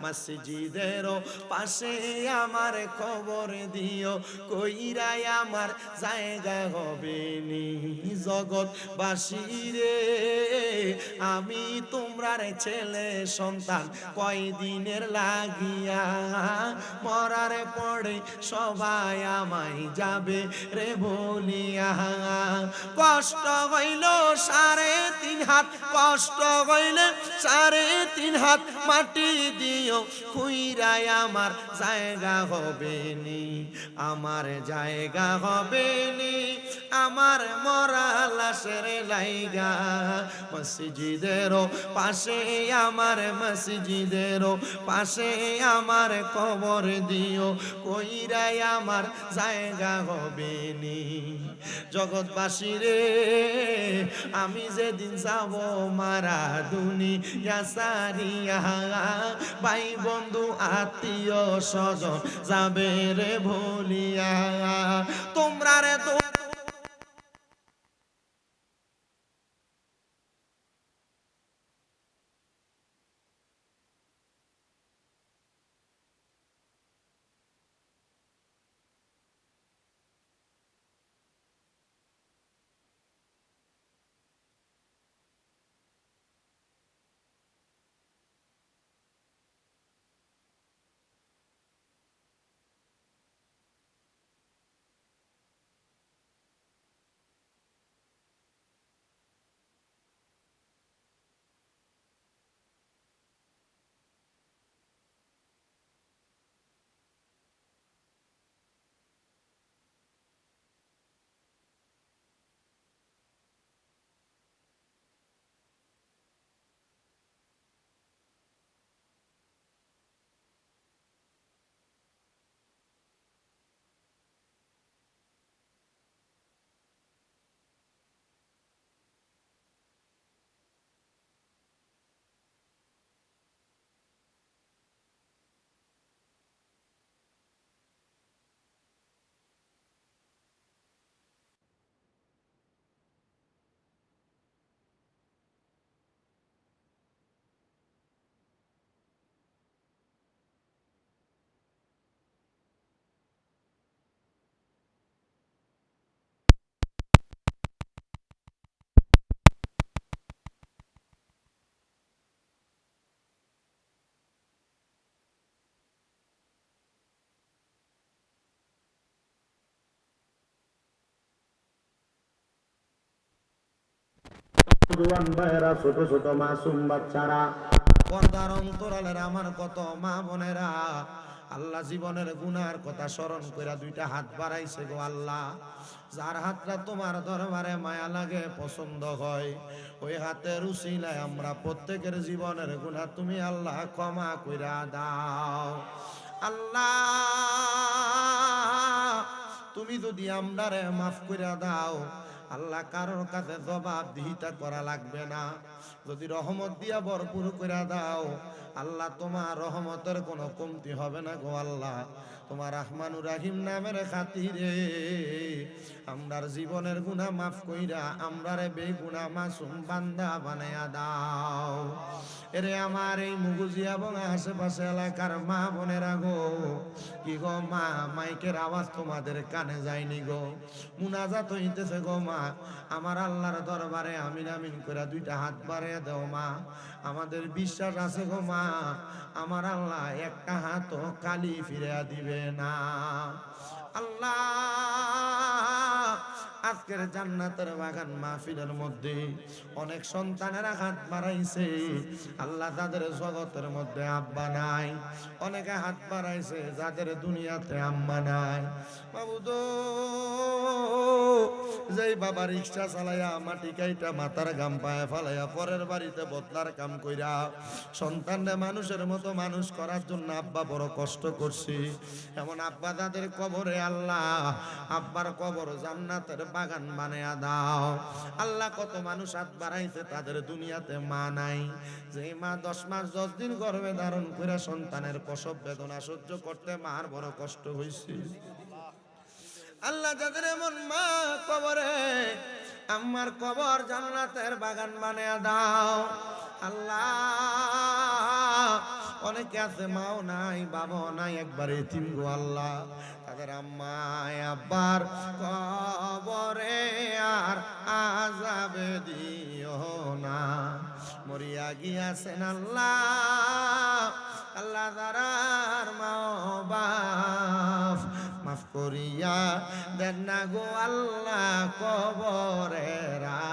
মসজিদের পাশে আমার কবর দিও কইরায় আমার জায়গা হবে নি জগৎবাসী রে আমি তোমরার ছেলে সন্তান কয়দিনের লাগিয়া মরার পরে সবাই আমায় যাবে রে বলিয়া কষ্ট হইল 3.5 হাত কষ্ট হইলে 3.5 হাত মাটি দিও খুইরায় আমার জায়গা হবে নি আমার জায়গা হবে নি আমার মরা লাশের লাইগা মসজিদের পাশে আমার মসজিদের পাশে আমার কবর দিও কইরাই আমার জায়গা হবে নি জগৎবাসী রে আমি যেদিন যাব মারা দুনিয়া সারিয়া ভাই বন্ধু আত্মীয় স্বজন যাবে রে ভুলিয়া তোমরা রে নওজোয়ান ভাইয়েরা, ছোট ছোট মাসুম বাচ্চারা, পর্দার অন্তরালের আমার কত মা বোনেরা, আল্লাহ জীবনের গুনার কথা স্মরণ কইরা দুইটা হাত বাড়াইছে গো আল্লাহ। যার হাতটা তোমার দরবারে মায়া লাগে, পছন্দ হয়, ওই হাতের উসিলায় আমরা প্রত্যেকের জীবনের গুনাহ তুমি আল্লাহ ক্ষমা কইরা দাও। আল্লাহ তুমি যদি আমরারে মাফ কইরা দাও, আল্লাহ কারোর কাছে জবাবদিহিতা করা লাগবে না। যদি রহমত দিয়া ভরপুর কইরা দাও, আল্লাহ তোমার রহমতের কোনো কমতি হবে না গো আল্লাহ। তোমার রহমানুর রাহিম নামের খাতিরে আমরার জীবনের গুনাহ মাফ কইরা আমরারে বেগুনাহ মাসুম বান্দা বানায়া দাও। এরে আমার এই মুগুজিয়া এবং আশেপাশে এলাকার মা বোনেরা গো, কি গো মা, মাইকের আওয়াজ তোমাদের কানে যায়নি গো, মুনাজাত হইতেছে গো মা, আমার আল্লাহর দরবারে আমিন আমিন করে দুইটা হাত বাড়িয়ে দাও মা। আমাদের বিশ্বাস আছে গো মা, আমার আল্লাহ একটা হাতও খালি ফিরিয়ে দিবে না। আল্লাহ আজকের জান্নাতের বাগান মাহফিলের মধ্যে অনেক সন্তানেরা হাত বাড়াইছে, আল্লাহ তাদের জগতের মধ্যে আব্বা নাই, অনেকে হাত বাড়াইছে যাদের দুনিয়াতে আম্মা নাই। মাবুদ যেই বাবা রিক্সা চালাইয়া মাটি কাইটা মাথার গাম পায়ে ফালাইয়া পরের বাড়িতে বদলার কাম কইরা সন্তানরা মানুষের মতো মানুষ করার জন্য আব্বা বড় কষ্ট করছি, এমন আব্বা তাদের কবরে আল্লাহ আব্বার কবর জান্নাতের বাগান বানায়া দাও। আল্লাহ কত মানুষ হাত বাড়াইছে তাদের দুনিয়াতে মা নাই, যে মা 10 মাস 10 দিন গর্ভে ধারণ করে সন্তানের প্রসব বেদনা সহ্য করতে মার বড় কষ্ট হয়েছে। আল্লাহ যাদের এমন মা কবরে, আমার কবর জান্নাতের বাগান বানায়া দাও। আল্লাহ অনেকে আছে মাও নাই বাবাও নাই, একবার এতিম গো আল্লাহ, তাদের আম্মায় আব্বার কবরে আর আযাবে দিও না, মরিয়া গিয়াছেন আল্লাহ। আল্লাহ যারার মা বাপ মাফ করিয়া দেন না গো আল্লাহ কবরে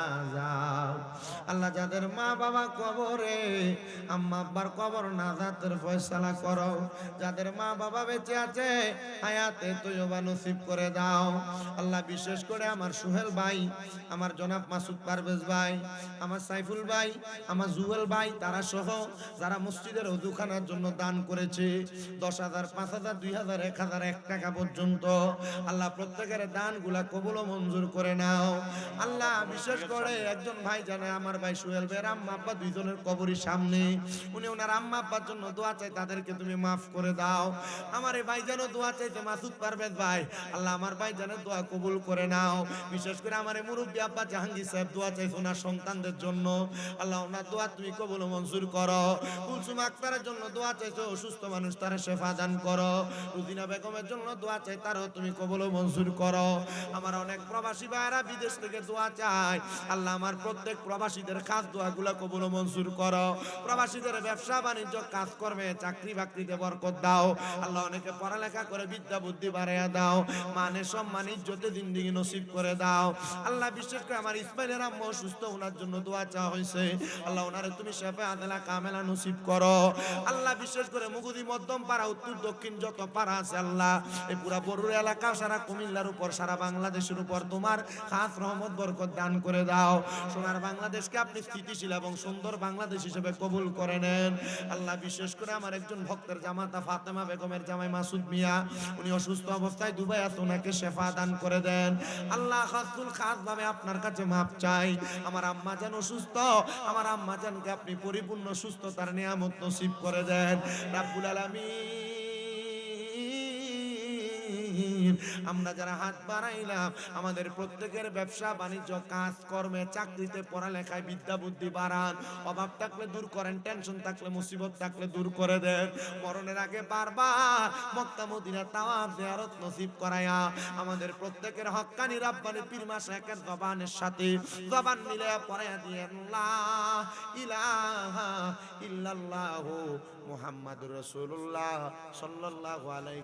আযাব। আল্লাহ যাদের মা বাবা কবরে, আম্মা আব্বার কবর নাজাতের ফয়সালা করো। যাদের মা বাবা বেঁচে আছে হায়াতে তৈয়বা নসিব করে দাও। আল্লাহ বিশেষ করে আমার সোহেল ভাই, আমার জনাব মাসুদ পারভেজ ভাই, আমার সাইফুল ভাই, আমার জুয়েল ভাই, তারা সহ যারা মসজিদের ওযুখানার জন্য দান করেছে 10,000, 5,000, 2,000, 1,000, 1 টাকা পর্যন্ত, আল্লাহ প্রত্যেকের দানগুলা কবুল ও মঞ্জুর করে নাও। আল্লাহ বিশেষ করে একজন ভাই জানে, আমার ভাই সোহেল ভাইয়ের আম্মা আব্বা দুইজনের কবরের সামনে, উনি ওনার আম্মা আব্বার জন্য দোয়া চাই, তাদেরকে তুমি মাফ করে দাও। আমার এই ভাই যেন দোয়া চাইতে মাসুদ পারভেজ ভাই, আল্লাহ আমার ভাই যেন দোয়া কবুল করে নাও। বিশেষ করে আমার এই মুরব্বী আব্বা জাহাঙ্গীর সাহেব দোয়া চাইছে ওনার সন্তানদের জন্য, আল্লাহ ওনার দোয়া তুমি কবুল ও মঞ্জুর করো। কুলসুম আক্তারের জন্য দোয়া চাইছো, অসুস্থ মানুষ তারা শেফা দান করো। রুজিনা বেগমের জন্য দোয়া চাই, তারও তুমি কবুল ও মঞ্জুর করো। আমার অনেক প্রবাসী ভাইরা বিদেশ থেকে দোয়া চায়, আল্লাহ আমার প্রত্যেক প্রবাসীদের খাস দোয়াগুলো কবুল ও মঞ্জুর করো। প্রবাসীদের ব্যবসা বাণিজ্য কাজকর্মে চাকরি বাকরিতে বরকত দাও। আল্লাহ অনেকে পড়ালেখা করে বিদ্যা বুদ্ধি বাড়াইয়া দাও, মানে সম্মান ইজ্জতে জিন্দেগি নসিব করে দাও। আল্লাহ বিশেষ করে আমার ইসমাইলের আম্মা অসুস্থ, ওনার জন্য দোয়া চাওয়া হয়েছে, আল্লাহ ওনারে তুমি শেফা আদেলা কামেলা নসিব করো। আল্লাহ বিশেষ করে মুগুদি মধ্যম পাড়া উত্তর দক্ষিণ যত পাড়া আছে আল্লাহ এই পুরা বরুড়া এলাকা সারা কুমিল্লার উপর সারা বাংলাদেশের উপর তোমার খাস রহমত বরকত দান করে দাও। সোনার বাংলাদেশকে আপনি স্থিতিশীল এবং সুন্দর বাংলাদেশ হিসেবে কবুল করে নেন। আল্লাহ বিশেষ করে আমার একজন ভক্তের জামাতা ফাতেমা বেগমের জামাই মাসুদ মিয়া, উনি অসুস্থ অবস্থায় দুবাই আছে, ওনাকে শেফা দান করে দেন। আল্লাহ খাসুল খাস ভাবে আপনার কাছে মাপ চাই। আমার আম্মা জান অসুস্থ, আমার আম্মা জানকে আপনি পরিপূর্ণ সুস্থতার নিয়ামত নসিব করে দেন রাব্বুল আলামিন। আমরা যারা হাত বাড়াইলাম, আমাদের প্রত্যেকের ব্যবসা বাণিজ্য কাজ কর্মে চাকরিতে পড়ালেখায় বিদ্যা বুদ্ধি বাড়ান, অভাব থাকলে দূর করেন, টেনশন থাকলে মুসিবত থাকলে দূর করে দেন। মরণের আগে বারবার মক্কা মদিনা তাওয়াফ জিয়ারত নসিব করায়া আমাদের প্রত্যেকের হক্কানি রাব্বানি পীর মাশায়েখের জবানের সাথে জবান মিলায়া পড়ায়া দিয়েন লা ইলাহা ইল্লাল্লাহু মুহাম্মাদুর রাসূলুল্লাহ সাল্লাল্লাহু আলাইহি